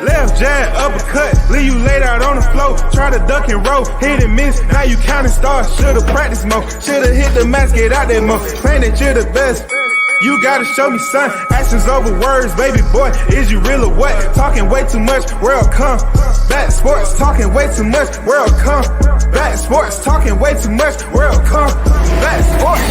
Left jab, uppercut, leave you laid out on the floor. Try to duck and roll, hit and miss, now you counting stars. Should've practiced more, should've hit the mask, get out there more. Claim that you're the best, you gotta show me son. Actions over words, baby boy, is you real or what? Talking way too much, world come. Back sports, talking way too much, world come. Back sports, talking way too much, world come. Back sports,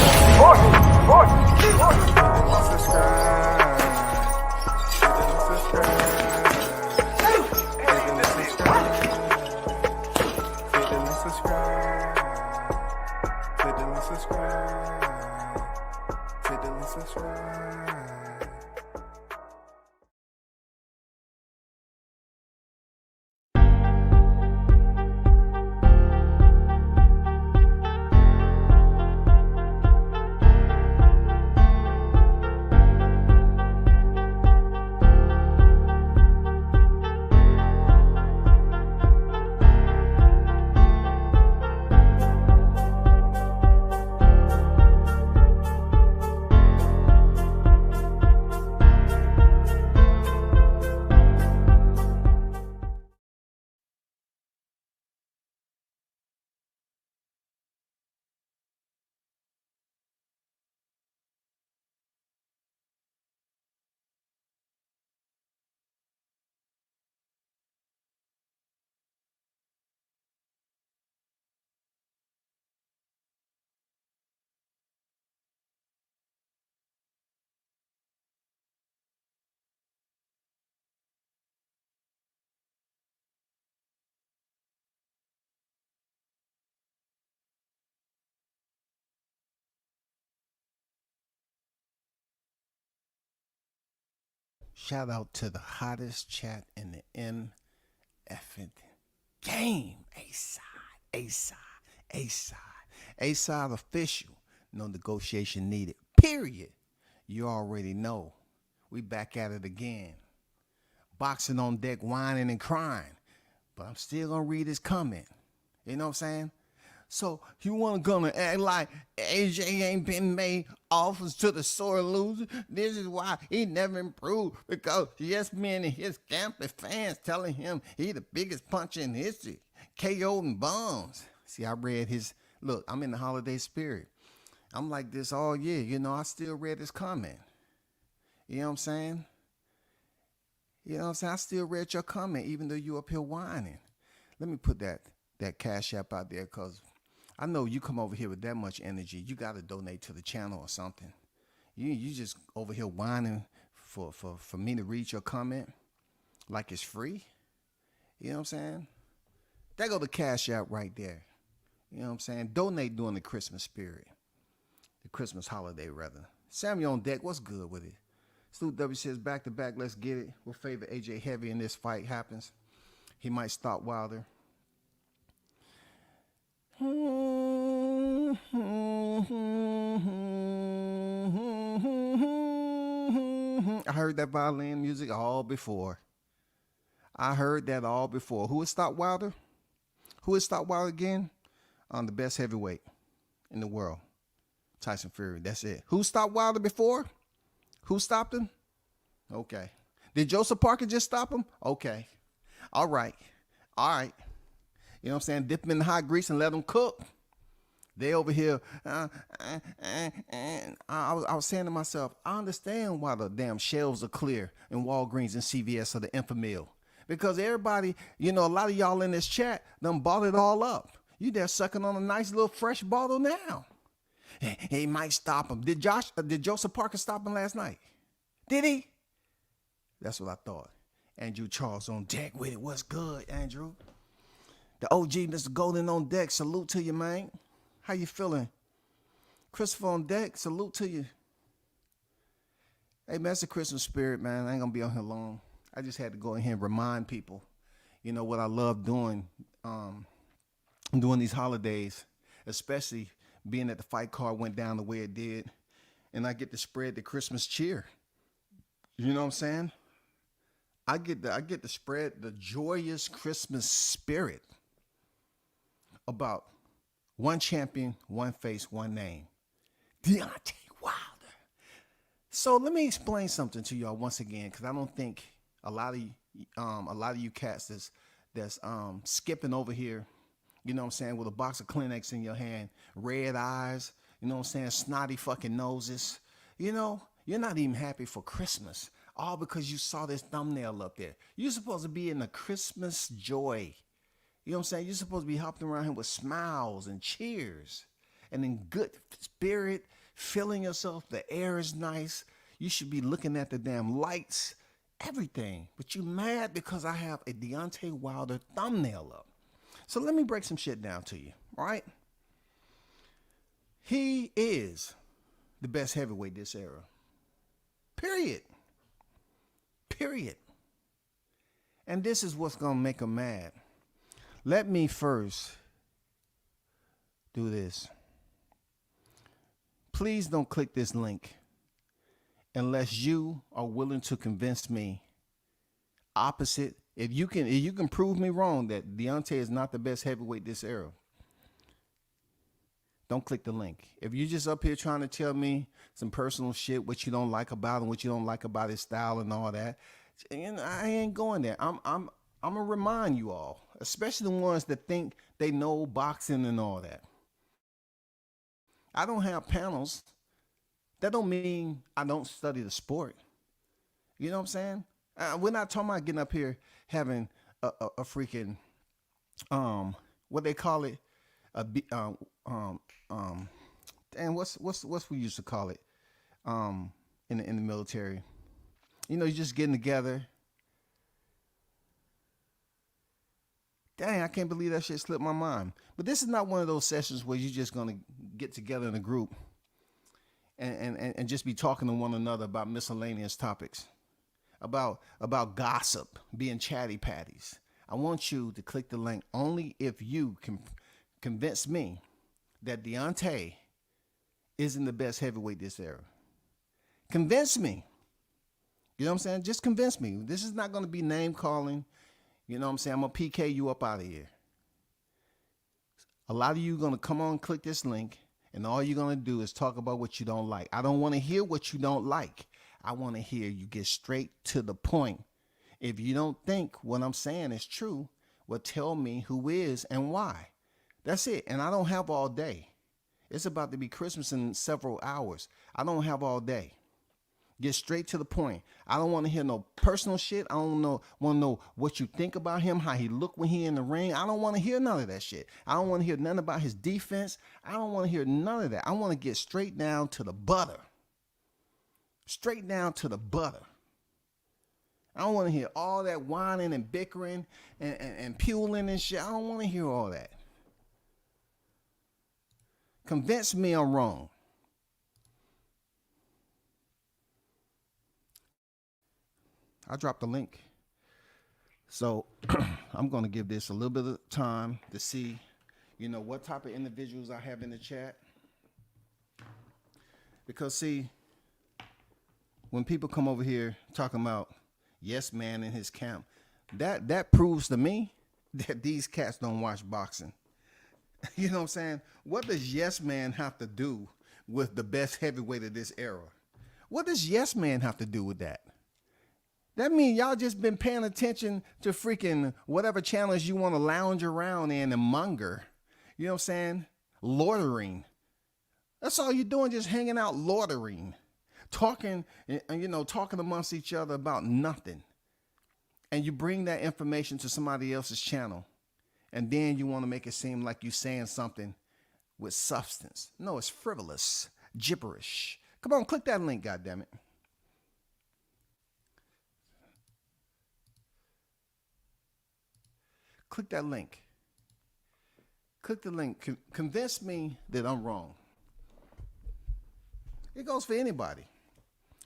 Shout out to the hottest chat in the MFing game. A-side official. No negotiation needed. Period. You already know. We back at it again. Boxing on deck, whining and crying. But I'm still gonna read his comment. You know what I'm saying? So you want to gonna act like AJ ain't been made offers to the sore loser? This is why he never improved, because yes men and his gambling fans telling him he the biggest puncher in history, KO'd bombs. See, I read his look. I'm in the holiday spirit. I'm like this all year. You know, I still read his comment. You know what I'm saying? I still read your comment, even though you up here whining. Let me put that Cash App out there, because I know you come over here with that much energy. You got to donate to the channel or something. You just over here whining for me to read your comment like it's free. You know what I'm saying? There go the Cash App right there. You know what I'm saying? Donate during the Christmas spirit. The Christmas holiday, rather. Samuel on deck, what's good with it? Snoop W says back to back, let's get it. We'll favor AJ heavy in this fight happens. He might stop Wilder. I heard that violin music all before. Who would stop Wilder? Who would stop Wilder again? The best heavyweight in the world. Tyson Fury, that's it. Who stopped Wilder before? Who stopped him? Okay. Did Joseph Parker just stop him? Okay. All right. You know what I'm saying? Dip them in the hot grease and let them cook. They over here. I was saying to myself, I understand why the damn shelves are clear in Walgreens and CVS or the Infamil. Because everybody, a lot of y'all in this chat done bought it all up. You there sucking on a nice little fresh bottle now. He might stop him. Did Joseph Parker stop him last night? Did he? That's what I thought. Andrew Charles on deck with it. What's good, Andrew? The OG, Mr. Golden on deck. Salute to you, man. How you feeling? Christopher on deck. Salute to you. Hey, man, it's the Christmas spirit, man. I ain't going to be on here long. I just had to go in here and remind people, what I love doing, during these holidays, especially being that the fight card went down the way it did, and I get to spread the Christmas cheer. You know what I'm saying? I get to spread the joyous Christmas spirit. about one champion, one face, one name. Deontay Wilder. So let me explain something to y'all once again, because I don't think a lot of you cats that's skipping over here, you know what I'm saying, with a box of Kleenex in your hand, red eyes, you know what I'm saying, snotty fucking noses. You know, you're not even happy for Christmas, all because you saw this thumbnail up there. You're supposed to be in the Christmas joy. You know what I'm saying? You're supposed to be hopping around here with smiles and cheers and in good spirit, feeling yourself. The air is nice. You should be looking at the damn lights, everything. But you mad because I have a Deontay Wilder thumbnail up. So let me break some shit down to you, all right? He is the best heavyweight this era. Period. Period. And this is what's going to make him mad. Let me first do this. Please don't click this link unless you are willing to convince me opposite. If you can prove me wrong that Deontay is not the best heavyweight this era, don't click the link. If you're just up here trying to tell me some personal shit, what you don't like about him, what you don't like about his style and all that, and I ain't going there. I'm gonna remind you all, especially the ones that think they know boxing and all that. I don't have panels. That don't mean I don't study the sport. You know what I'm saying? We're not talking about getting up here having a freaking what they call it, and what's we used to call it in the military. You know, you're just getting together. Dang, I can't believe that shit slipped my mind. But this is not one of those sessions where you're just gonna get together in a group and just be talking to one another about miscellaneous topics, about gossip, being chatty patties. I want you to click the link only if you can convince me that Deontay isn't the best heavyweight this era. Convince me. You know what I'm saying? Just convince me. This is not going to be name calling. You know what I'm saying? I'm going to PK you up out of here. A lot of you are going to come on, click this link, and all you're going to do is talk about what you don't like. I don't want to hear what you don't like. I want to hear you get straight to the point. If you don't think what I'm saying is true, well, tell me who is and why. That's it. And I don't have all day. It's about to be Christmas in several hours. I don't have all day. Get straight to the point. I don't want to hear no personal shit. I don't want to know what you think about him, how he look when he in the ring. I don't want to hear none of that shit. I don't want to hear nothing about his defense. I don't want to hear none of that. I want to get straight down to the butter. Straight down to the butter. I don't want to hear all that whining and bickering and puling and shit. I don't want to hear all that. Convince me I'm wrong. I dropped the link. So I'm going to give this a little bit of time to see, you know, what type of individuals I have in the chat. Because, see, when people come over here talking about Yes Man in his camp, that proves to me that these cats don't watch boxing. You know what I'm saying? What does Yes Man have to do with the best heavyweight of this era? What does Yes Man have to do with that? That means y'all just been paying attention to freaking whatever channels you want to lounge around in and monger. You know what I'm saying? Loitering. That's all you're doing, just hanging out loitering. Talking, you know, talking amongst each other about nothing. And you bring that information to somebody else's channel. And then you want to make it seem like you're saying something with substance. No, it's frivolous, gibberish. Come on, click that link, goddammit. Click that link. Click the link. Convince me that I'm wrong. It goes for anybody.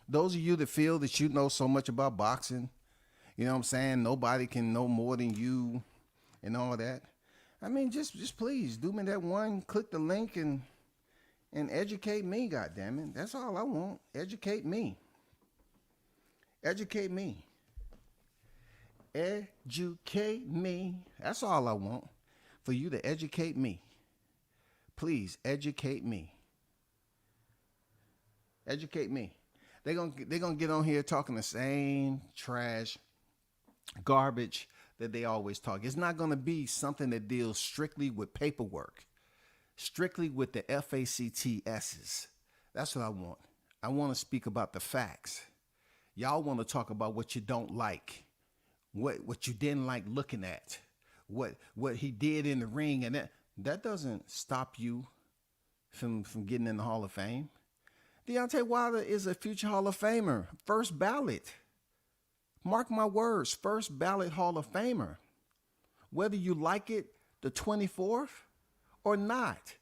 Those of you that feel that you know so much about boxing, you know what I'm saying? Nobody can know more than you and all that. I mean, just please do me that one. Click the link and educate me, goddammit. That's all I want. Educate me. Educate me. Educate me. That's all I want. for you to educate me. Please educate me. Educate me. They're gonna get on here talking the same trash, garbage that they always talk. It's not gonna be something that deals strictly with paperwork, strictly with the FACTS's. That's what I want. I want to speak about the facts. Y'all want to talk about what you don't like, what you didn't like looking at, what he did in the ring, and that doesn't stop you from getting in the Hall of Fame. Deontay Wilder is a future Hall of Famer, first ballot. Mark my words, first ballot Hall of Famer. Whether you like it the 24th or not,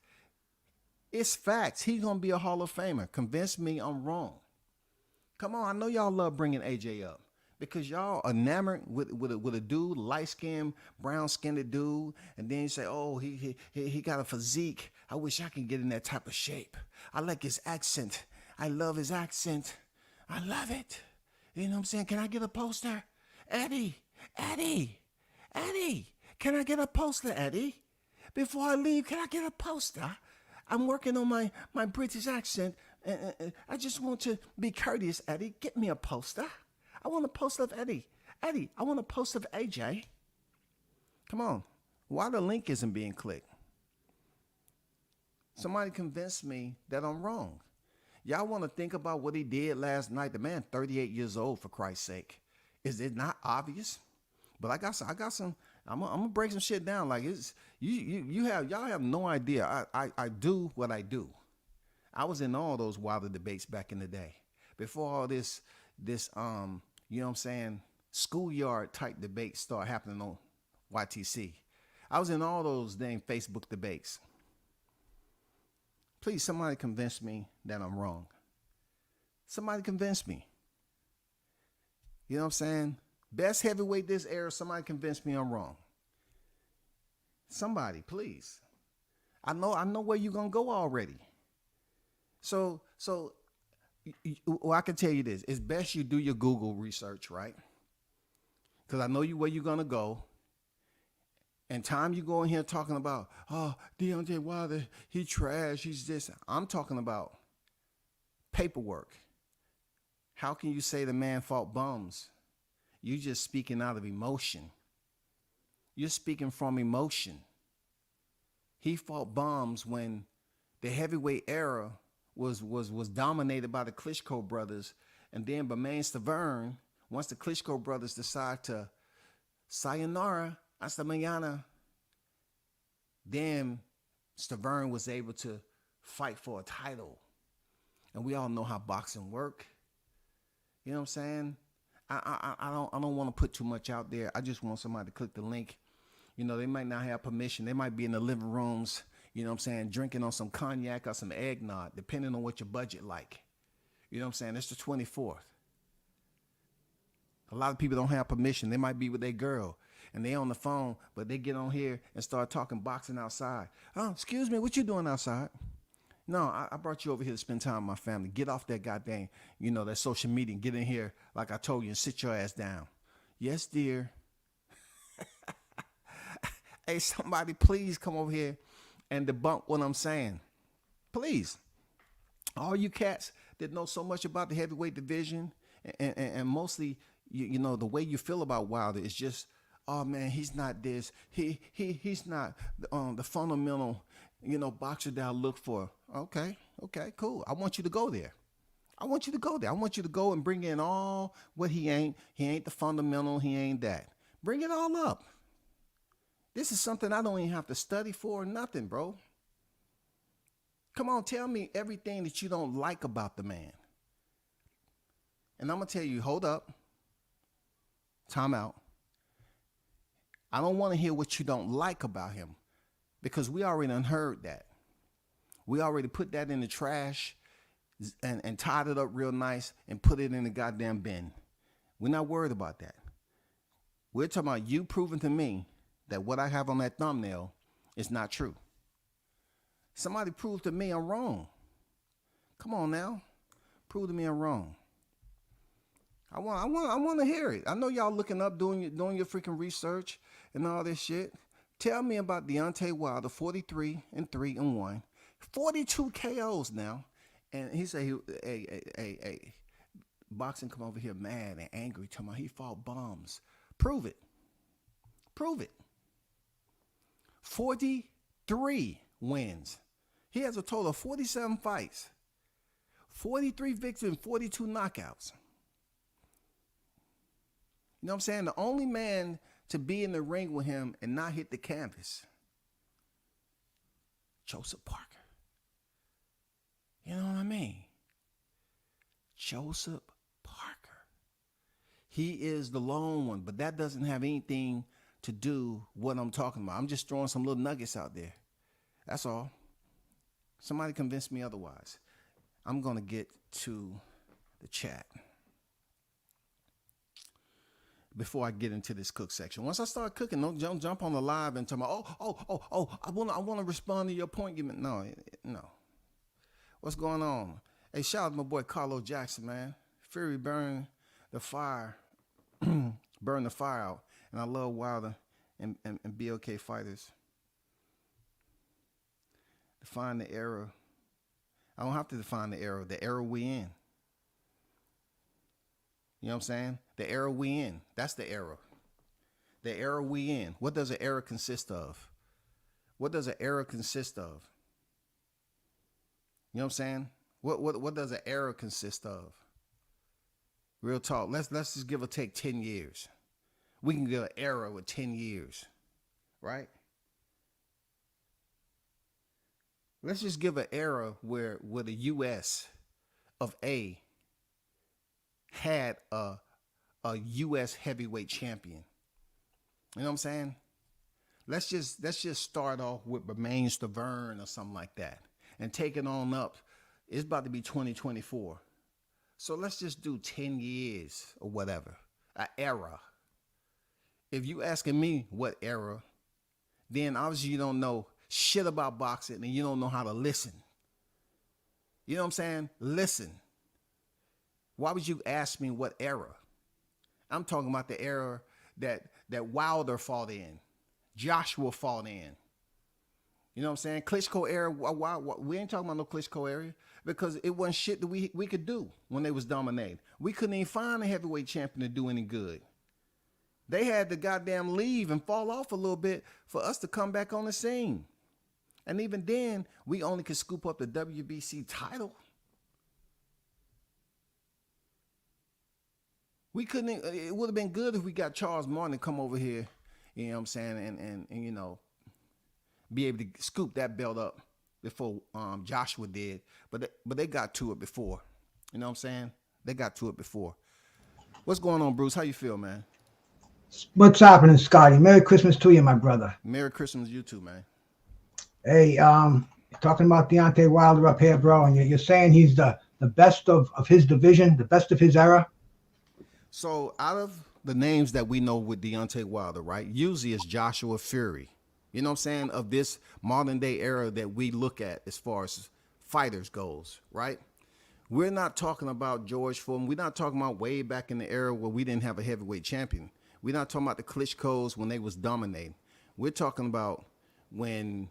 it's facts. He's going to be a Hall of Famer. Convince me I'm wrong. Come on, I know y'all love bringing AJ up because y'all enamored with a dude, light-skinned, brown-skinned dude, and then you say, oh, he got a physique. I wish I could get in that type of shape. I like his accent. I love his accent. I love it. You know what I'm saying? Can I get a poster? Eddie, can I get a poster, Eddie? Before I leave, can I get a poster? I'm working on my British accent. I just want to be courteous, Eddie. Get me a poster. I want a poster of Eddie. Eddie, I want a poster of AJ. Come on. Why the link isn't being clicked? Somebody convinced me that I'm wrong. Y'all want to think about what he did last night. The man, 38 years old, for Christ's sake. Is it not obvious? But I got some. I'm gonna break some shit down. Like it's y'all have no idea. I do what I do. I was in all those Wilder debates back in the day, before all this you know what I'm saying, schoolyard type debates start happening on YTC. I was in all those dang Facebook debates. Please, somebody convince me that I'm wrong. Somebody convince me. You know what I'm saying? Best heavyweight this era, somebody convince me I'm wrong. Somebody, please. I know where you're going to go already. So I can tell you this. It's best you do your Google research, right? Because I know where you're going to go. And time you go in here talking about, oh, Deontay Wilder, he trash, he's this. I'm talking about paperwork. How can you say the man fought bums? You're just speaking out of emotion. You're speaking from emotion. He fought bums when the heavyweight era was dominated by the Klitschko brothers. And then Bermane Stiverne, once the Klitschko brothers decide to sayonara, hasta mañana, then Stiverne was able to fight for a title. And we all know how boxing work. You know what I'm saying? I don't want to put too much out there. I just want somebody to click the link. You know, they might not have permission. They might be in the living rooms, you know what I'm saying, drinking on some cognac or some eggnog, depending on what your budget like. You know what I'm saying? It's the 24th. A lot of people don't have permission. They might be with their girl and they on the phone, but they get on here and start talking boxing outside. Oh, excuse me, what you doing outside? No, I brought you over here to spend time with my family. Get off that goddamn, you know, that social media and get in here like I told you and sit your ass down. Yes, dear. Hey, somebody please come over here and debunk what I'm saying. Please. All you cats that know so much about the heavyweight division and mostly, you know, the way you feel about Wilder is just, oh man, he's not this. He's not the fundamental, you know, boxer that I look for. Okay, cool. I want you to go there. I want you to go and bring in all what he ain't. He ain't the fundamental. He ain't that. Bring it all up. This is something I don't even have to study for or nothing, bro. Come on, tell me everything that you don't like about the man. And I'm going to tell you, hold up. Time out. I don't want to hear what you don't like about him because we already heard that. We already put that in the trash and tied it up real nice and put it in the goddamn bin. We're not worried about that. We're talking about you proving to me that what I have on that thumbnail is not true. Somebody prove to me I'm wrong. Come on now. Prove to me I'm wrong. I want to hear it. I know y'all looking up, doing your freaking research and all this shit. Tell me about Deontay Wilder, 43-3-1, 42 KOs now, and he said, "Hey, boxing come over here mad and angry, talking about he fought bums. Prove it. Prove it. 43 wins. He has a total of 47 fights, 43 victories, and 42 knockouts. You know what I'm saying? The only man to be in the ring with him and not hit the canvas, Joseph Parker. You know what I mean? Joseph Parker. He is the lone one, but that doesn't have anything to do what I'm talking about. I'm just throwing some little nuggets out there. That's all. Somebody convinced me otherwise. I'm going to get to the chat before I get into this cook section. Once I start cooking, don't jump on the live and tell me, I want to respond to your point. No. What's going on? Hey, shout out to my boy Carlo Jackson, man. Fury burn the fire out. And I love Wilder and BLK fighters. Define the era. I don't have to define the era we in. You know what I'm saying? The era we in. That's the era. The era we in. What does an era consist of? What does an era consist of? You know what I'm saying? What does an era consist of? Real talk. Let's just give or take 10 years. We can get an era with 10 years, right? Let's just give an era where the U.S. of A had a U.S. heavyweight champion. You know what I'm saying? Let's just start off with Bermane Stiverne or something like that, and take it on up. It's about to be 2024, so let's just do 10 years or whatever, an era. If you asking me what era, then obviously you don't know shit about boxing and you don't know how to listen. You know what I'm saying? Listen. Why would you ask me what era? I'm talking about the era that Wilder fought in, Joshua fought in. You know what I'm saying? Klitschko era. We ain't talking about no Klitschko era because it wasn't shit that we could do when they was dominating. We couldn't even find a heavyweight champion to do any good. They had to goddamn leave and fall off a little bit for us to come back on the scene. And even then, we only could scoop up the WBC title. We couldn't, it would have been good if we got Charles Martin to come over here, you know what I'm saying, and you know, be able to scoop that belt up before Joshua did. But they got to it before. You know what I'm saying? They got to it before. What's going on, Bruce? How you feel, man? What's happening, Scotty? Merry Christmas to you, my brother. Merry Christmas to you too, man. Hey, talking about Deontay Wilder up here, bro, and you're saying he's the best of his division, the best of his era? So out of the names that we know with Deontay Wilder, right, usually it's Joshua Fury. You know what I'm saying? Of this modern day era that we look at as far as fighters goes, right? We're not talking about George Foreman. We're not talking about way back in the era where we didn't have a heavyweight champion. We're not talking about the Klitschko's when they was dominating. We're talking about when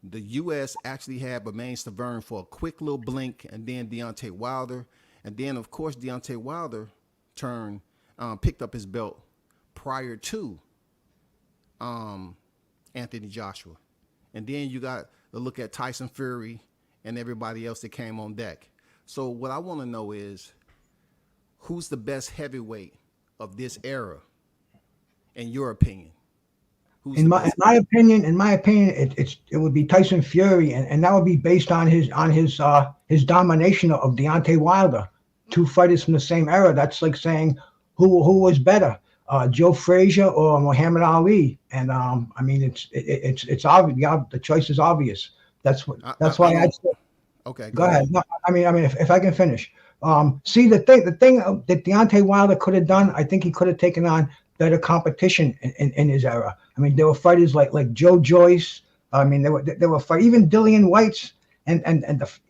the U.S. actually had Bermane Stiverne for a quick little blink, and then Deontay Wilder. And then, of course, Deontay Wilder picked up his belt prior to Anthony Joshua. And then you got to look at Tyson Fury and everybody else that came on deck. So what I want to know is, who's the best heavyweight of this era, in your opinion? In my opinion, it would be Tyson Fury, and that would be based on his domination of Deontay Wilder. Two fighters from the same era. That's like saying who was better, Joe Frazier or Muhammad Ali. And I mean, it's obvious. The choice is obvious. That's why I'd say. Okay, go ahead. No, I mean, if I can finish. See, the thing that Deontay Wilder could have done, I think he could have taken on better competition in his era. I mean, there were fighters like Joe Joyce. I mean, there were even Dillian Whites and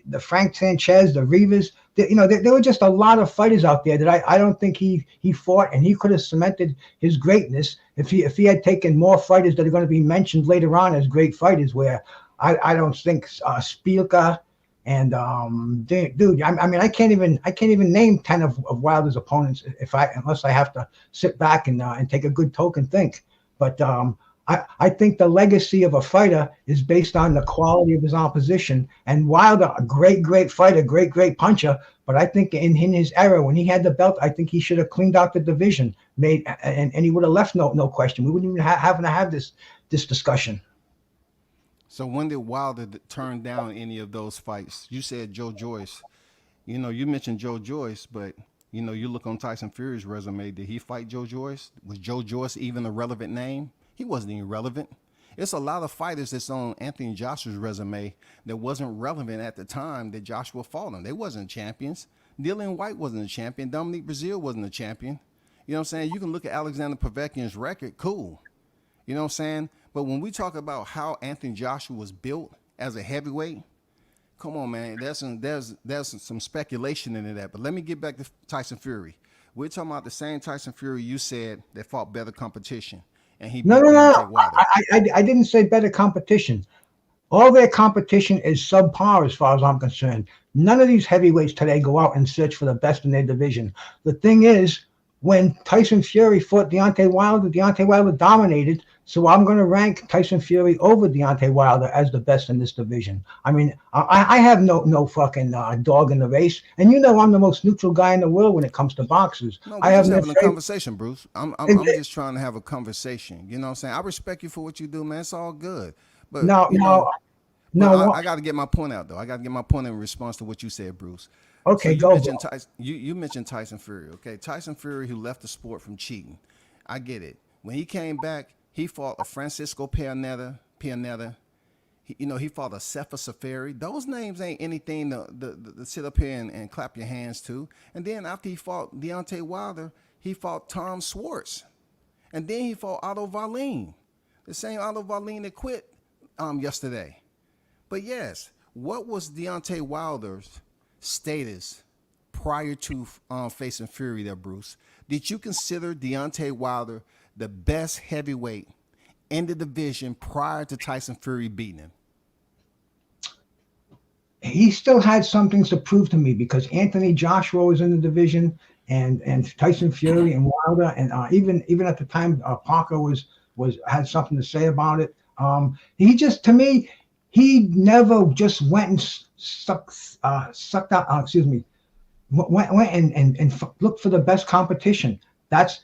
the Frank Sanchez, the Rivas. there were just a lot of fighters out there that I don't think he fought, and he could have cemented his greatness if he had taken more fighters that are going to be mentioned later on as great fighters. Where I don't think Spielka and dude, I mean I can't even name 10 of Wilder's opponents unless I have to sit back and take a good talk and think. But I think the legacy of a fighter is based on the quality of his opposition. And Wilder, a great fighter, great puncher. But I think in his era, when he had the belt, I think he should have cleaned out the division, and he would have left no question. We wouldn't even having to have this discussion. So when did Wilder turn down any of those fights? You said Joe Joyce. You know, you mentioned Joe Joyce, but you know, you look on Tyson Fury's resume. Did he fight Joe Joyce? Was Joe Joyce even a relevant name? He wasn't even relevant. It's a lot of fighters that's on Anthony Joshua's resume that wasn't relevant at the time that Joshua fought him. They wasn't champions. Dillian White wasn't a champion. Dominique Brazil wasn't a champion. You know what I'm saying? You can look at Alexander Povetkin's record. Cool. You know what I'm saying? But when we talk about how Anthony Joshua was built as a heavyweight, come on, man. There's some speculation into that. But let me get back to Tyson Fury. We're talking about the same Tyson Fury you said that fought better competition. And he no. I didn't say better competition. All their competition is subpar as far as I'm concerned. None of these heavyweights today go out and search for the best in their division. The thing is, when Tyson Fury fought Deontay Wilder dominated. So I'm going to rank Tyson Fury over Deontay Wilder as the best in this division. I mean, I have no fucking dog in the race, and you know I'm the most neutral guy in the world when it comes to boxers. No, I have having a conversation, Bruce. I'm just trying to have a conversation. You know what I'm saying? I respect you for what you do, man. It's all good. But I got to get my point out, though. I got to get my point in response to what you said, Bruce. Okay, so you mentioned Tyson Fury. Okay, Tyson Fury, who left the sport from cheating. I get it. When he came back, he fought a Francisco Pianeta. He fought a Sefa Safari. Those names ain't anything to sit up here and clap your hands to. And then after he fought Deontay Wilder, he fought Tom Schwartz. And then he fought Otto Wallin. The same Otto Wallin that quit yesterday. But yes, what was Deontay Wilder's status prior to facing Fury there, Bruce? Did you consider Deontay Wilder the best heavyweight in the division prior to Tyson Fury beating him? He still had something to prove to me because Anthony Joshua was in the division, and Tyson Fury and Wilder, and even at the time Parker had something to say about it. He just, to me, he never just went and sucked out. Went and looked for the best competition. That's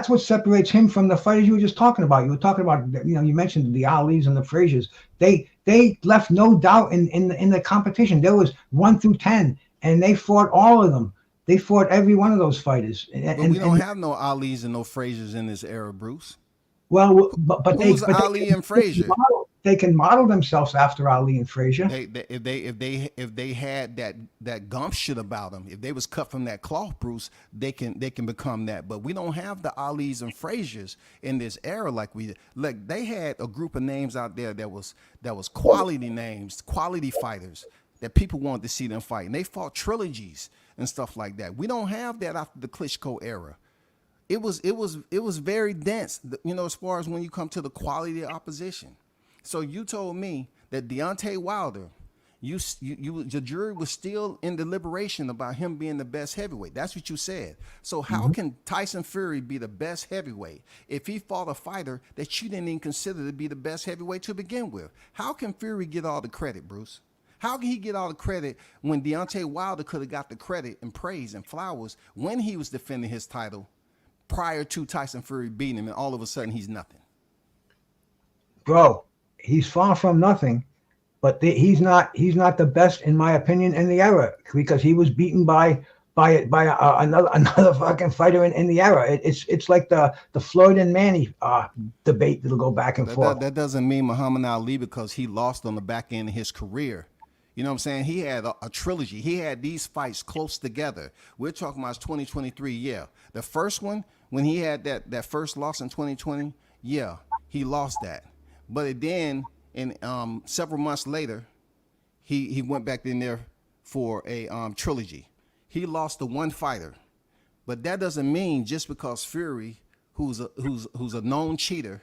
what separates him from the fighters you were just talking about. You were talking about, you mentioned the Alis and the Fraziers. They left no doubt in the competition. There was 1 through 10, and they fought all of them. They fought every one of those fighters. But we don't have no Alis and no Fraziers in this era, Bruce. Well, but Ali and Frazier? They can model themselves after Ali and Frazier. If they had that gumption about them, if they was cut from that cloth, Bruce, they can become that. But we don't have the Alis and Fraziers in this era like we did. Like they had a group of names out there that was quality names, quality fighters that people wanted to see them fight, and they fought trilogies and stuff like that. We don't have that after the Klitschko era. It was very dense, as far as when you come to the quality of opposition. So you told me that Deontay Wilder, the jury was still in deliberation about him being the best heavyweight. That's what you said. So how can Tyson Fury be the best heavyweight if he fought a fighter that you didn't even consider to be the best heavyweight to begin with? How can Fury get all the credit, Bruce? How can he get all the credit when Deontay Wilder could have got the credit and praise and flowers when he was defending his title prior to Tyson Fury beating him, and all of a sudden he's nothing? Bro, he's far from nothing, but he's not the best, in my opinion, in the era, because he was beaten by another fucking fighter in the era. It's like the Floyd and Manny debate that'll go back and forth. That doesn't mean Muhammad Ali because he lost on the back end of his career. You know what I'm saying? He had a trilogy. He had these fights close together. We're talking about 2023, yeah. The first one, when he had that first loss in 2020, yeah, he lost that. But then, several months later, he went back in there for a trilogy. He lost to one fighter, but that doesn't mean just because Fury, who's a known cheater,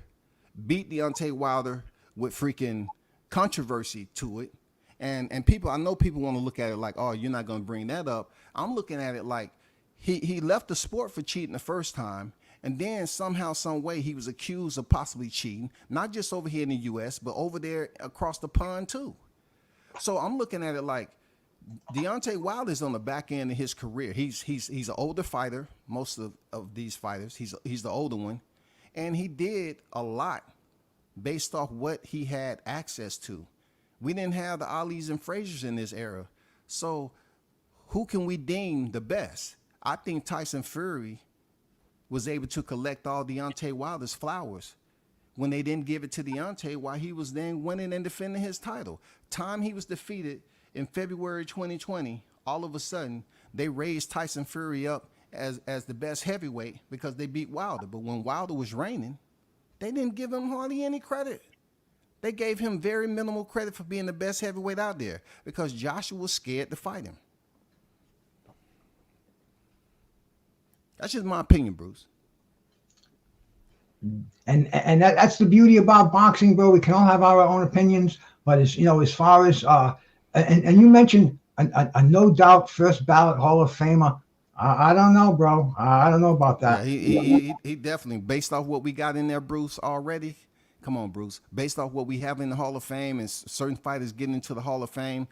beat Deontay Wilder with freaking controversy to it. And people, I know people want to look at it like, oh, you're not going to bring that up. I'm looking at it like he left the sport for cheating the first time, and then somehow, some way, he was accused of possibly cheating, not just over here in the U.S., but over there across the pond too. So I'm looking at it like Deontay Wilder's on the back end of his career. He's an older fighter. Most of these fighters, he's the older one, and he did a lot based off what he had access to. We didn't have the Alis and Fraziers in this era. So who can we deem the best? I think Tyson Fury was able to collect all Deontay Wilder's flowers when they didn't give it to Deontay while he was then winning and defending his title. Time he was defeated in February 2020, all of a sudden, they raised Tyson Fury up as the best heavyweight because they beat Wilder. But when Wilder was reigning, they didn't give him hardly any credit. They gave him very minimal credit for being the best heavyweight out there because Joshua was scared to fight him. That's just my opinion, Bruce. And that's the beauty about boxing, bro. We can all have our own opinions, but as far as and you mentioned a no doubt first ballot Hall of Famer. I don't know, bro. I don't know about that. Yeah, he definitely, based off what we got in there, Bruce, already. Come on, Bruce. Based off what we have in the Hall of Fame and certain fighters getting into the Hall of Fame,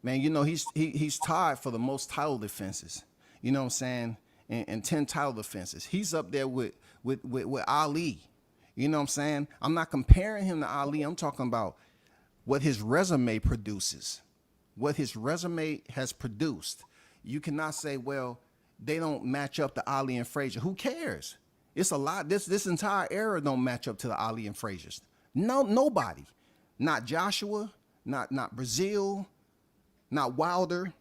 man, he's tied for the most title defenses. You know what I'm saying? And 10 title defenses. He's up there with Ali. You know what I'm saying? I'm not comparing him to Ali. I'm talking about what his resume produces. What his resume has produced. You cannot say, well, they don't match up to Ali and Frazier. Who cares? It's a lot. This entire era don't match up to the Ali and Fraziers. No, nobody. Not Joshua, not Brazil, not Wilder,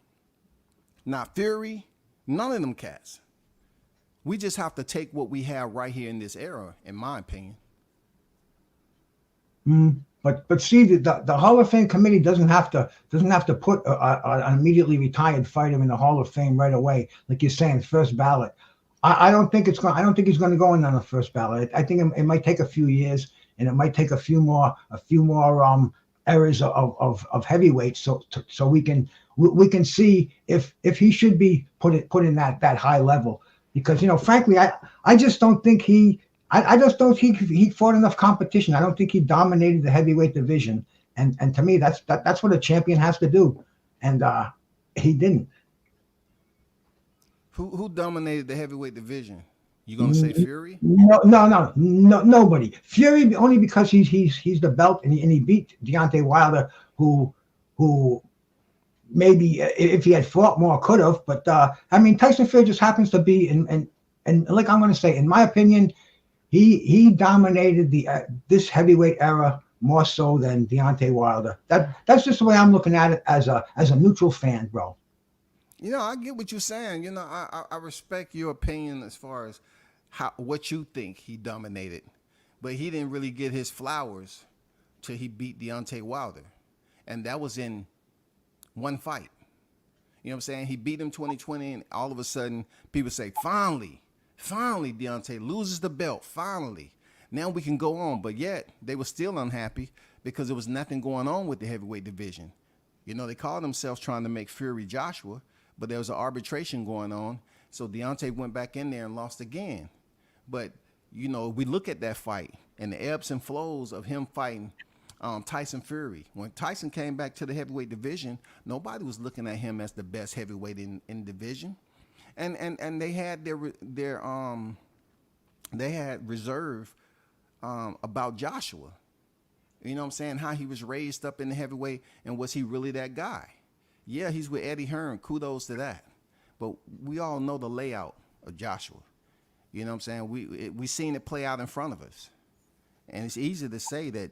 not Fury. None of them cats. We just have to take what we have right here in this era, in my opinion. But see, the Hall of Fame committee doesn't have to put an immediately retired fighter in the Hall of Fame right away, like you're saying, first ballot. I don't think he's going to go in on the first ballot. I think it might take a few years, and it might take a few more eras of heavyweights, so we can see if he should be put in that high level. Because frankly, I just don't think he fought enough competition. I don't think he dominated the heavyweight division, and to me that's what a champion has to do, and he didn't. Who dominated the heavyweight division? You gonna say Fury? No, nobody. Fury only because he's the belt, and he beat Deontay Wilder, who maybe if he had fought more could have. But Tyson Fury just happens to be and like I'm going to say, in my opinion, he dominated this heavyweight era more so than Deontay Wilder. That's just the way I'm looking at it as a neutral fan, bro. I get what you're saying. I respect your opinion as far as what you think he dominated, but he didn't really get his flowers till he beat Deontay Wilder, and that was in one fight. You know what I'm saying? He beat him 2020, and all of a sudden, people say, finally, Deontay loses the belt, finally. Now we can go on, but yet they were still unhappy because there was nothing going on with the heavyweight division. They called themselves trying to make Fury Joshua, but there was an arbitration going on, so Deontay went back in there and lost again. But, we look at that fight and the ebbs and flows of him fighting Tyson Fury. When Tyson came back to the heavyweight division, nobody was looking at him as the best heavyweight in division, and they had they had reserve about Joshua. You know what I'm saying? How he was raised up in the heavyweight, and was he really that guy? Yeah, he's with Eddie Hearn. Kudos to that. But we all know the layout of Joshua. You know what I'm saying? We seen it play out in front of us, and it's easy to say that.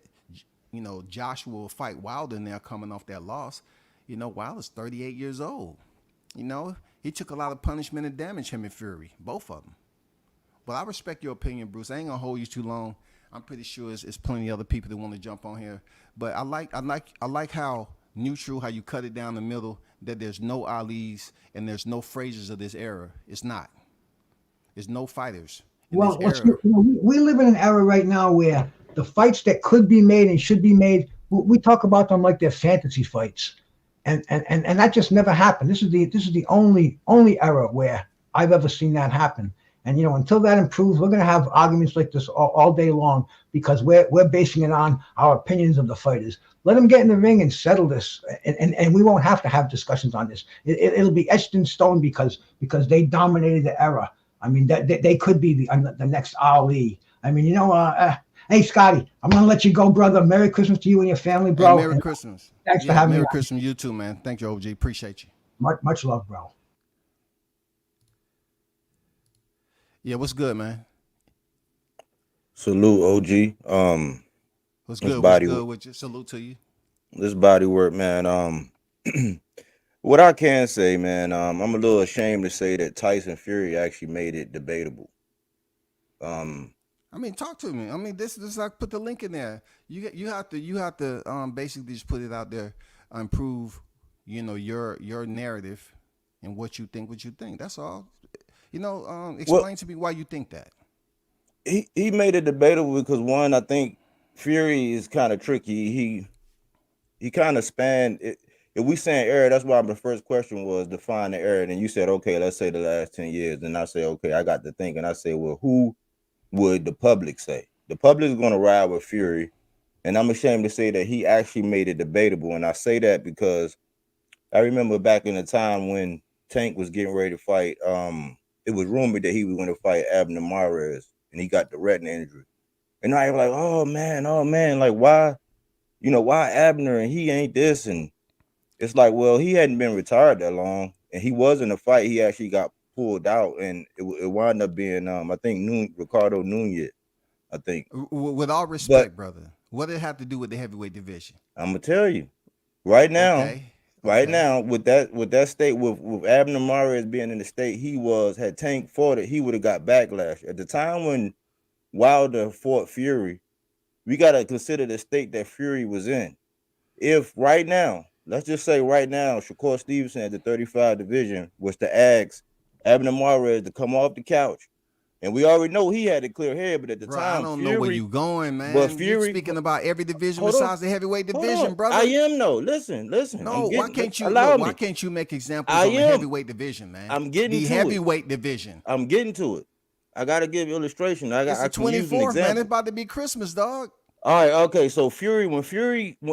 Joshua will fight Wilder now coming off that loss. Wilder's 38 years old. He took a lot of punishment and damage, him and Fury, both of them. But I respect your opinion, Bruce. I ain't gonna hold you too long. I'm pretty sure it's plenty of other people that want to jump on here. But I like how neutral, how you cut it down the middle, that there's no Alis and there's no Frazier's of this era. It's not. There's no fighters in Well, this era. we live in an era right now where the fights that could be made and should be made, we talk about them like they're fantasy fights, and that just never happened. This is the only era where I've ever seen that happen. And until that improves, we're going to have arguments like this all day long because we're basing it on our opinions of the fighters. Let them get in the ring and settle this, and we won't have to have discussions on this. It'll be etched in stone because they dominated the era. I mean, they could be the next Ali. I mean, hey, Scotty, I'm going to let you go, brother. Merry Christmas to you and your family, bro. Hey, Merry Christmas. Thanks for having me. Merry Christmas, you too, man. Thank you, OG. Appreciate you. Much love, bro. Yeah, what's good, man? Salute, OG. What's good? What's What's good with you? Salute to you. This body work, man. What I can say, man, I'm a little ashamed to say that Tyson Fury actually made it debatable. I mean, talk to me. I mean, this I put the link in there. You have to basically just put it out there and prove, your narrative and what you think. That's all. Explain to me why you think that. He made it debatable because one, I think Fury is kind of tricky. He kind of spanned it. If we saying era, that's why my first question was define the era. And you said, okay, let's say the last 10 years. And I say, okay, I got to think. And I say, well, who would the public say? The public is going to ride with Fury. And I'm ashamed to say that he actually made it debatable. And I say that because I remember back in the time when Tank was getting ready to fight, it was rumored that he was going to fight Abner Mares, and he got the retina injury. And I was like, oh man, like why Abner and he ain't this? And it's like, well, he hadn't been retired that long, and he was in a fight. He actually got pulled out, and it wound up being, I think, Ricardo Nunez, I think. With all respect, brother, what did it have to do with the heavyweight division? I'm gonna tell you, right now. Okay. Right now, with that state, with Abner Mares being in the state he was, had Tank fought it, he would have got backlash. At the time when Wilder fought Fury, we got to consider the state that Fury was in. If right now, let's just say right now, Shakur Stevenson at the 35 division was to ask Abner Mares to come off the couch, and we already know he had a clear head, but at the time, I don't know where you going, man. But Fury, you're speaking about every division besides the heavyweight division, brother. I am no. Listen. No, why can't you make examples of the heavyweight division, man? I'm getting the to heavyweight division. I'm getting to it. I gotta give illustration. It's the 24th, man. It's about to be Christmas, dog. All right, okay. So Fury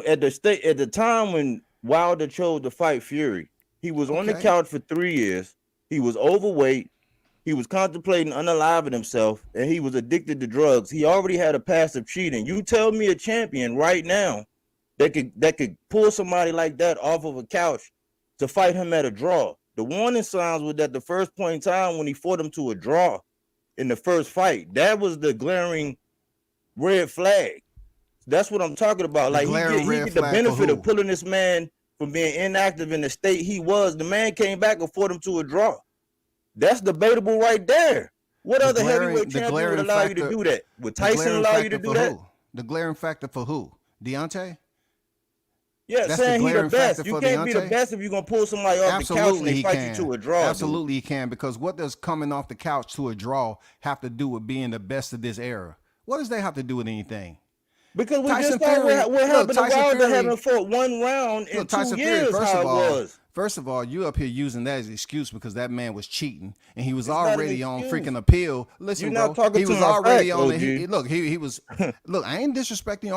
at the time when Wilder chose to fight Fury, he was on the couch for 3 years. He was overweight. He was contemplating unaliving himself, and he was addicted to drugs. He already had a past of cheating. You tell me a champion right now that could pull somebody like that off of a couch to fight him at a draw. The warning signs was at the first point in time when he fought him to a draw in the first fight. That was the glaring red flag. That's what I'm talking about. Like he get the benefit of pulling this man from being inactive in the state he was. The man came back and fought him to a draw. That's debatable right there. What other heavyweight champion would allow you to do that? Would Tyson allow you to do that? The glaring factor for who? Deontay? Yeah, that's saying he's the best. You can't be the best if you're going to pull somebody off the couch and they fight you to a draw. Absolutely he can, because what does coming off the couch to a draw have to do with being the best of this era? What does that have to do with anything? Because we just saw what happened to Wilder having fought one round in 2 years, how it was. First of all, you up here using that as an excuse because that man was cheating and he was already on freaking appeal. Listen, bro, he was already on it. Look, he was. Look, I ain't disrespecting you.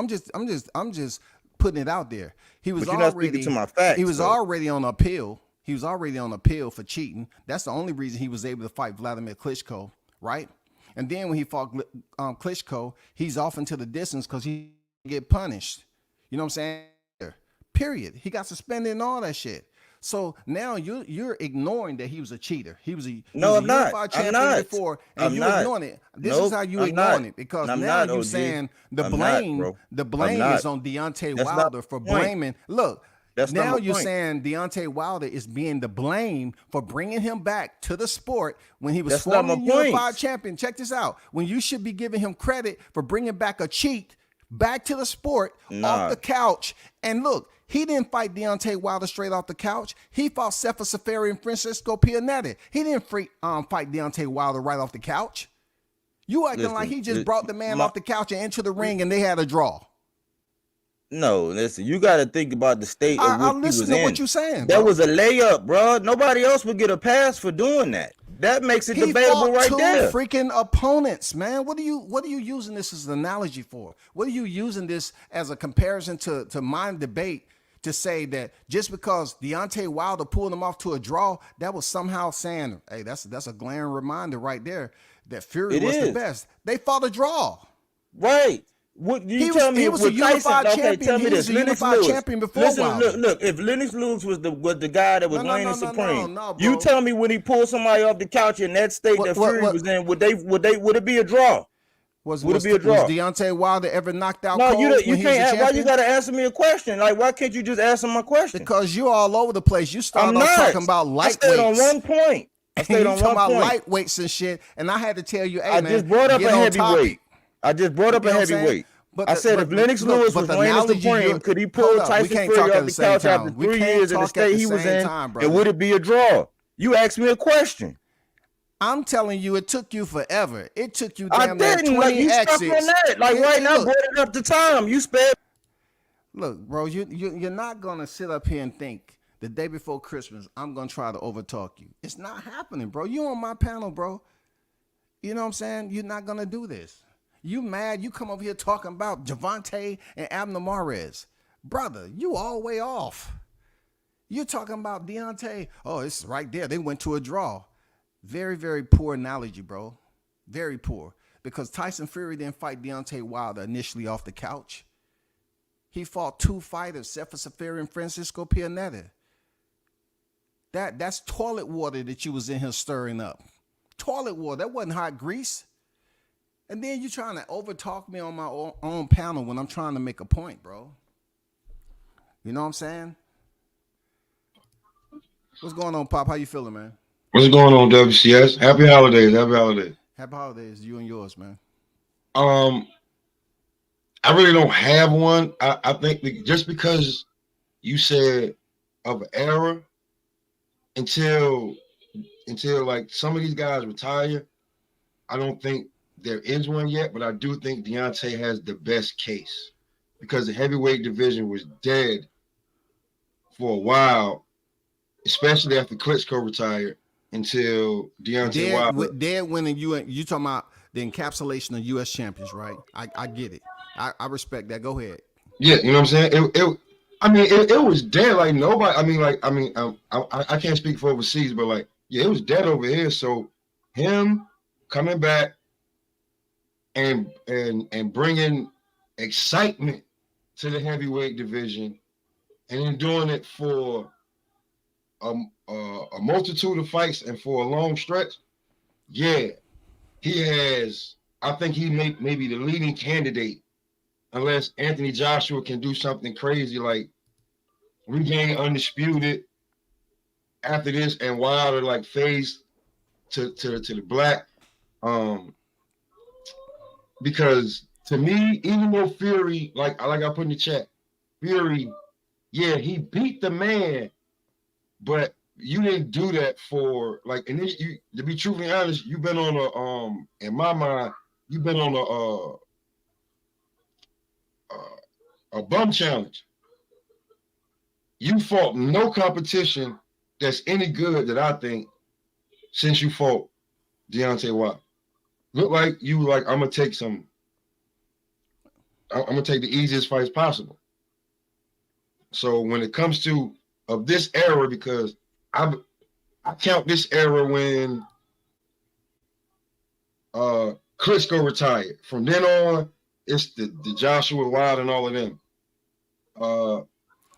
I'm just putting it out there. He was already to my facts. He was already on appeal. He was already on appeal for cheating. That's the only reason he was able to fight Vladimir Klitschko, right? And then when he fought Klitschko, he's off into the distance because he get punished. You know what I'm saying? Period. He got suspended and all that shit. So now you're ignoring that he was a cheater. He was a unified champion before, and you're ignoring it. This is how you ignoring it, because now you're saying the blame is on Deontay Wilder for blaming. Look, now you're saying Deontay Wilder is being the blame for bringing him back to the sport when he was former unified champion. Check this out. When you should be giving him credit for bringing back a cheat back to the sport off the couch. And look, he didn't fight Deontay Wilder straight off the couch. He fought Sefer Seferi and Francisco Pianetti. He didn't fight Deontay Wilder right off the couch. You acting like he just brought the man off the couch and into the ring and they had a draw. No, listen, you got to think about the state of I what he was listen to in. what you're saying. That bro. was a layup, bro. Nobody else would get a pass for doing that. That makes it He debatable fought right two there. freaking opponents, man. What are you using this as an analogy for? What are you using this as a comparison to my debate to say that just because Deontay Wilder pulled him off to a draw, that was somehow saying, hey, that's a glaring reminder right there that Fury was the best. They fought a draw. Right. What you He tell me? was a unified champion. Tell me He was this. a Lennox unified Lewis. champion before Listen, Wilder. look. If Lennox Lewis was the guy that was reigning supreme, no, bro. you tell me when he pulled somebody off the couch in that state that Fury was in, would it be a draw? Would it be a draw? Was Deontay Wilder ever knocked out? No, you can't. Why you got to answer me a question? Like, why can't you just answer my question? Because you're all over the place. You started off talking about lightweights. I stayed on one point. I stayed on one point. About lightweights and shit, and I had to tell you, hey, I man, just brought up a heavyweight. I just brought up a You know what I'm heavyweight. But I said if Lennox Lewis was reigning supreme, could he pull Tyson Fury off the couch after 3 years in the state he was in, and would it be a draw? You asked me a question. I'm telling you, it took you forever. It took you I damn near didn't. 20 Like, you exits. stuck on that. Like right now, brought it up the time. You sped. Look, bro, you're not gonna sit up here and think the day before Christmas I'm gonna try to overtalk you. It's not happening, bro. You on my panel, bro. You know what I'm saying? You're not gonna do this. You mad? You come over here talking about Javante and Abner Mares. Brother, you all way off. You're talking about Deontay. Oh, it's right there. They went to a draw. Very, very poor analogy, bro. Very poor. Because Tyson Fury didn't fight Deontay Wilder initially off the couch. He fought two fighters, Sefer Seferi and Francisco Pianetti. That's toilet water that you was in here stirring up. Toilet water. That wasn't hot grease. And then you trying to overtalk me on my own panel when I'm trying to make a point, bro. You know what I'm saying? What's going on, Pop? How you feeling, man? What's going on, WCS? Happy holidays. Happy holidays. Happy holidays, you and yours, man. I really don't have one. I think just because you said of an era until like some of these guys retire, I don't think there is one yet, but I do think Deontay has the best case because the heavyweight division was dead for a while, especially after Klitschko retired until Deontay Wilder. Dead winning you talking about the encapsulation of U.S. champions, right? I get it. I respect that. Go ahead. Yeah, you know what I'm saying? It was dead. Like nobody. I can't speak for overseas, but like, yeah, it was dead over here. So him coming back and bringing excitement to the heavyweight division, and then doing it for a multitude of fights and for a long stretch. Yeah, he has. I think he may be the leading candidate, unless Anthony Joshua can do something crazy like regain undisputed after this, and Wilder like fades to the black. Because to me, even though Fury, like I put in the chat, Fury, yeah, he beat the man, but you didn't do that for like. And then you, to be truthfully honest, you've been on a in my mind, you've been on a bum challenge. You fought no competition that's any good that I think since you fought Deontay Wilder. Look like you like I'm gonna take the easiest fights possible. So when it comes to of this era, because I count this era when Klitschko retired. From then on, it's the Joshua Wilder and all of them.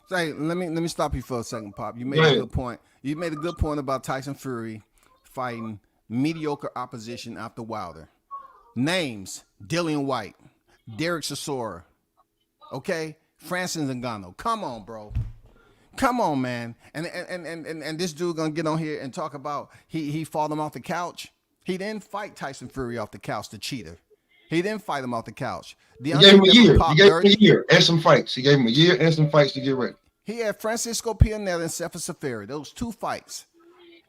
Say, let me stop you for a second, Pop. You made a good point. You made a good point about Tyson Fury fighting mediocre opposition after Wilder. Names: Dillian White, Derek Chisora, okay, Francis Ngannou. Come on, bro. Come on, man. And this dude gonna get on here and talk about he fought him off the couch. He didn't fight Tyson Fury off the couch, the cheater. He didn't fight him off the couch. He gave him a never year. He popped gave him dirty. a year and some fights. He gave him a year and some fights to get ready. He had Francisco Pianella and Sefer Safari. Those 2 fights.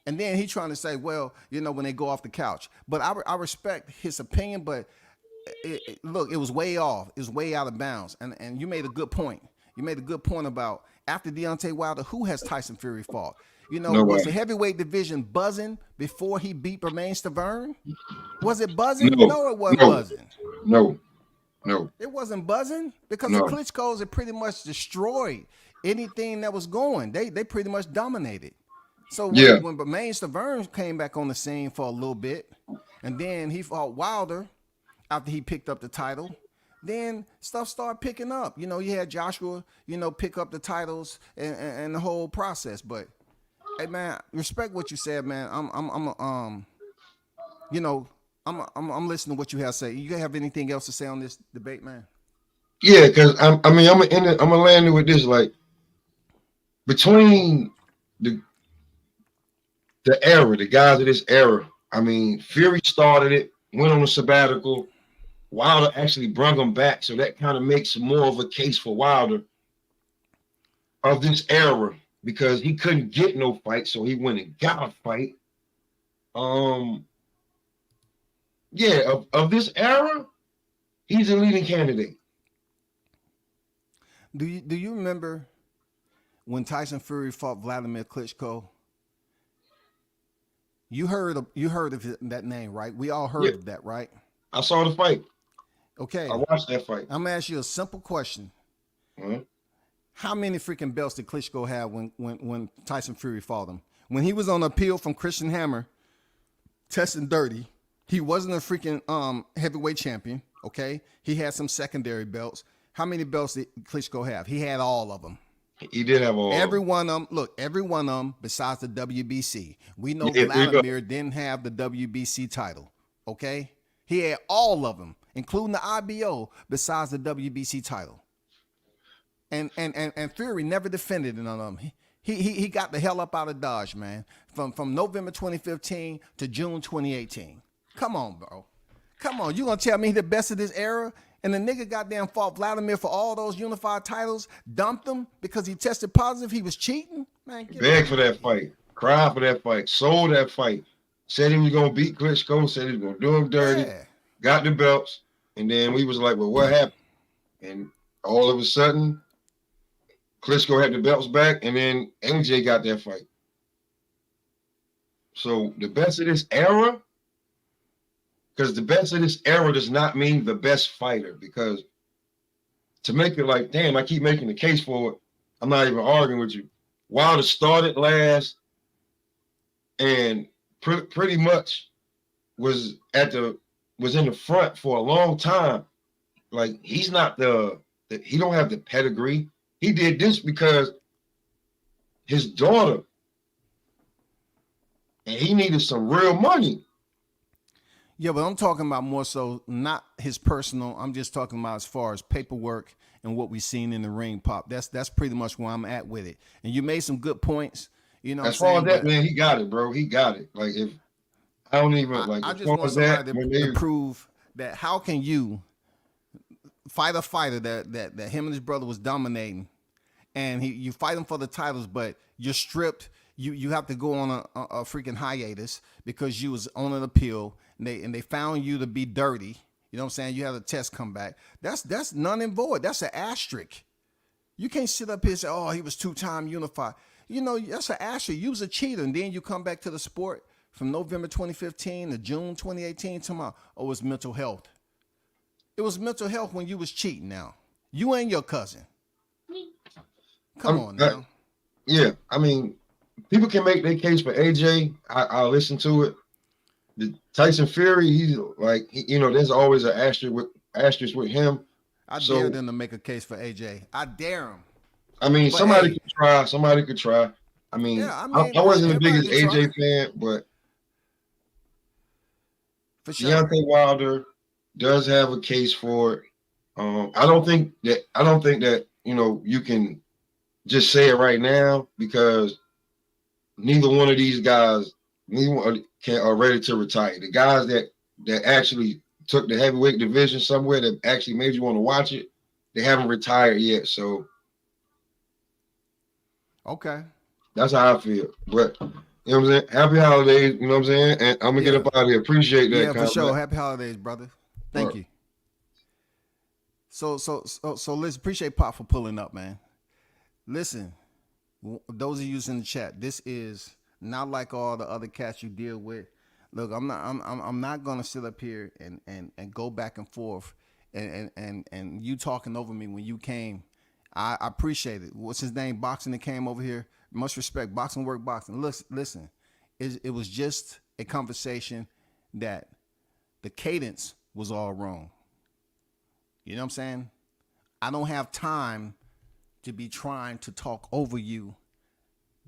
And then he trying to say, well, you know, when they go off the couch. But I respect his opinion, but look, it was way off. It was way out of bounds. And you made a good point. You made a good point about after Deontay Wilder, who has Tyson Fury fought? You know, was the heavyweight division buzzing before he beat Bermane Stiverne? Was it buzzing? No, it wasn't buzzing. No. It wasn't buzzing because the Klitschko's had pretty much destroyed anything that was going. They pretty much dominated. So when Bermane Stiverne came back on the scene for a little bit, and then he fought Wilder after he picked up the title, then stuff started picking up. You know, you had Joshua, you know, pick up the titles and the whole process. But hey, man, respect what you said, man. I'm listening to what you have to say. You have anything else to say on this debate, man? Yeah, because I'm gonna land it with this. Like, between the era, the guys of this era, I mean, Fury started it, went on a sabbatical. Wilder actually brought him back, so that kind of makes more of a case for Wilder of this era because he couldn't get no fight, so he went and got a fight. Of this era, he's a leading candidate. Do you remember when Tyson Fury fought Vladimir Klitschko? You heard of that name, right? We all heard of that, right? I saw the fight. Okay. I watched that fight. I'm gonna ask you a simple question. Mm-hmm. How many freaking belts did Klitschko have when Tyson Fury fought him? When he was on appeal from Christian Hammer, testing dirty, he wasn't a freaking heavyweight champion, okay? He had some secondary belts. How many belts did Klitschko have? He had all of them. He did have all. Every one of them. Look, every one of them besides the WBC. We know Vladimir didn't have the WBC title, okay? He had all of them, including the IBO, besides the WBC title. And Fury never defended none of them. He got the hell up out of Dodge, man. From November 2015 to June 2018. Come on, bro. Come on. You gonna tell me he the best of this era? And the nigga goddamn fought Vladimir for all those unified titles, dumped him because he tested positive, he was cheating? Man, begged for that fight, cried for that fight, sold that fight, said he was gonna beat Klitschko, said he was gonna do him dirty, got the belts, and then we was like, well, what happened? And all of a sudden, Klitschko had the belts back, and then MJ got that fight. So the best of this era, because the best of this era does not mean the best fighter, because to make it like, damn, I keep making the case for it, I'm not even arguing with you. Wilder started last and pretty much was in the front for a long time. Like, he's not he don't have the pedigree. He did this because his daughter, and he needed some real money. Yeah, but I'm talking about more so not his personal. I'm just talking about as far as paperwork and what we've seen in the ring pop. That's pretty much where I'm at with it. And you made some good points. You know, as far as that, man, he got it, bro. He got it. Like, if I don't even like, I just want somebody to prove that. How can you fight a fighter that him and his brother was dominating, and you fight him for the titles, but you're stripped. You have to go on a freaking hiatus because you was on an appeal, and they found you to be dirty. You know what I'm saying? You had a test come back. That's none and void. That's an asterisk. You can't sit up here and say, oh, he was 2-time unified. You know, that's an asterisk. You was a cheater, and then you come back to the sport from November 2015 to June 2018. Tomorrow, oh, it's mental health. It was mental health when you was cheating. Now you and your cousin. Come on now. Yeah, I mean, people can make their case for AJ. I'll listen to it. The Tyson Fury, he's like, there's always an asterisk with him. I dare them to make a case for AJ. I dare them. I mean, somebody could try. Somebody could try. I mean, I wasn't the biggest AJ fan, but for sure, Deontay Wilder does have a case for it. I don't think that you can just say it right now, because neither one of these guys are ready to retire. The guys that actually took the heavyweight division somewhere that actually made you want to watch it. They haven't retired yet, so Okay. that's how I feel. But you know what I'm saying? Happy holidays, you know what I'm saying? And I'm gonna get up out of here. Appreciate that. Yeah, for comment. sure. Happy holidays, brother. Thank Right. you. So let's appreciate Pop for pulling up, man. Listen, those of you in the chat, this is not like all the other cats you deal with. Look, I'm not gonna sit up here and go back and forth and you talking over me when you came. I appreciate it. What's his name? Boxing that came over here. Much respect. Boxing work. Boxing. Listen. It was just a conversation that the cadence was all wrong. You know what I'm saying? I don't have time to be trying to talk over you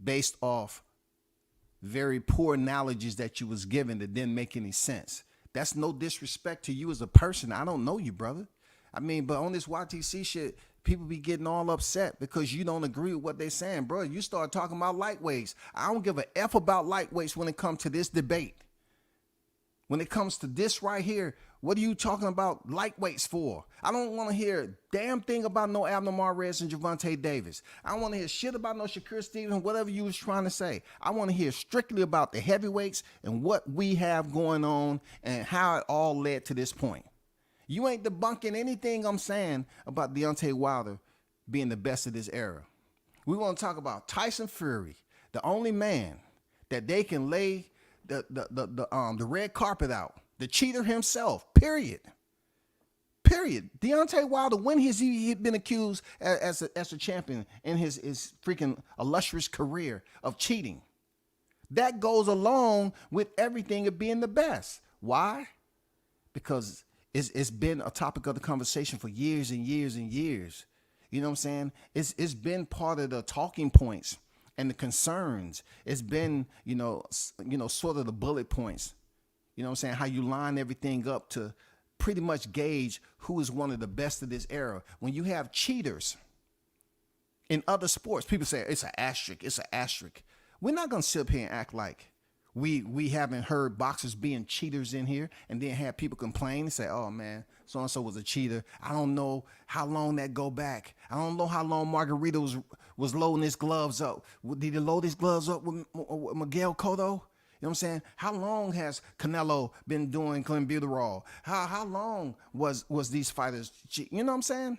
based off very poor analogies that you was given that didn't make any sense. That's no disrespect to you as a person. I don't know you, brother. I mean, but on this YTC shit, people be getting all upset because you don't agree with what they're saying, bro. You start talking about lightweights. I don't give a F about lightweights when it comes to this debate. When it comes to this right here, what are you talking about lightweights for? I don't want to hear a damn thing about no Abner Mares and Gervonta Davis. I don't want to hear shit about no Shakur Stevens, whatever you was trying to say. I want to hear strictly about the heavyweights and what we have going on and how it all led to this point. You ain't debunking anything I'm saying about Deontay Wilder being the best of this era. We want to talk about Tyson Fury, the only man that they can lay the red carpet out, the cheater himself, period. Deontay Wilder, when has he been accused as a champion in his freaking illustrious career of cheating? That goes along with everything of being the best. Why? Because it's been a topic of the conversation for years and years and years. You know what I'm saying? It's been part of the talking points and the concerns. It's been, sort of the bullet points. You know what I'm saying? How you line everything up to pretty much gauge who is one of the best of this era. When you have cheaters in other sports, people say it's an asterisk. We're not going to sit up here and act like we haven't heard boxers being cheaters in here and then have people complain and say, oh man, so-and-so was a cheater. I don't know how long that go back. I don't know how long Margarito was loading his gloves up. Did he load his gloves up with Miguel Cotto? You know what I'm saying? How long has Canelo been doing clenbuterol? How long was these fighters? You know what I'm saying?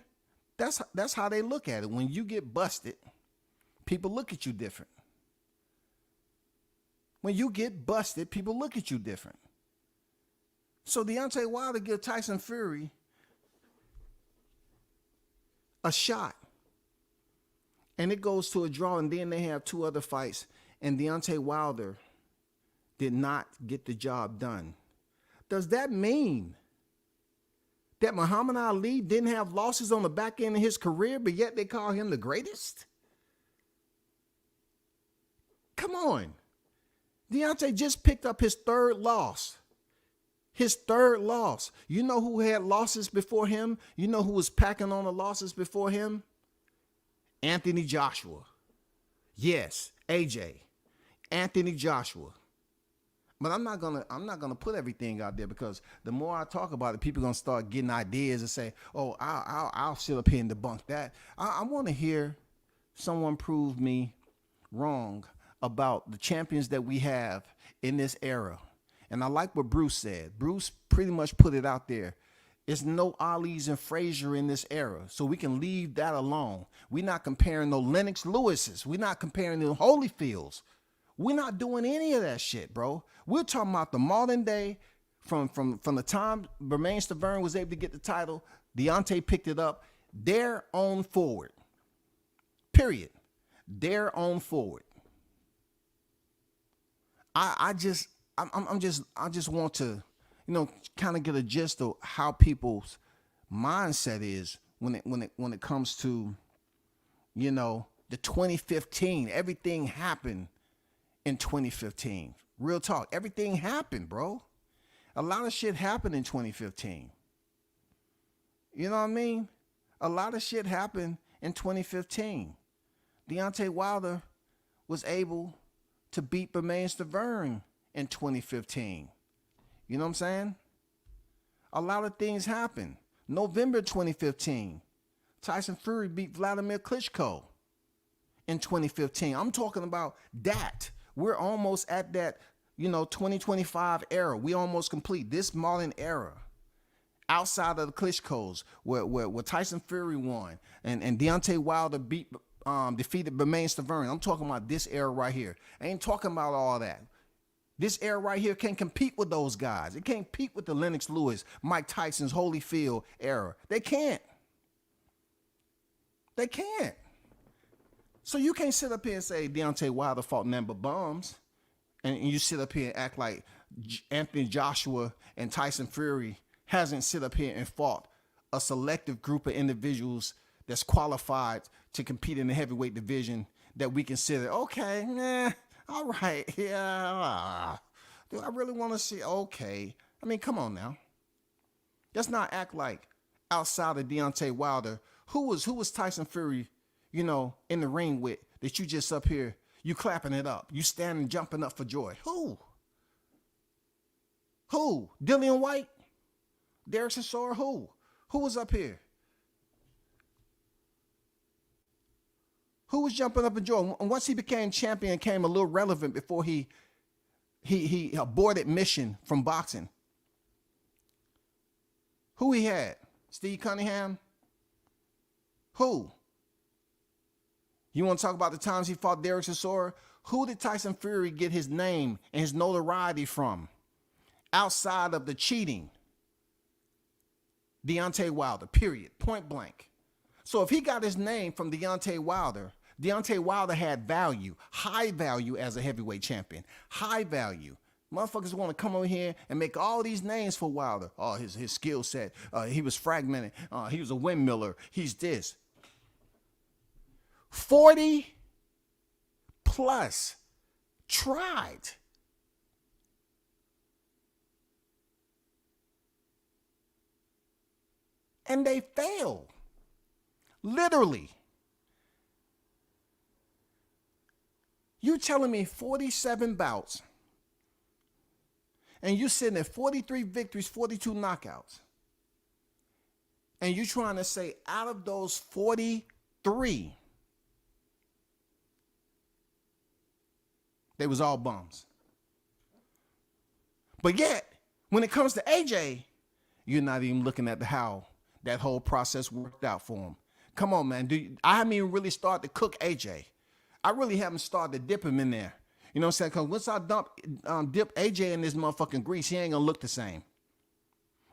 That's how they look at it. When you get busted, people look at you different. When you get busted, people look at you different. So Deontay Wilder give Tyson Fury a shot. And it goes to a draw, and then they have two other fights, and Deontay Wilder did not get the job done. Does that mean that Muhammad Ali didn't have losses on the back end of his career, but yet they call him the greatest? Come on. Deontay just picked up his third loss. You know who had losses before him? You know who was packing on the losses before him? Anthony Joshua. Yes, AJ. Anthony Joshua. But I'm not gonna put everything out there, because the more I talk about it, people are gonna start getting ideas and say, oh, I'll sit up here and debunk that. I want to hear someone prove me wrong about the champions that we have in this era. And I like what Bruce said. Bruce pretty much put it out there. It's no Ali's and Frazier in this era, so we can leave that alone. We're not comparing no Lennox Lewis's. We're not comparing the Holyfields. We're not doing any of that shit, bro. We're talking about the modern day, from the time Bermane Stiverne was able to get the title, Deontay picked it up, they're on forward. Period. They're on forward. I just want to, kind of get a gist of how people's mindset is when it comes to, the 2015. Everything happened in 2015. Real talk. Everything happened, bro. A lot of shit happened in 2015. You know what I mean? A lot of shit happened in 2015. Deontay Wilder was able to beat Bermane Stiverne in 2015. You know what I'm saying? a lot of things happened. November 2015, Tyson Fury beat Vladimir Klitschko in 2015. I'm talking about that. We're almost at that, 2025 era. We almost complete this modern era. Outside of the Klitschko's, where Tyson Fury won and Deontay Wilder defeated Bermane Stiverne. I'm talking about this era right here. I ain't talking about all that. This era right here can't compete with those guys. It can't compete with the Lennox Lewis, Mike Tyson's Holyfield era. They can't. They can't. So you can't sit up here and say Deontay Wilder fought nothing but bums, and you sit up here and act like Anthony Joshua and Tyson Fury hasn't sit up here and fought a selective group of individuals that's qualified to compete in the heavyweight division that we consider, okay, all right, yeah. Do I really want to see? Okay. I mean, come on now. Let's not act like outside of Deontay Wilder, who was Tyson Fury, in the ring with, that you just up here, you clapping it up, you standing, jumping up for joy. Who? Dillian White? Derek Chisora? Who? Who was up here? Who was jumping up in joy? And once he became champion, came a little relevant before he aborted mission from boxing. Who he had? Steve Cunningham? Who? You want to talk about the times he fought Derek Chisora? Who did Tyson Fury get his name and his notoriety from? Outside of the cheating. Deontay Wilder, period, point blank. So if he got his name from Deontay Wilder had value, high value as a heavyweight champion, high value. Motherfuckers want to come over here and make all these names for Wilder. Oh, his skill set, he was fragmented, he was a windmiller, he's this. 40 plus tried. And they failed. Literally. You telling me 47 bouts and you sitting at 43 victories, 42 knockouts. And you trying to say out of those 43, they was all bums. But yet, when it comes to AJ, you're not even looking at how that whole process worked out for him. Come on, man. I haven't even really started to cook AJ. I really haven't started to dip him in there. You know what I'm saying? Because once I dip AJ in this motherfucking grease, he ain't going to look the same.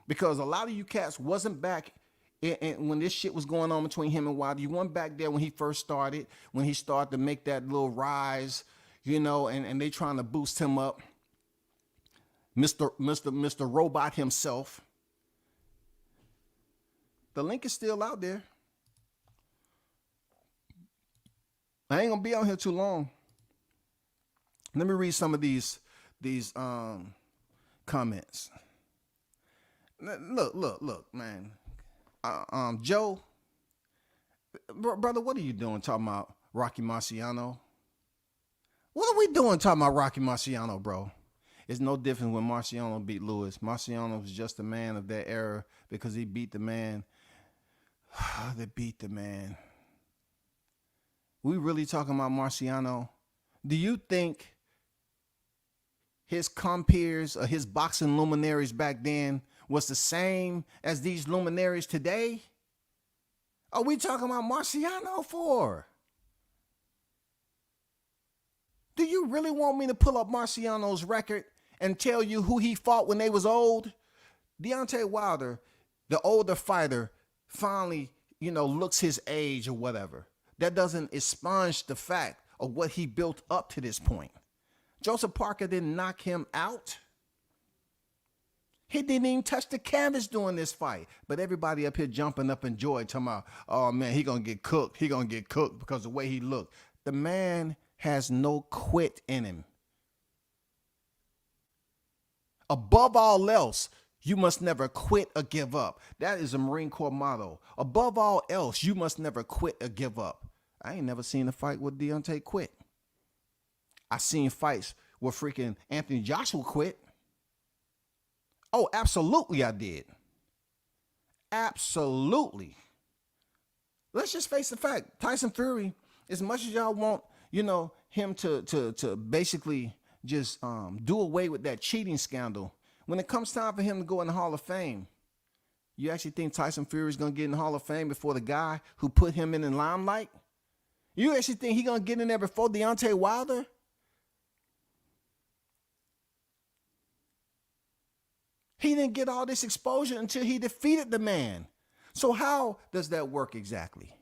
Because a lot of you cats wasn't back when this shit was going on between him and Wilder. You weren't back there when he first started, when he started to make that little rise, and they trying to boost him up. Mr. Robot himself. The link is still out there. I ain't gonna be out here too long. Let me read some of these comments. Look, man. Joe, brother, what are you doing talking about Rocky Marciano? What are we doing talking about Rocky Marciano, bro? It's no different when Marciano beat Lewis. Marciano was just a man of that era because he beat the man. They beat the man. We really talking about Marciano? Do you think his compeers or his boxing luminaries back then was the same as these luminaries today? Are we talking about Marciano for? Do you really want me to pull up Marciano's record and tell you who he fought when they was old? Deontay Wilder, the older fighter, finally, looks his age or whatever. That doesn't expunge the fact of what he built up to this point. Joseph Parker didn't knock him out. He didn't even touch the canvas during this fight. But everybody up here jumping up in joy, talking about, oh man, he gonna get cooked. He gonna get cooked because of the way he looked. The man has no quit in him. Above all else, you must never quit or give up. That is a Marine Corps motto. Above all else, you must never quit or give up. I ain't never seen a fight where Deontay quit. I seen fights where freaking Anthony Joshua quit. Oh, absolutely I did. Absolutely. Let's just face the fact. Tyson Fury, as much as y'all want, him to basically just do away with that cheating scandal, when it comes time for him to go in the Hall of Fame, you actually think Tyson Fury is going to get in the Hall of Fame before the guy who put him in the limelight? You actually think he's going to get in there before Deontay Wilder? He didn't get all this exposure until he defeated the man. So how does that work exactly?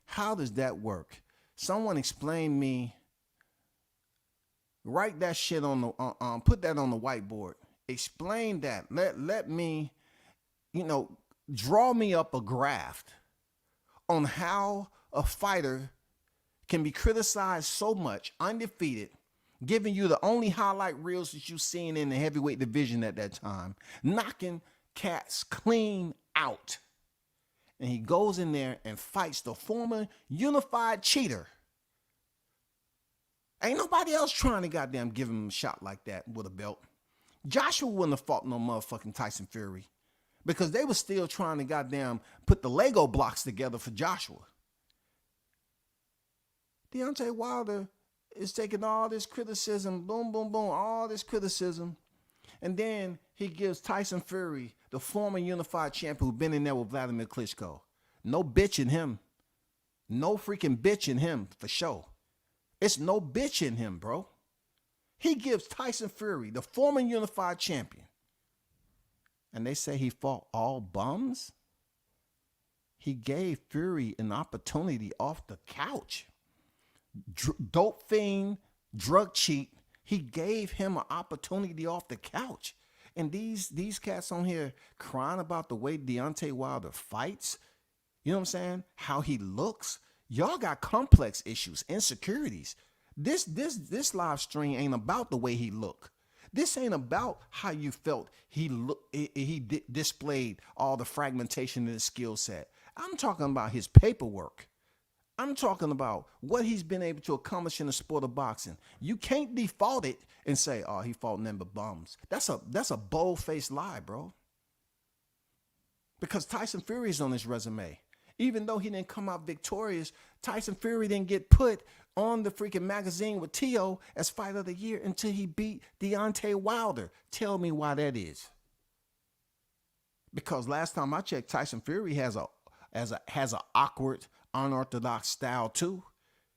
How does that work? Someone explain me. Write that shit on the put that on the whiteboard. Explain that. Let me, draw me up a graph on how a fighter can be criticized so much, undefeated, giving you the only highlight reels that you've seen in the heavyweight division at that time, knocking cats clean out. And he goes in there and fights the former unified cheater. Ain't nobody else trying to goddamn give him a shot like that with a belt. Joshua wouldn't have fought no motherfucking Tyson Fury because they were still trying to goddamn put the Lego blocks together for Joshua. Deontay Wilder is taking all this criticism, boom, boom, boom, all this criticism. And then he gives Tyson Fury, the former unified champion who's been in there with Vladimir Klitschko. No bitch in him. No freaking bitch in him for sure. It's no bitch in him, bro. He gives Tyson Fury, the former unified champion. And they say he fought all bums? He gave Fury an opportunity off the couch. Dope fiend, drug cheat. He gave him an opportunity off the couch. And these cats on here crying about the way Deontay Wilder fights, you know what I'm saying? How he looks. Y'all got complex issues, insecurities. This live stream ain't about the way he look. This ain't about how you felt he displayed all the fragmentation in his skill set. I'm talking about his paperwork. I'm talking about what he's been able to accomplish in the sport of boxing. You can't default it and say, oh, he fought nothing but bums. That's a bold-faced lie, bro. Because Tyson Fury is on his resume. Even though he didn't come out victorious, Tyson Fury didn't get put on the freaking magazine with Tio as Fight of the Year until he beat Deontay Wilder. Tell me why that is. Because last time I checked, Tyson Fury has a awkward, unorthodox style too.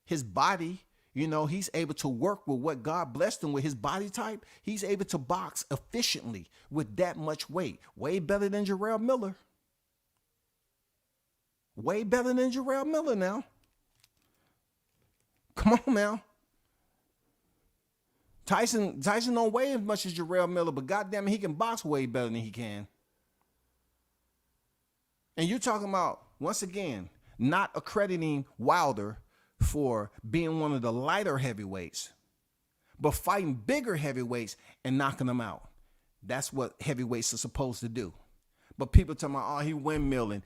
His body, he's able to work with what God blessed him with, his body type. He's able to box efficiently with that much weight. Way better than Jarrell Miller. Way better than Jarrell Miller now. Come on now. Tyson don't weigh as much as Jarrell Miller, but goddamn it, he can box way better than he can. And you're talking about, once again, not accrediting Wilder for being one of the lighter heavyweights, but fighting bigger heavyweights and knocking them out. That's what heavyweights are supposed to do. But people talking about, oh, he windmilling.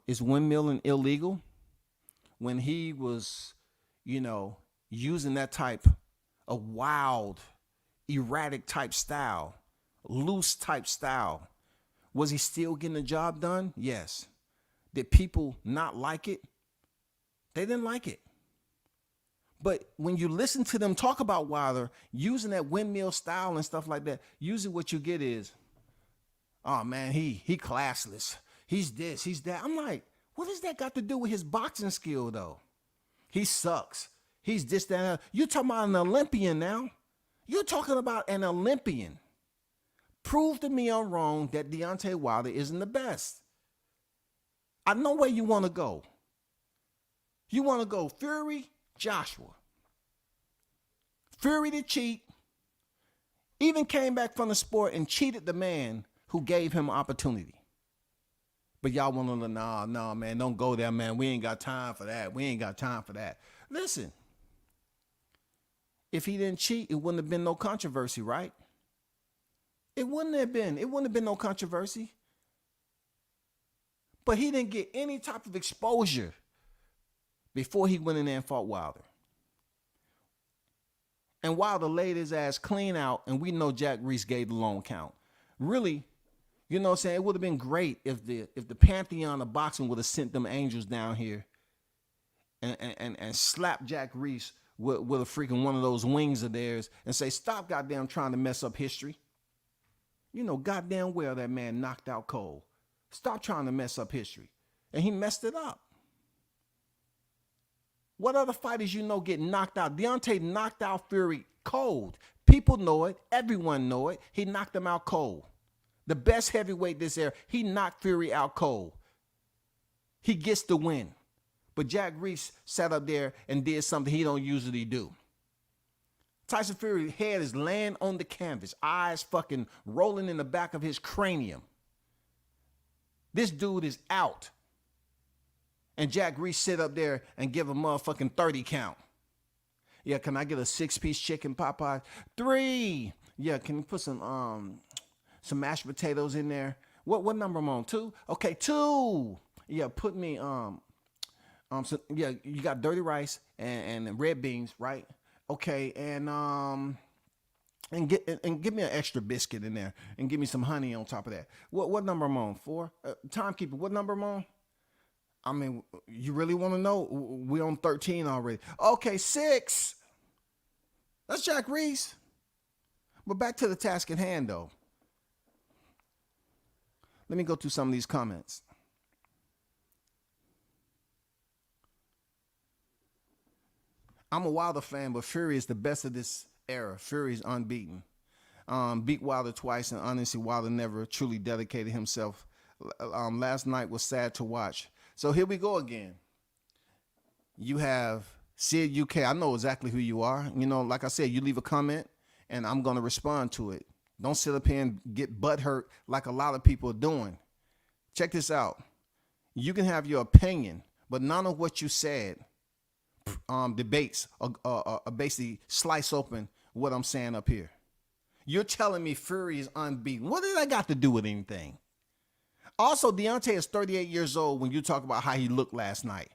Is windmilling illegal? When he was, using that type of wild, erratic type style, loose type style, was he still getting the job done? Yes. Did people not like it? They didn't like it. But when you listen to them talk about Wilder using that windmill style and stuff like that, usually what you get is, oh man, he classless. He's this, he's that. I'm like, what does that got to do with his boxing skill though? He sucks. He's this, that, and that. You're talking about an Olympian now. You're talking about an Olympian. Prove to me I'm wrong that Deontay Wilder isn't the best. I know where you want to go. You want to go Fury, Joshua. Fury to cheat. Even came back from the sport and cheated the man who gave him an opportunity. But y'all want to, no, man, don't go there, man. We ain't got time for that. We ain't got time for that. Listen, if he didn't cheat, it wouldn't have been no controversy, right? It wouldn't have been. It wouldn't have been no controversy. But he didn't get any type of exposure before he went in there and fought Wilder. And Wilder laid his ass clean out, and we know Jack Reese gave the lone count. Really, You know what I'm saying? It would have been great if the Pantheon of boxing would have sent them angels down here and slap Jack Reese with a freaking one of those wings of theirs and say, stop goddamn trying to mess up history. You know goddamn well that man knocked out Cole. Stop trying to mess up history. And he messed it up. What other fighters you know get knocked out? Deontay knocked out Fury cold. People know it. Everyone know it. He knocked him out cold. The best heavyweight this era. He knocked Fury out cold. He gets the win. But Jack Reese sat up there and did something he don't usually do. Tyson Fury's head is laying on the canvas. Eyes fucking rolling in the back of his cranium. This dude is out. And Jack Reese sit up there and give a motherfucking 30 count. Yeah, can I get a 6-piece chicken Popeye? 3. Yeah, can you put some mashed potatoes in there? What number I'm on? 2? Okay, 2. Yeah, put me so, yeah, you got dirty rice and red beans, right? Okay, and give me an extra biscuit in there and give me some honey on top of that. What number I'm on? 4? Timekeeper, what number I'm on? I mean, you really want to know? We're on 13 already. Okay, 6. That's Jack Reese. But back to the task at hand, though. Let me go through some of these comments. I'm a Wilder fan, but Fury is the best of this era. Fury is unbeaten. Beat Wilder twice, and honestly, Wilder never truly dedicated himself. Last night was sad to watch. So here we go again. You have Sid UK. I know exactly who you are. You know, like I said, you leave a comment and I'm going to respond to it. Don't sit up here and get butthurt like a lot of people are doing. Check this out. You can have your opinion, but none of what you said debates basically slice open what I'm saying up here. You're telling me Fury is unbeaten. What did that got to do with anything? Also, Deontay is 38 years old when you talk about how he looked last night.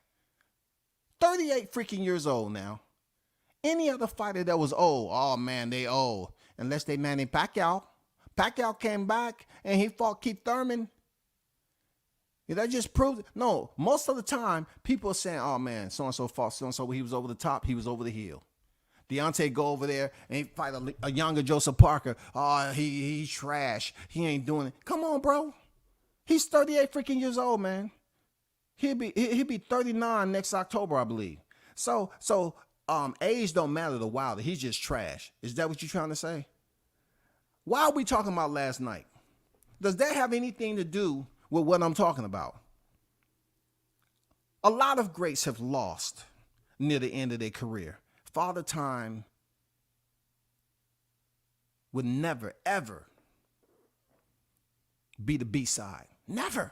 38 freaking years old now. Any other fighter that was old, oh man, they old. Unless they Manny Pacquiao. Pacquiao came back and he fought Keith Thurman. Yeah, that just proves it. No, most of the time, people are saying, oh man, so-and-so fought so-and-so when he was over the top, he was over the hill. Deontay go over there and he fight a younger Joseph Parker. Oh, he trash. He ain't doing it. Come on, bro. He's 38 freaking years old, man. He'll be 39 next October, I believe. So age don't matter to Wilder. He's just trash. Is that what you're trying to say? Why are we talking about last night? Does that have anything to do with what I'm talking about? A lot of greats have lost near the end of their career. Father Time would never, ever be the B-side. Never.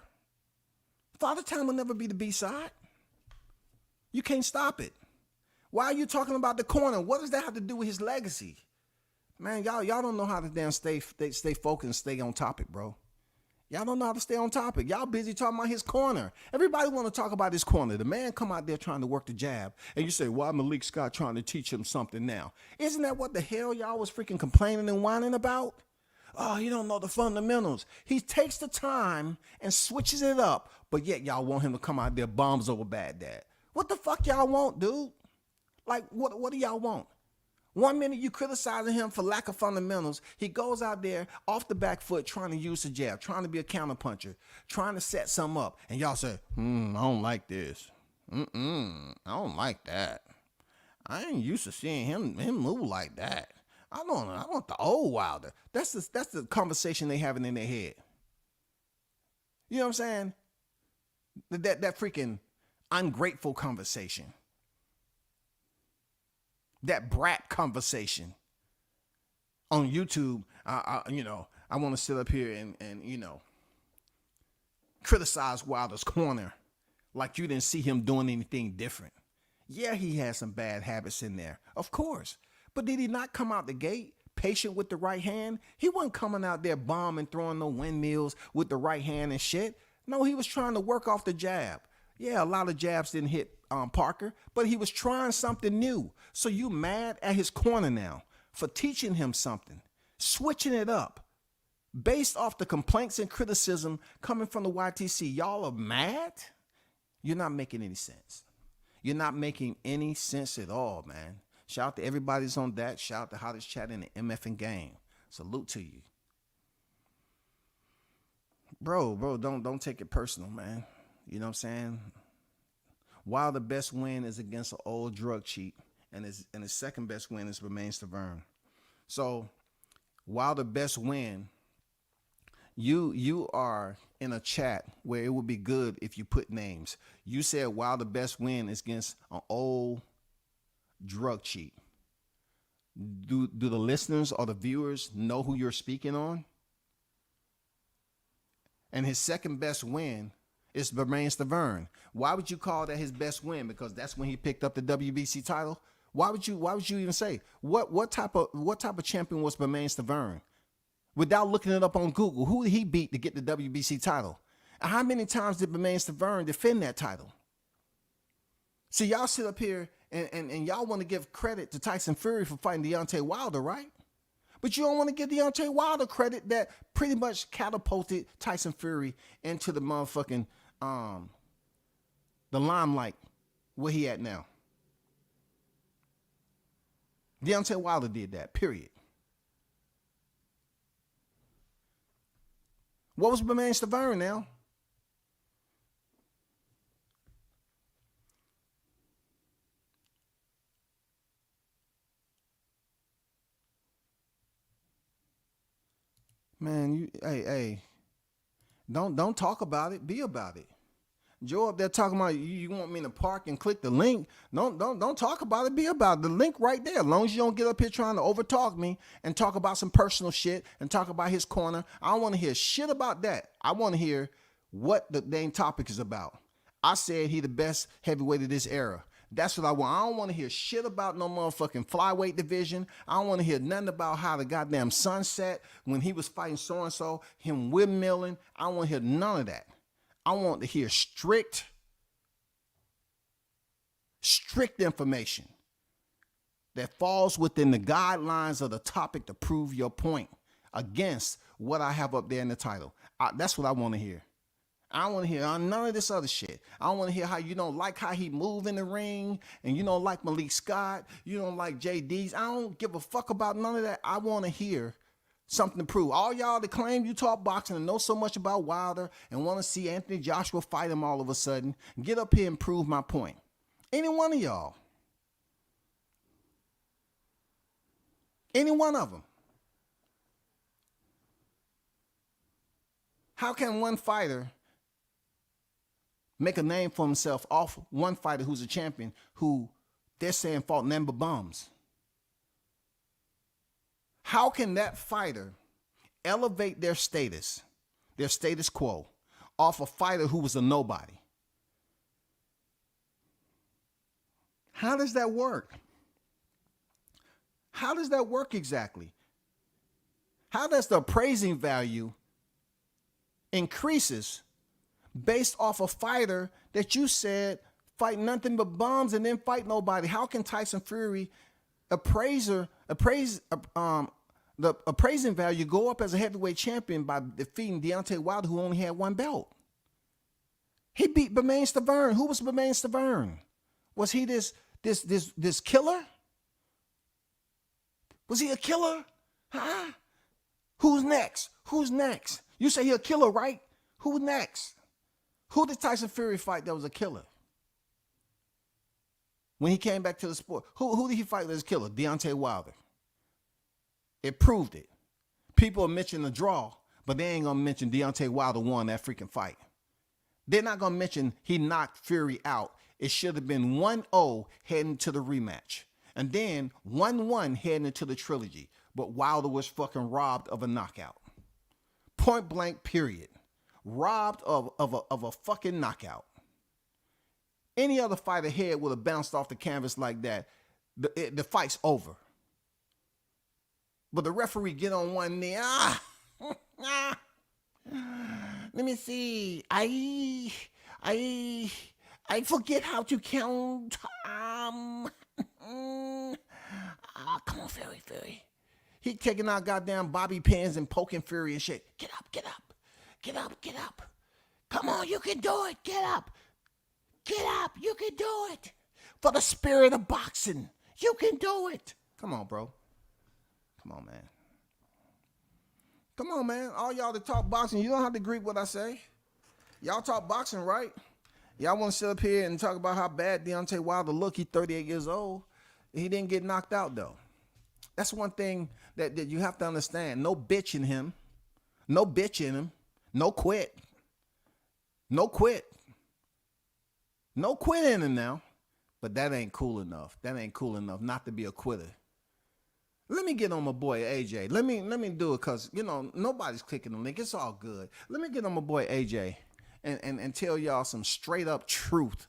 Father Time will never be the B-side. You can't stop it. Why are you talking about the corner? What does that have to do with his legacy? Man, y'all don't know how to damn stay focused and stay on topic, bro. Y'all don't know how to stay on topic. Y'all busy talking about his corner. Everybody want to talk about his corner. The man come out there trying to work the jab, and you say, why Malik Scott trying to teach him something now? Isn't that what the hell y'all was freaking complaining and whining about? Oh, you don't know the fundamentals. He takes the time and switches it up, but yet y'all want him to come out there bombs over Baghdad. What the fuck y'all want, dude? Like, what do y'all want? 1 minute you criticizing him for lack of fundamentals. He goes out there off the back foot trying to use the jab, trying to be a counterpuncher, trying to set something up. And y'all say, I don't like this. I don't like that. I ain't used to seeing him move like that. I want the old Wilder. That's the conversation they having in their head. You know what I'm saying? That freaking ungrateful conversation. That brat conversation on YouTube. I want to sit up here and criticize Wilder's corner like you didn't see him doing anything different. Yeah, he had some bad habits in there, of course. But did he not come out the gate patient with the right hand? He wasn't coming out there bombing, throwing no windmills with the right hand and shit. No, he was trying to work off the jab. Yeah, a lot of jabs didn't hit Parker, but he was trying something new. So you mad at his corner now for teaching him something, switching it up, based off the complaints and criticism coming from the YTC, y'all are mad? You're not making any sense. You're not making any sense at all, man. Shout out to everybody's on that. Shout out to Hottest Chat in the MF and Game. Salute to you. Bro, don't take it personal, man. You know what I'm saying? While the best win is against an old drug cheat, and his second best win is Bermane Stiverne. So while the best win, you are in a chat where it would be good if you put names. You said while the best win is against an old drug cheat. Do the listeners or the viewers know who you're speaking on? And his second best win is Bermane Stiverne. Why would you call that his best win? Because that's when he picked up the WBC title. Why would you even say what type of champion was Bermane Stiverne? Without looking it up on Google, who did he beat to get the WBC title? And how many times did Bermane Stiverne defend that title? See, y'all sit up here and y'all want to give credit to Tyson Fury for fighting Deontay Wilder, right? But you don't want to give Deontay Wilder credit that pretty much catapulted Tyson Fury into the motherfucking the limelight where he at now. Deontay Wilder did that, period. What was Bermane Stiverne now? Man, hey, don't talk about it. Be about it. Joe up there talking about you want me to park and click the link. Don't talk about it. Be about it. The link right there. As long as you don't get up here trying to overtalk me and talk about some personal shit and talk about his corner. I don't want to hear shit about that. I want to hear what the dang topic is about. I said he the best heavyweight of this era. That's what I want. I don't want to hear shit about no motherfucking flyweight division. I don't want to hear nothing about how the goddamn sun set when he was fighting so-and-so, him windmilling. I don't want to hear none of that. I want to hear strict information that falls within the guidelines of the topic to prove your point against what I have up there in the title. That's what I want to hear. I don't want to hear none of this other shit. I don't want to hear how you don't like how he move in the ring and you don't like Malik Scott. You don't like JD's. I don't give a fuck about none of that. I want to hear something to prove. All y'all that claim you talk boxing and know so much about Wilder and want to see Anthony Joshua fight him all of a sudden, get up here and prove my point. Any one of y'all. Any one of them. How can one fighter make a name for himself off one fighter who's a champion who they're saying fought nothing but bums? How can that fighter elevate their status quo, off a fighter who was a nobody? How does that work? How does that work exactly? How does the appraising value increases based off a fighter that you said fight nothing but bums and then fight nobody? How can Tyson Fury the appraising value go up as a heavyweight champion by defeating Deontay Wilder, who only had one belt? He beat Bermane Stiverne. Who was Bermane Stiverne? Was he this killer? Was he a killer? Huh? Who's next? Who's next? You say he a killer, right? Who next? Who did Tyson Fury fight that was a killer? When he came back to the sport, who did he fight that was a killer? Deontay Wilder. It proved it. People are mentioning the draw, but they ain't gonna mention Deontay Wilder won that freaking fight. They're not gonna mention he knocked Fury out. It should have been 1-0 heading to the rematch. And then 1-1 heading into the trilogy. But Wilder was fucking robbed of a knockout. Point blank, period. Robbed of a fucking knockout. Any other fighter head would have bounced off the canvas like that. The fight's over. But the referee get on one knee. Let me see. I forget how to count. Come on, Fury. He taking out goddamn bobby pins and poking Fury and shit. Get up, get up, get up, get up. Come on, you can do it. Get up. Get up, you can do it. For the spirit of boxing, you can do it. Come on, bro. Come on, man. Come on, man. All y'all that talk boxing, you don't have to agree with what I say. Y'all talk boxing, right? Y'all want to sit up here and talk about how bad Deontay Wilder look. He's 38 years old. He didn't get knocked out, though. That's one thing that you have to understand. No bitch in him. No bitch in him. No quit. No quit. No quit in him now. But that ain't cool enough. That ain't cool enough not to be a quitter. Let me get on my boy AJ. Let me do it because, you know, nobody's clicking the link. It's all good. Let me get on my boy AJ and tell y'all some straight up truth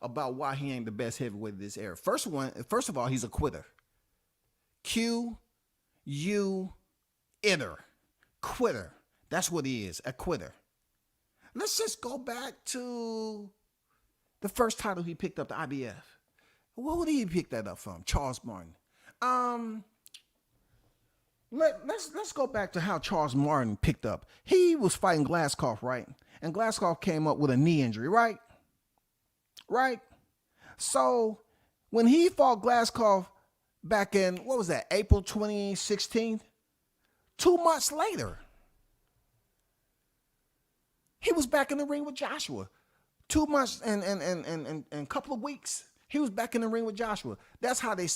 about why he ain't the best heavyweight of this era. First of all, he's a quitter. Quitter. Quitter. That's what he is, a quitter. Let's just go back to the first title he picked up, the IBF. Who did he pick that up from? Charles Martin. Let's go back to how Charles Martin picked up. He was fighting Glasgow, right? And Glasgow came up with a knee injury, right? Right? So when he fought Glasgow back in, what was that, April 2016? 2 months later, he was back in the ring with Joshua. 2 months and a couple of weeks, he was back in the ring with Joshua. That's how they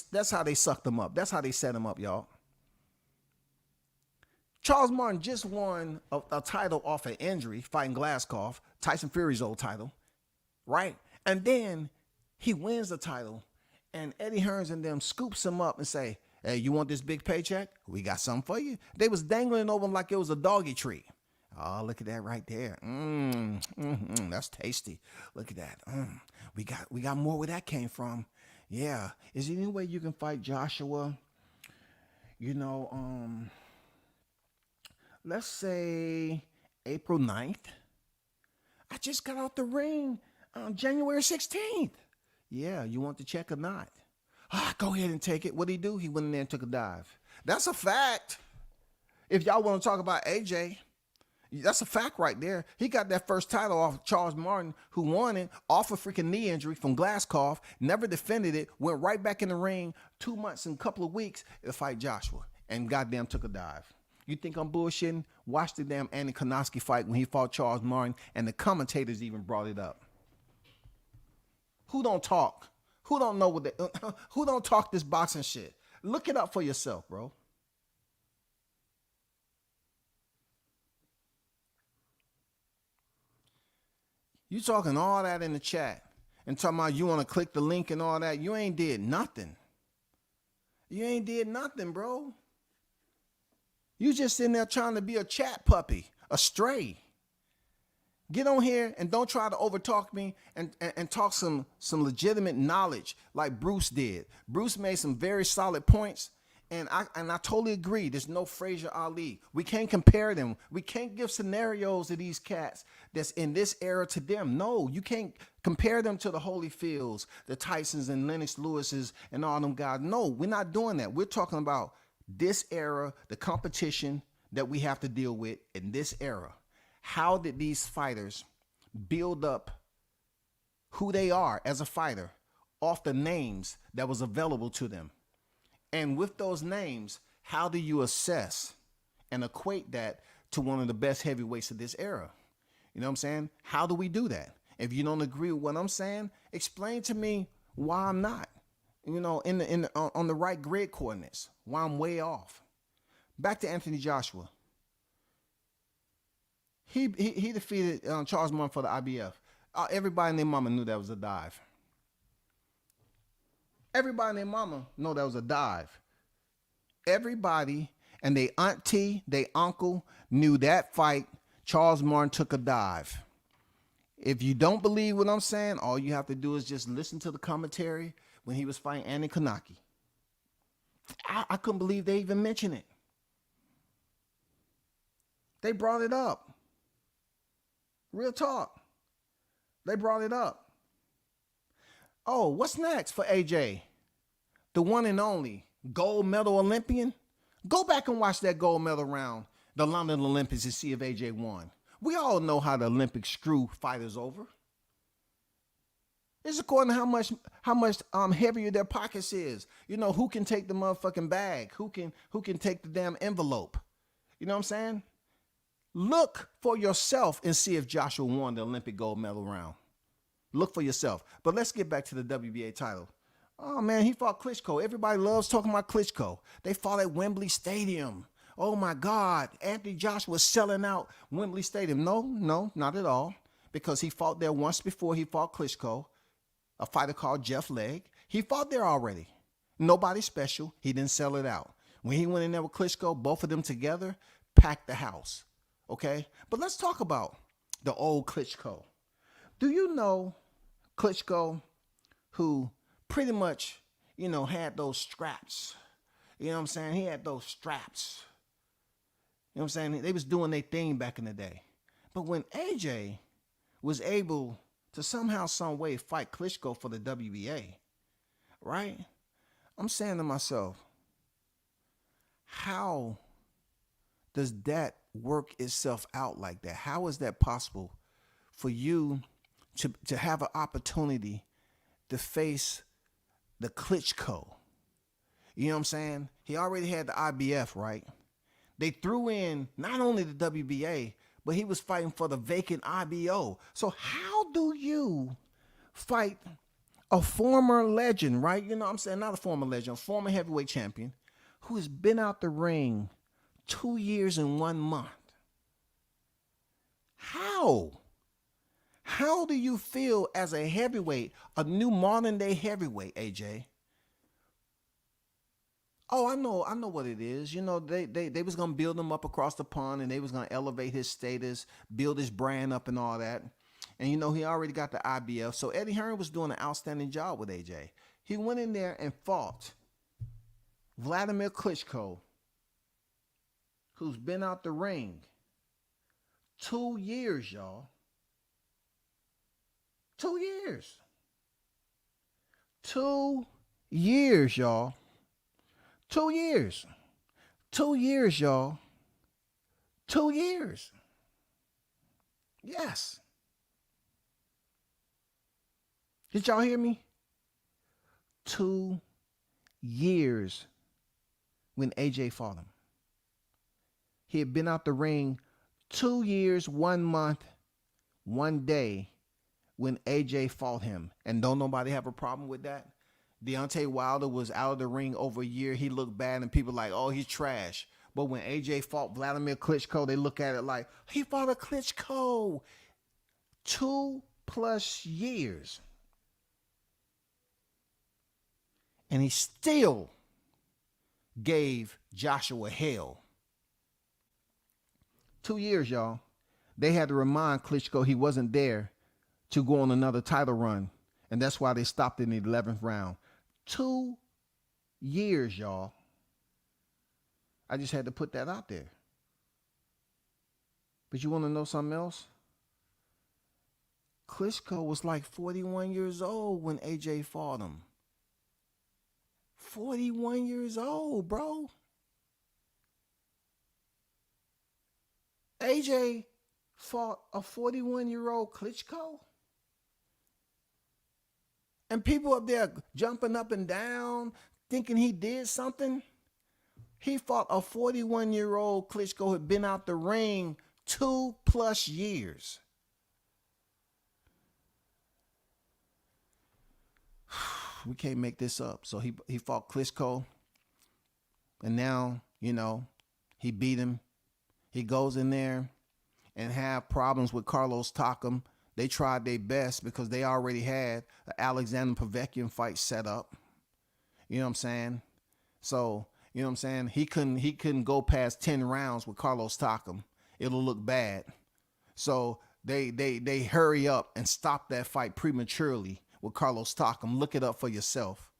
sucked him up. That's how they set him up, y'all. Charles Martin just won a title off an injury, fighting Glasgow, Tyson Fury's old title, right? And then he wins the title, and Eddie Hearns and them scoops him up and say, hey, you want this big paycheck? We got something for you. They was dangling over him like it was a doggy treat. Oh, look at that right there. That's tasty. Look at that. We got more where that came from. Yeah. Is there any way you can fight Joshua? You know, let's say April 9th. I just got out the ring on January 16th. Yeah, you want the check or not? Go ahead and take it. What'd he do? He went in there and took a dive. That's a fact. If y'all want to talk about AJ, that's a fact right there. He got that first title off Charles Martin, who won it off a freaking knee injury from Glasgow, never defended it, went right back in the ring 2 months and a couple of weeks to fight Joshua, and goddamn took a dive. You think I'm bullshitting? Watch the damn Andy Konoski fight when he fought Charles Martin, and the commentators even brought it up. Who don't talk? Who don't know what who don't talk this boxing shit? Look it up for yourself, bro. You talking all that in the chat and talking about you want to click the link and all that. You ain't did nothing. You ain't did nothing, bro. You just sitting there trying to be a chat puppy, a stray. Get on here and don't try to overtalk me and talk some legitimate knowledge like Bruce did. Bruce made some very solid points, and I totally agree. There's no Frazier Ali. We can't compare them. We can't give scenarios to these cats that's in this era to them. No, you can't compare them to the Holyfields, the Tysons and Lennox Lewises and all them guys. No, we're not doing that. We're talking about this era, the competition that we have to deal with in this era. How did these fighters build up who they are as a fighter off the names that was available to them? And with those names, how do you assess and equate that to one of the best heavyweights of this era? You know what I'm saying? How do we do that? If you don't agree with what I'm saying, explain to me why I'm not, you know, on the right grid coordinates, why I'm way off. Back to Anthony Joshua. He defeated Charles Martin for the IBF. Everybody and their mama knew that was a dive. Everybody and their mama know that was a dive. Everybody and their auntie, their uncle knew that fight, Charles Martin took a dive. If you don't believe what I'm saying, all you have to do is just listen to the commentary when he was fighting Andy Konoski. I couldn't believe they even mentioned it. They brought it up. Real talk. They brought it up. Oh, what's next for AJ? The one and only gold medal Olympian, Go back and watch that gold medal round, the London Olympics, and see if AJ won. We all know how the Olympics screw fighters over. It's according to how much heavier their pockets is. You know, who can take the motherfucking bag? Who can take the damn envelope? You know what I'm saying? Look for yourself and see if Joshua won the Olympic gold medal round. Look for yourself. But let's get back to the WBA title. Oh man, he fought Klitschko. Everybody loves talking about Klitschko. They fought at Wembley Stadium. Oh my God, Anthony Joshua was selling out Wembley Stadium. No, not at all. Because he fought there once before he fought Klitschko. A fighter called Jeff Legg. He fought there already. Nobody special. He didn't sell it out. When he went in there with Klitschko, both of them together packed the house. Okay? But let's talk about the old Klitschko. Do you know Klitschko, who pretty much, you know, had those straps? You know what I'm saying? He had those straps. You know what I'm saying? They was doing their thing back in the day. But when AJ was able to somehow, some way fight Klitschko for the WBA, right? I'm saying to myself, how does that work itself out like that? How is that possible for you to have an opportunity to face the Klitschko? You know what I'm saying? He already had the IBF, right? They threw in not only the WBA, but he was fighting for the vacant IBO. So how do you fight a former legend, right? You know what I'm saying? Not a former legend, a former heavyweight champion who has been out the ring 2 years and 1 month. How? How do you feel as a heavyweight, a new modern day heavyweight, AJ? Oh, I know what it is. You know, they was gonna build him up across the pond, and they was gonna elevate his status, build his brand up, and all that. And you know, he already got the IBF. So Eddie Hearn was doing an outstanding job with AJ. He went in there and fought Vladimir Klitschko, who's been out the ring 2 years, y'all. 2 years. 2 years, y'all. 2 years. 2 years, y'all. 2 years. Yes. Did y'all hear me? 2 years when AJ fought him. He had been out the ring 2 years, 1 month, 1 day when AJ fought him. And don't nobody have a problem with that? Deontay Wilder was out of the ring over a year. He looked bad and people like, oh, he's trash. But when AJ fought Vladimir Klitschko, they look at it like, he fought a Klitschko. 2+ years. And he still gave Joshua hell. 2 years, y'all. They had to remind Klitschko he wasn't there to go on another title run. And that's why they stopped in the 11th round. 2 years, y'all. I just had to put that out there. But you want to know something else? Klitschko was like 41 years old when AJ fought him. 41 years old, bro. AJ fought a 41-year-old Klitschko? And people up there jumping up and down, thinking he did something. He fought a 41-year-old Klitschko who had been out the ring 2+ years. We can't make this up. So he fought Klitschko. And now, you know, he beat him. He goes in there and have problems with Carlos Takam. They tried their best because they already had the Alexander Povetkin fight set up. You know what I'm saying? So, you know what I'm saying? He couldn't go past 10 rounds with Carlos Takam. It'll look bad. So they hurry up and stop that fight prematurely with Carlos Takam. Look it up for yourself.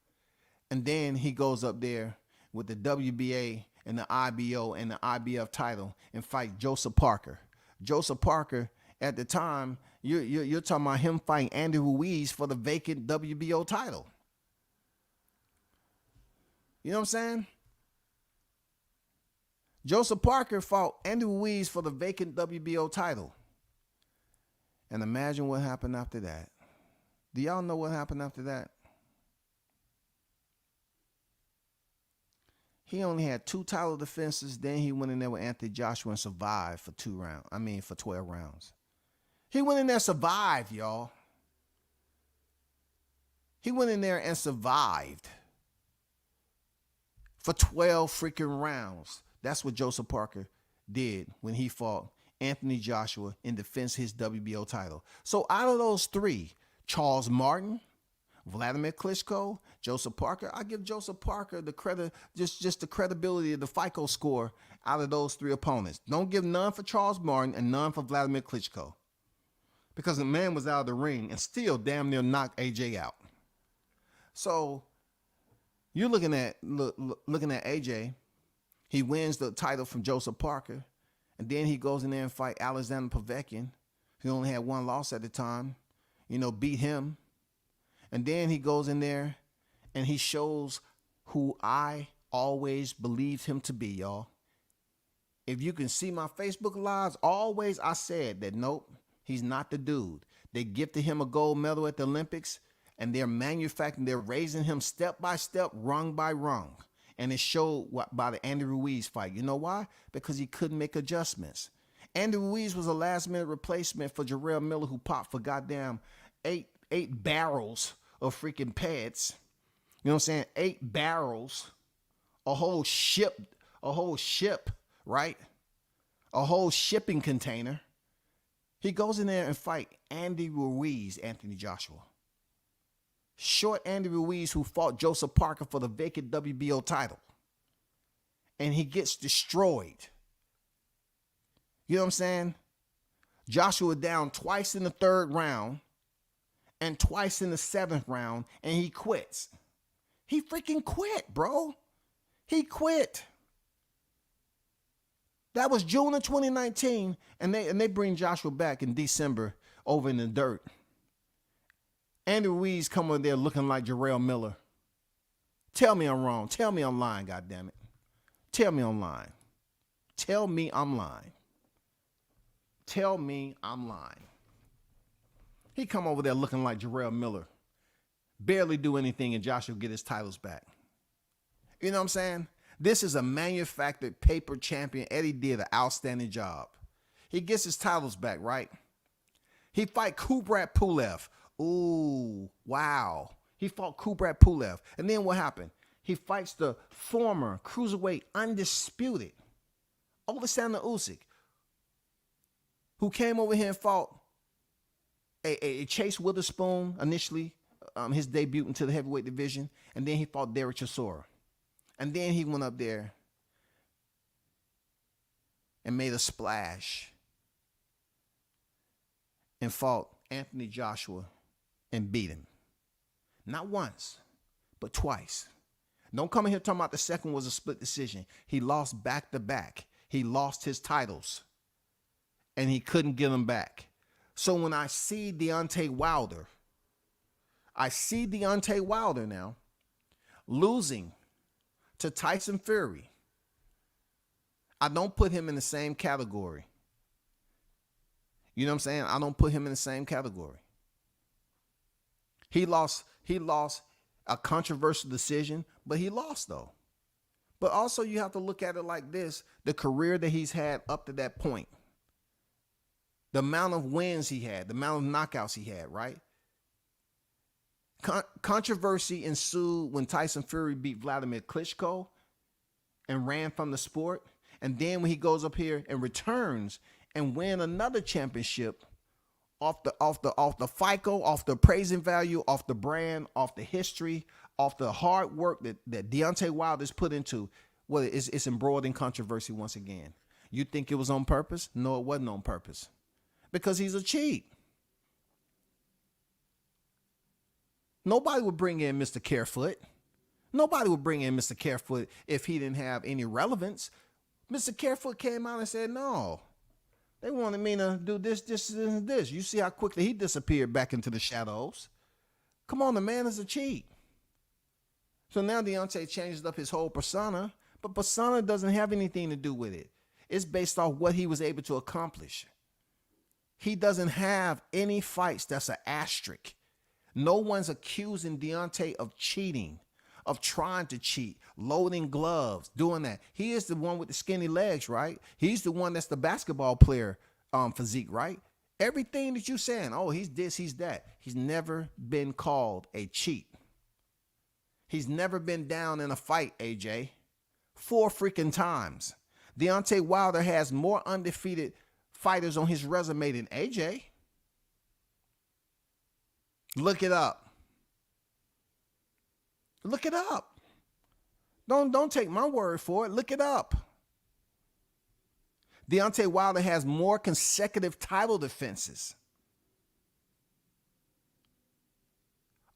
And then he goes up there with the WBA and the IBO and the IBF title and fight Joseph Parker. Joseph Parker, at the time, you're talking about him fighting Andy Ruiz for the vacant WBO title. You know what I'm saying? Joseph Parker fought Andy Ruiz for the vacant WBO title. And imagine what happened after that. Do y'all know what happened after that? He only had 2 title defenses. Then he went in there with Anthony Joshua and survived for 12 rounds. He went in there, survived, y'all. He went in there and survived for 12 freaking rounds. That's what Joseph Parker did when he fought Anthony Joshua in defense of his WBO title. So out of those 3, Charles Martin, Vladimir Klitschko, Joseph Parker, I give Joseph Parker the credit, just the credibility of the FICO score out of those 3 opponents. Don't give none for Charles Martin and none for Vladimir Klitschko, because the man was out of the ring and still damn near knocked AJ out. So you're looking at AJ. He wins the title from Joseph Parker, and then he goes in there and fight Alexander Povetkin, who only had 1 loss at the time, beat him. And then he goes in there and he shows who I always believed him to be, y'all. If you can see my Facebook lives, always I said that, nope, he's not the dude. They gifted him a gold medal at the Olympics, and they're raising him step by step, rung by rung. And it showed by the Andy Ruiz fight. You know why? Because he couldn't make adjustments. Andy Ruiz was a last-minute replacement for Jarrell Miller, who popped for goddamn eight barrels of freaking pads. You know what I'm saying? 8 barrels, a whole ship, right? A whole shipping container. He goes in there and fight Andy Ruiz, Anthony Joshua. Short Andy Ruiz, who fought Joseph Parker for the vacant WBO title. And he gets destroyed. You know what I'm saying? Joshua down twice in the 3rd round and twice in the 7th round, and he quits. He freaking quit, bro. He quit. That was June of 2019, and they bring Joshua back in December over in the dirt. Andy Ruiz come over there looking like Jarrell Miller. Tell me I'm wrong. Tell me I'm lying, goddammit. Tell me I'm lying. Tell me I'm lying. Tell me I'm lying. He come over there looking like Jarrell Miller. Barely do anything, and Joshua get his titles back. You know what I'm saying? This is a manufactured paper champion. Eddie did an outstanding job. He gets his titles back, right? He fight Kubrat Pulev. Ooh, wow. He fought Kubrat Pulev. And then what happened? He fights the former cruiserweight undisputed Alexander Usyk, who came over here and fought a Chase Witherspoon initially, his debut into the heavyweight division, and then he fought Derek Chisora. And then he went up there and made a splash and fought Anthony Joshua and beat him. Not once, but twice. Don't come in here talking about the second was a split decision. He lost back-to-back. He lost his titles, and he couldn't get them back. So when I see Deontay Wilder now losing to Tyson Fury, I don't put him in the same category. You know what I'm saying? I don't put him in the same category. He lost a controversial decision, but he lost though. But also you have to look at it like this, the career that he's had up to that point. The amount of wins he had, the amount of knockouts he had, right? Controversy ensued when Tyson Fury beat Vladimir Klitschko and ran from the sport. And then when he goes up here and returns and win another championship off the FICO, off the appraising value, off the brand, off the history, off the hard work that Deontay Wilder's put into, well, it's embroiled in controversy once again. You think it was on purpose? No, it wasn't on purpose. Because he's a cheat. Nobody would bring in Mr. Carefoot. Nobody would bring in Mr. Carefoot if he didn't have any relevance. Mr. Carefoot came out and said, no, they wanted me to do this, this, and this. You see how quickly he disappeared back into the shadows. Come on, the man is a cheat. So now Deontay changes up his whole persona, But persona doesn't have anything to do with it. It's based off what he was able to accomplish. He doesn't have any fights that's an asterisk. No one's accusing Deontay of cheating, of trying to cheat, loading gloves, doing that. He is the one with the skinny legs, right? He's the one that's the basketball player physique, right? Everything that you're saying, oh, he's this, he's that. He's never been called a cheat. He's never been down in a fight, AJ. 4 freaking times. Deontay Wilder has more undefeated fighters on his resume than AJ. Look it up. Look it up. Don't take my word for it. Look it up. Deontay Wilder has more consecutive title defenses.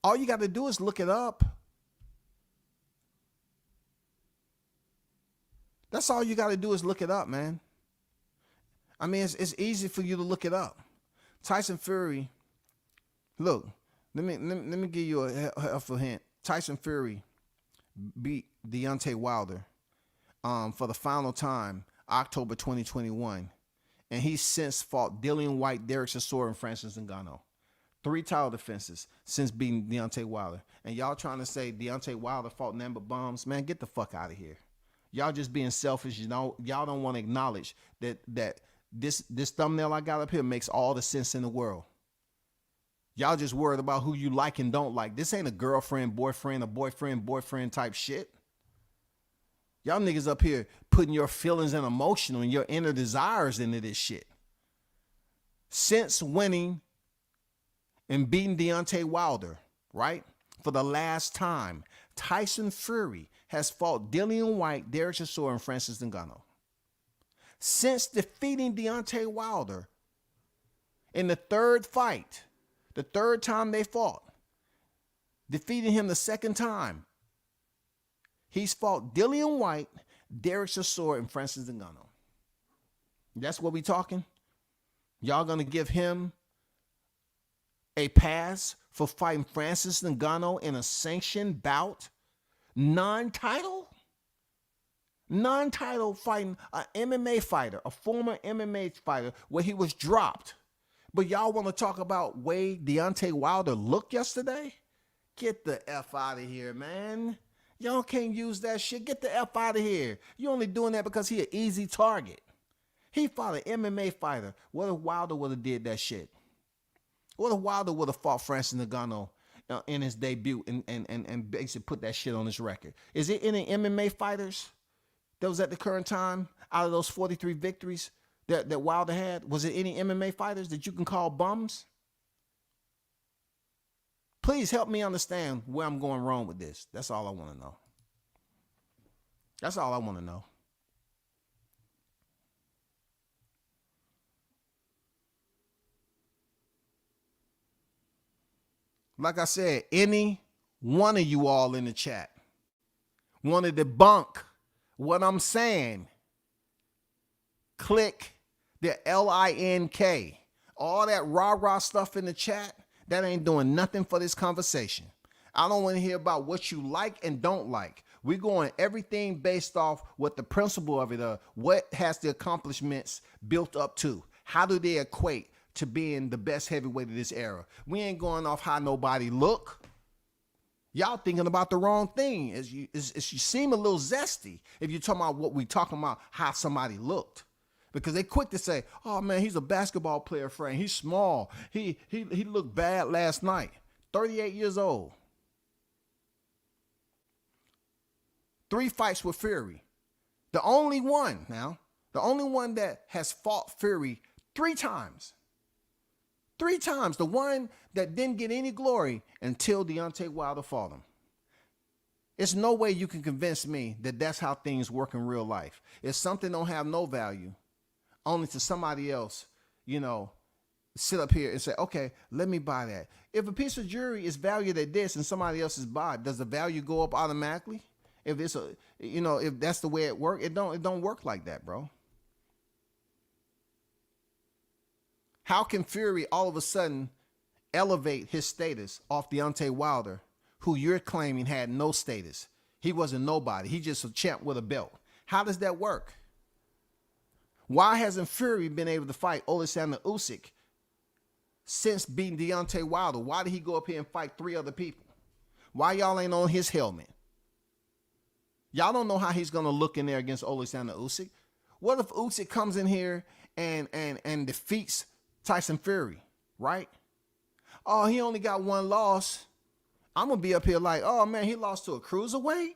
All you got to do is look it up. That's all you got to do is look it up, man. I mean, it's easy for you to look it up. Tyson Fury, look, let me give you a helpful hint. Tyson Fury beat Deontay Wilder for the final time, October 2021. And he's since fought Dillian White, Derek Chisora, and Francis Ngannou. 3 title defenses since beating Deontay Wilder. And y'all trying to say Deontay Wilder fought nothing but bums? Man, get the fuck out of here. Y'all just being selfish. You know, y'all don't want to acknowledge that this thumbnail I got up here makes all the sense in the world. Y'all just worried about who you like and don't like. This ain't a girlfriend, boyfriend, or boyfriend type shit. Y'all niggas up here putting your feelings and emotional and your inner desires into this shit. Since winning and beating Deontay Wilder, right, for the last time, Tyson Fury has fought Dillian White, Derek Chisora, and Francis Ngannou. Since defeating Deontay Wilder in the 3rd fight, the 3rd time they fought, defeating him the 2nd time, he's fought Dillian White, Derek Chisora, and Francis Ngannou. That's what we talking? Y'all gonna give him a pass for fighting Francis Ngannou in a sanctioned bout? Non-title fighting an MMA fighter, a former MMA fighter where he was dropped. But y'all want to talk about way Deontay Wilder looked yesterday? Get the F out of here, man. Y'all can't use that shit. Get the F out of here. You only doing that because he an easy target. He fought an MMA fighter. What if Wilder would have did that shit? What if Wilder would have fought Francis Ngannou in his debut and basically put that shit on his record? Is it any MMA fighters that was at the current time out of those 43 victories that Wilder had? Was it any MMA fighters that you can call bums? Please help me understand where I'm going wrong with this. That's all I want to know. That's all I want to know. Like I said, any one of you all in the chat want to debunk what I'm saying, click the LINK. All that rah-rah stuff in the chat, that ain't doing nothing for this conversation. I don't want to hear about what you like and don't like. We're going everything based off what the principle of it, what has the accomplishments built up to. How do they equate to being the best heavyweight of this era? We ain't going off how nobody look. Y'all thinking about the wrong thing. As you seem a little zesty if you're talking about what we talking about, how somebody looked. Because they quick to say, oh man, he's a basketball player, Frank. He's small. He looked bad last night. 38 years old. 3 fights with Fury. The only one that has fought Fury 3 times. 3 times. The one that didn't get any glory until Deontay Wilder fought him. It's no way you can convince me that that's how things work in real life. If something don't have no value, only to somebody else, sit up here and say, okay, let me buy that. If a piece of jewelry is valued at this and somebody else is buy, does the value go up automatically? If it's if that's the way it works, it don't work like that, bro. How can Fury all of a sudden elevate his status off Deontay Wilder, who you're claiming had no status? He wasn't nobody. He just a champ with a belt. How does that work? Why hasn't Fury been able to fight Alexander Usyk since beating Deontay Wilder? Why did he go up here and fight 3 other people? Why y'all ain't on his helmet? Y'all don't know how he's gonna look in there against Alexander Usyk. What if Usyk comes in here and defeats Tyson Fury, right? Oh, he only got 1 loss. I'm gonna be up here like, oh man, he lost to a cruiserweight?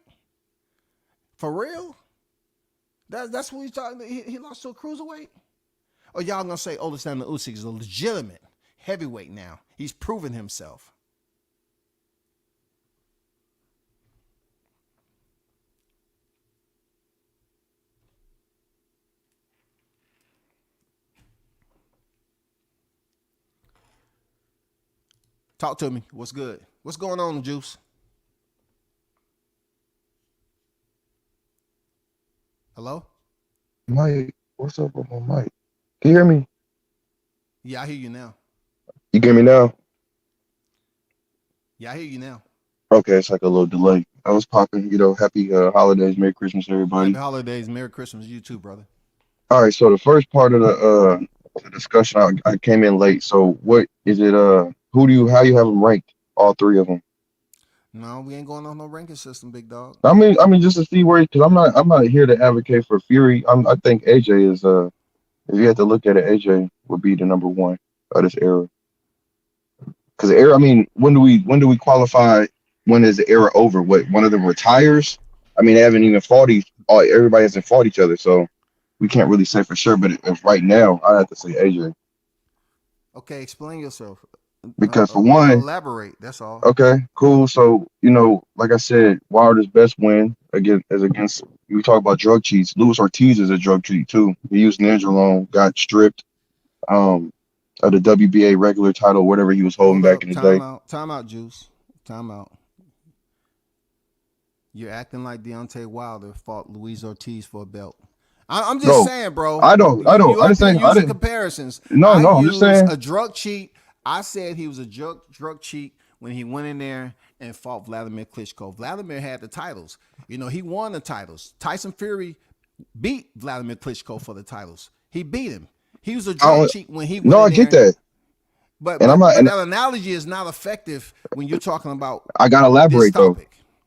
For real? That's what he's talking. He lost to a cruiserweight? Or y'all gonna say Alexander Usyk is a legitimate heavyweight now? He's proven himself. Talk to me. What's good? What's going on, Juice? Hello? Mike, what's up with my mic? Can you hear me? Yeah, I hear you now. You get me now? Yeah, I hear you now. Okay, it's like a little delay. I was popping, happy holidays, Merry Christmas, everybody. Happy holidays, Merry Christmas, you too, brother. All right, so the first part of the discussion, I came in late. So what is it? How you have them ranked? All 3 of them. No, we ain't going on no ranking system, big dog. I mean, just to see where, because I'm not here to advocate for Fury. I think AJ is if you had to look at it, AJ would be the number 1 of this era. Because the era, I mean, when do we qualify? When is the era over? What, one of them retires? I mean, they haven't even fought everybody hasn't fought each other, so we can't really say for sure. But if right now, I have to say AJ. Okay, explain yourself. Because for one, elaborate. That's all. Okay, cool. So like I said, Wilder's best win against. We talk about drug cheats. Luis Ortiz is a drug cheat too. He used Nandrolone, got stripped of the WBA regular title, whatever he was holding back in the day. Time out, Juice. Time out. You're acting like Deontay Wilder fought Luis Ortiz for a belt. I'm just saying, bro. I don't. I didn't comparisons. I'm just saying a drug cheat. I said he was a drug cheat when he went in there and fought Vladimir Klitschko. Vladimir had the titles. He won the titles. Tyson Fury beat Vladimir Klitschko for the titles. He beat him. He was a drug cheat when he went in there. I get that. But that analogy is not effective when you're talking about. I gotta elaborate though.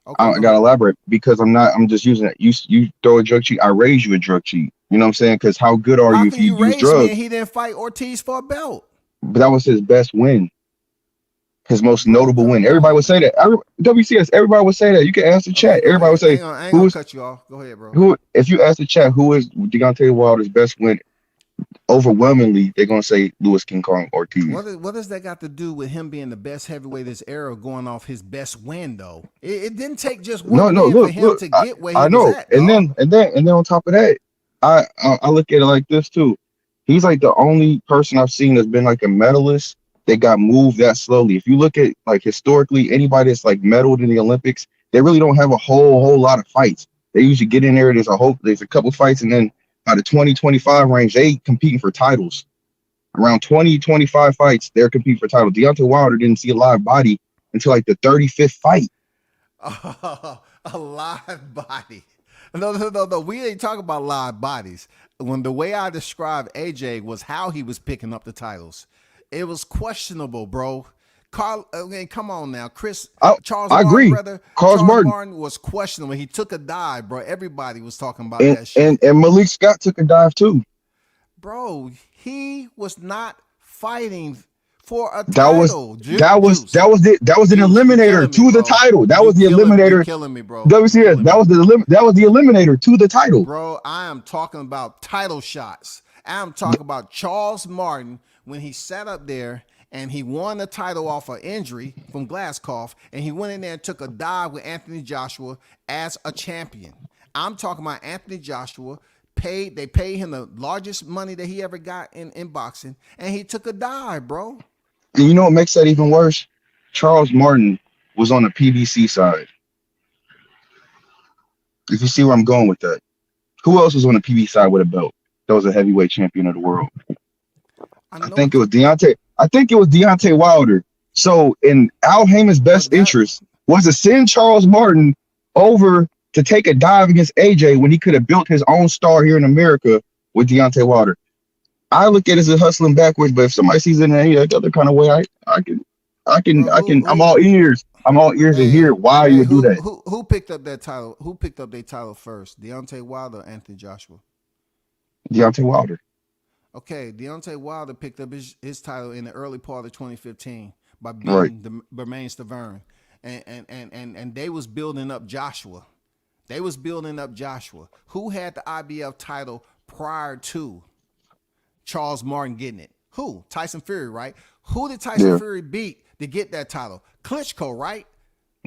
Okay, I gotta elaborate because I'm just using it. You throw a drug cheat, I raise you a drug cheat. You know what I'm saying? Because how good are you if you use drugs? He didn't fight Ortiz for a belt. But that was his best win. His most notable win. Everybody would say that. WCS, everybody would say that. You can ask the chat. Everybody would say, I ain't gonna cut you off. Go ahead, bro. If you ask the chat, who is Deontay Wilder's best win? Overwhelmingly, they're gonna say Luis King Kong Ortiz. What does that got to do with him being the best heavyweight this era, going off his best win though? It didn't take just one win for him to get where he was at. And then on top of that, I look at it like this too. He's like the only person I've seen that's been like a medalist that got moved that slowly. If you look at like historically, anybody that's like medaled in the Olympics, they really don't have a whole lot of fights. They usually get in there. There's a couple fights, and then by the 20-25 range, they competing for titles. Around 20-25 fights, they're competing for titles. Deontay Wilder didn't see a live body until like the 35th fight. A live body. No. We ain't talking about live bodies. When the way I described AJ was how he was picking up the titles, it was questionable, bro. Come on now, Charles. I agree. Charles Martin was questionable. He took a dive, bro. Everybody was talking about that shit. And Malik Scott took a dive too, bro. He was not fighting for a title. That was an eliminator to the title. That was the eliminator. You're killing me, bro. WCS. That was the eliminator to the title, bro. I am talking about title shots. I'm talking about Charles Martin when he sat up there and he won the title off an injury from Glasgow, and he went in there and took a dive with Anthony Joshua as a champion. I'm talking about Anthony Joshua. They paid him the largest money that he ever got in boxing, and he took a dive, bro. And you know what makes that even worse? Charles Martin was on the PBC side. If you see where I'm going with that. Who else was on the PBC side with a belt that was a heavyweight champion of the world? I think it was Deontay Wilder. So in Al Heyman's best interest was to send Charles Martin over to take a dive against AJ when he could have built his own star here in America with Deontay Wilder. I look at it as a hustling backwards, but if somebody sees it in any other kind of way, I'm all ears. I'm all ears to hear why you would do that. Who picked up that title? Who picked up their title first? Deontay Wilder or Anthony Joshua? Deontay Wilder. Okay, Deontay Wilder picked up his title in the early part of 2015 by beating Bermane Stiverne. And they was building up Joshua. Who had the IBF title prior to Charles Martin getting it? Who? Tyson Fury, right? Who did Tyson Fury beat to get that title? Klitschko, right?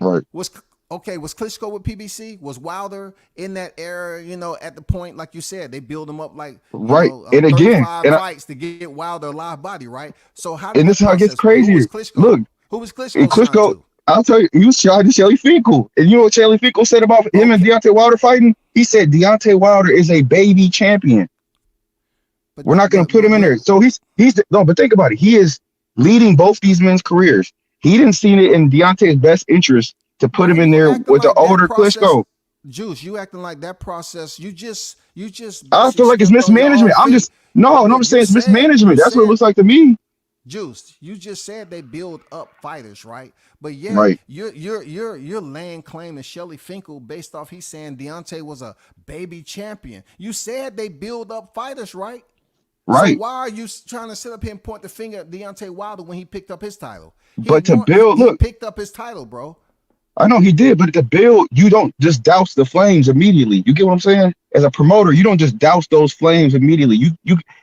Right. Was Klitschko with PBC? Was Wilder in that era, at the point, like you said, they build him up like right. And again, fights to get Wilder a live body, right? So how did and this is how it gets crazier. Look, who was Klitschko? Klitschko, I'll tell you, he was trying to Shelly Finkel. And you know what Shelly Finkel said about him and Deontay Wilder fighting? He said Deontay Wilder is a baby champion. But we're not going to put him in there. So but think about it. He is leading both these men's careers. He didn't see it in Deontay's best interest to put him in there with the older Klitschko. Juice, you acting like that process. You just. I feel like it's mismanagement. I'm saying it's mismanagement. That's what it looks like to me. Juice, you just said they build up fighters, right? But you're laying claim to Shelly Finkel based off he's saying Deontay was a baby champion. You said they build up fighters, right? Right. So why are you trying to sit up here and point the finger at Deontay Wilder when he picked up his title? He picked up his title, bro. I know he did, but to build, you don't just douse the flames immediately. You get what I'm saying? As a promoter, you don't just douse those flames immediately. You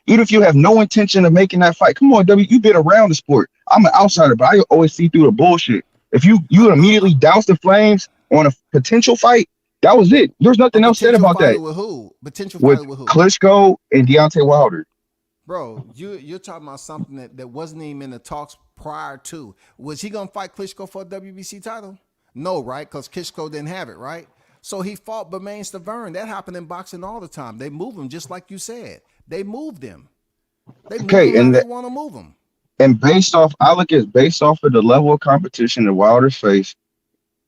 even if you have no intention of making that fight. Come on, W, you've been around the sport. I'm an outsider, but I always see through the bullshit. If you immediately douse the flames on a potential fight, that was it. There's nothing else said about that. With who? Potential fighter with who? Klitschko and Deontay Wilder. Bro, you're talking about something that wasn't even in the talks prior to. Was he gonna fight Klitschko for a WBC title? No, right? Because Klitschko didn't have it, right? So he fought Bermane Stiverne. That happened in boxing all the time. They move him just like you said. They moved him. They want to move him. And I look at based off of the level of competition that Wilder's faced,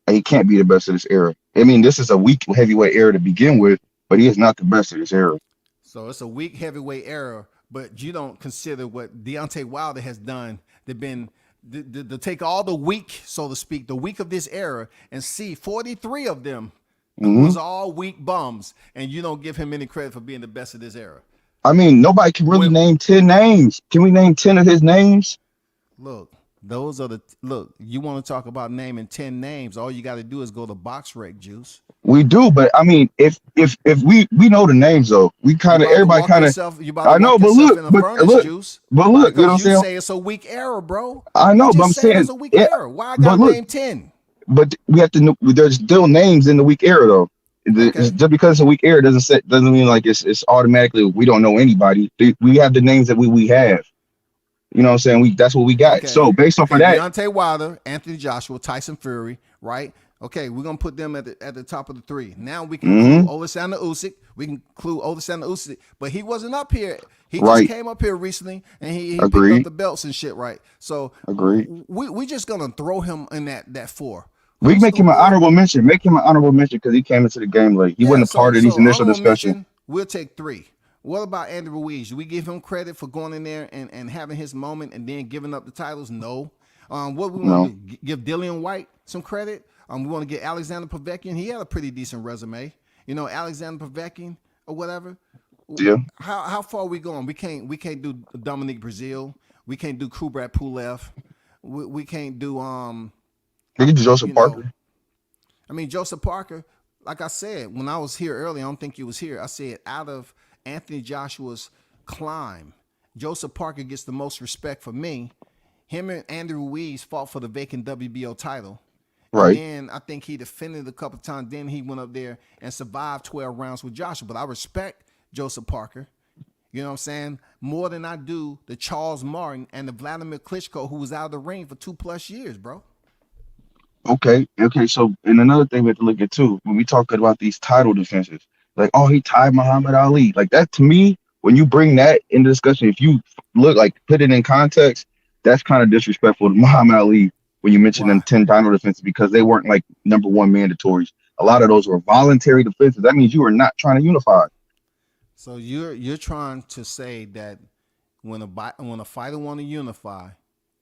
he can't be the best of this era. I mean, this is a weak heavyweight era to begin with, but he is not the best of this era. So it's a weak heavyweight era, but you don't consider what Deontay Wilder has done. They've been to take all the weak, so to speak, the weak of this era, and see 43 of them was all weak bums, and you don't give him any credit for being the best of this era. I mean, nobody can really name 10 names. Can we name 10 of his names? Look, you want to talk about naming 10 names, all you got to do is go to BoxRec, Juice. We do, but I mean, if we know the names though, we kind of everybody kind of. I know, but look, you know what I'm saying? Say it's a weak era, bro. I know, but I'm saying it's a weak era. Why I gotta name 10? But we have to know there's still names in the weak era though. Okay. Just because it's a weak era doesn't mean like it's automatically we don't know anybody. We have the names that we have. You know what I'm saying? That's what we got. Okay. So based off of that, Deontay Wilder, Anthony Joshua, Tyson Fury, right? Okay, we're gonna put them at the top of the three. Now we can include Oleksandr Usyk. We can include Oleksandr Usyk, but he wasn't up here. He just came up here recently, and he picked up the belts and shit, right? So we just gonna throw him in that four. We can make him an honorable mention. Make him an honorable mention because he came into the game late. He wasn't a part of these initial discussions. We'll take 3. What about Andy Ruiz? Do we give him credit for going in there and having his moment and then giving up the titles? No. What we want to give Dillian White some credit? We want to get Alexander Povetkin. He had a pretty decent resume. You know, Alexander Povetkin or whatever. Yeah. How far are we going? We can't do Dominique Brazil. We can't do Kubrat Pulev. We can't do Look at Joseph Parker. I mean, Joseph Parker, like I said, when I was here earlier, I don't think you was here. I said out of Anthony Joshua's climb, Joseph Parker gets the most respect for me. Him and Andy Ruiz fought for the vacant WBO title. Right. And I think he defended a couple of times. Then he went up there and survived 12 rounds with Joshua. But I respect Joseph Parker. You know what I'm saying? More than I do the Charles Martin and the Vladimir Klitschko, who was out of the ring for 2+ years, bro. Okay. So, and another thing we have to look at too, when we talk about these title defenses, like, oh, he tied Muhammad Ali. Like that, to me, when you bring that into discussion, if you put it in context, that's kind of disrespectful to Muhammad Ali when you mention them 10 title defenses because they weren't like number one mandatories. A lot of those were voluntary defenses. That means you are not trying to unify. So you're trying to say that when a fighter want to unify,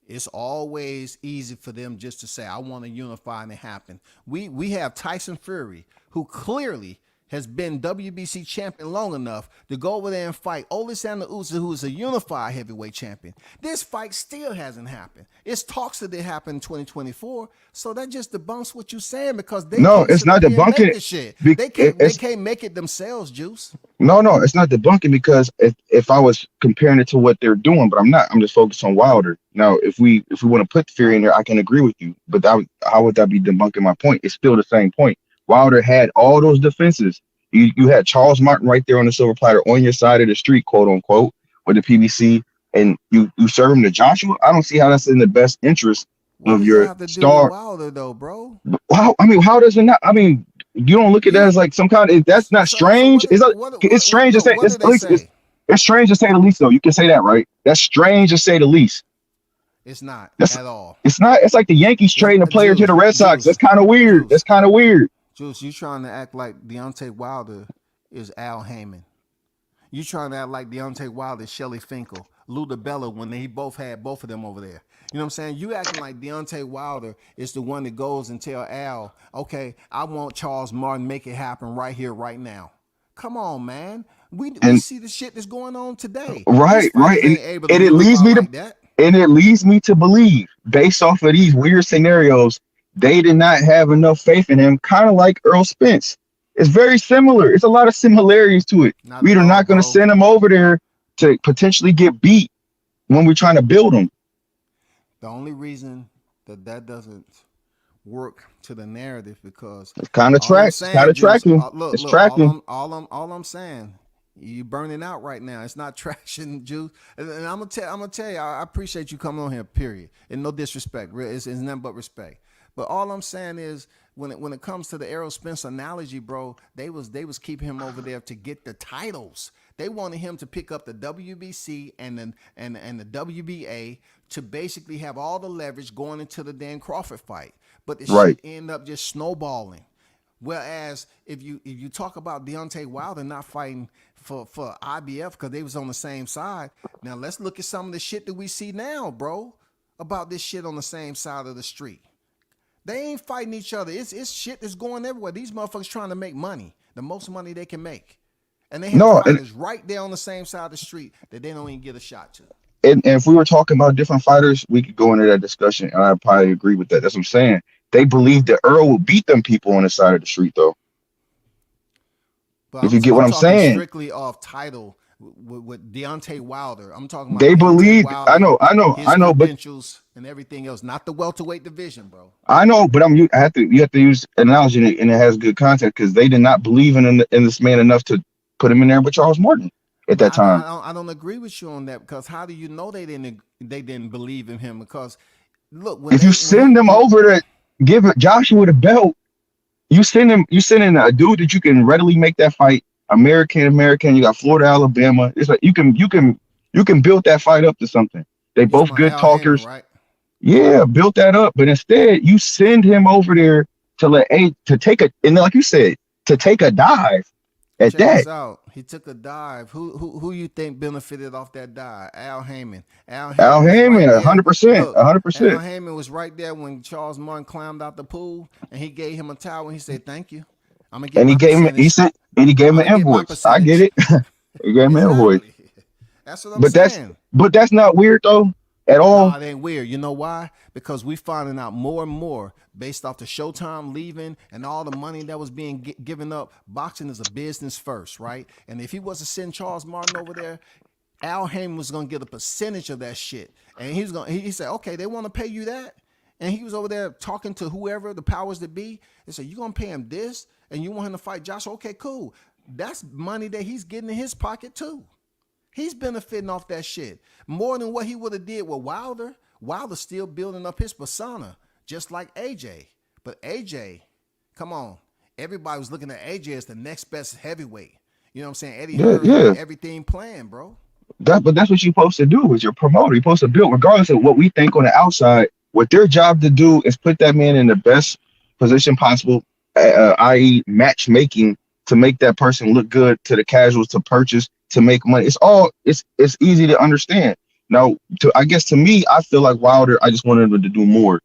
it's always easy for them just to say, I want to unify, and it happen. We have Tyson Fury, who clearly has been WBC champion long enough to go over there and fight Oleksandr Usyk, who is a unified heavyweight champion. This fight still hasn't happened. It's talks that it happened in 2024. So that just debunks what you're saying, because they No, it's not debunking this shit. Be- They can't it's- they can't make it themselves, Juice. No, it's not debunking, because if I was comparing it to what they're doing, but I'm not. I'm just focused on Wilder. Now, if we want to put Fury in there, I can agree with you. But how would that be debunking my point? It's still the same point. Wilder had all those defenses. You had Charles Martin right there on the silver platter on your side of the street, quote unquote, with the PBC, and you serve him to Joshua. I don't see how that's in the best interest What of does your that have to do star. with Wilder, though, bro? How? I mean, how does it not? I mean, you don't look at that as like some kind of. That's not So strange. It's strange to say. What do they say? It's strange to say the least, though. You can say that, right? That's strange to say the least. It's not That's- at all. It's not. It's like the Yankees trading a player to the Red Sox. Juice. That's kind of weird. Juice. That's kind of weird. Juice, you trying to act like Deontay Wilder is Al Heyman. You trying to act like Deontay Wilder is Shelly Finkel, Lou DiBella, when he both had both of them over there. You know what I'm saying? You acting like Deontay Wilder is the one that goes and tell Al, okay, I want Charles Martin, make it happen right here, right now. Come on, man. We see the shit that's going on today. Right, These right. fighters ain't able to And it unify leads me to- like that. And it leads me to believe, based off of these weird scenarios, they did not have enough faith in him, kind of like Earl Spence. It's very similar. It's a lot of similarities to it. Not We at are all, not going to bro. send him over there to potentially get beat when we're trying to build him. The only reason that doesn't work to the narrative, because It's kind of all I'm tracks. saying, Kind of Juice, tracking. look, It's tracking. All I'm saying, you burning out right now. It's not trashing, Juice. And I'm gonna tell you, I appreciate you coming on here. Period. And no disrespect. It's nothing but respect. But all I'm saying is, when it comes to the Errol Spence analogy, bro, they was keeping him over there to get the titles. They wanted him to pick up the WBC and the WBA to basically have all the leverage going into the Dan Crawford fight. But the Right. shit ended up just snowballing. Whereas if you talk about Deontay Wilder not fighting for IBF because they was on the same side, now let's look at some of the shit that we see now, bro, about this shit on the same side of the street. They ain't fighting each other. It's shit that's going everywhere. These motherfuckers trying to make money, the most money they can make. And they have No, and- fighters right there on the same side of the street that they don't even get a shot to. And if we were talking about different fighters, we could go into that discussion, and I probably agree with that. That's what I'm saying. They believe that Earl will beat them people on the side of the street, though. But If you get what I'm talking saying. strictly off title with Deontay Wilder. I'm talking about They Deontay believe. Wilder, I know, his but credentials and everything else, not the welterweight division, bro. I know, but you have to use an analogy, and it has good context, because they did not believe in this man enough to put him in there with Charles Martin at that time. I don't agree with you on that, because how do you know they didn't believe in him? Because look, If you send them over to give Joshua the belt, you send in a dude that you can readily make that fight American. You got Florida, Alabama. It's like you can build that fight up to something. They both good talkers. right? Yeah, built that up. But instead, you send him over there to take a, and like you said, to take a dive at Check that. this out. He took a dive. Who you think benefited off that dive? Al Heyman. Al Heyman, 100%, Al 100%. Heyman was right there when Charles Martin climbed out the pool, and he gave him a towel, and he said, "Thank you. I'm gonna get." And my he gave him, percentage." an I'm gonna get my invoice. I get it. He gave him an invoice. Exactly. That's what I'm saying. But that's not weird though at all. No, it ain't weird. You know why? Because we finding out more and more based off the Showtime leaving and all the money that was being given up. Boxing is a business first, right? And if he was to send Charles Martin over there, Al Heyman was gonna get a percentage of that shit, and he said, okay, they want to pay you that, and he was over there talking to whoever the powers that be. They said, you gonna pay him this, and you want him to fight Joshua? Okay, cool. That's money that he's getting in his pocket too. He's benefiting off that shit more than what he would have did with Wilder. Wilder's still building up his persona, just like AJ. But AJ, come on, everybody was looking at AJ as the next best heavyweight. You know what I'm saying? Eddie Hearn had everything planned, bro. But that's what you're supposed to do as your promoter. You're supposed to build, regardless of what we think on the outside. What their job to do is put that man in the best position possible i.e., matchmaking to make that person look good to the casuals to purchase to make money. It's easy to understand. Now, I guess to me, I feel like Wilder. I just wanted him to do more.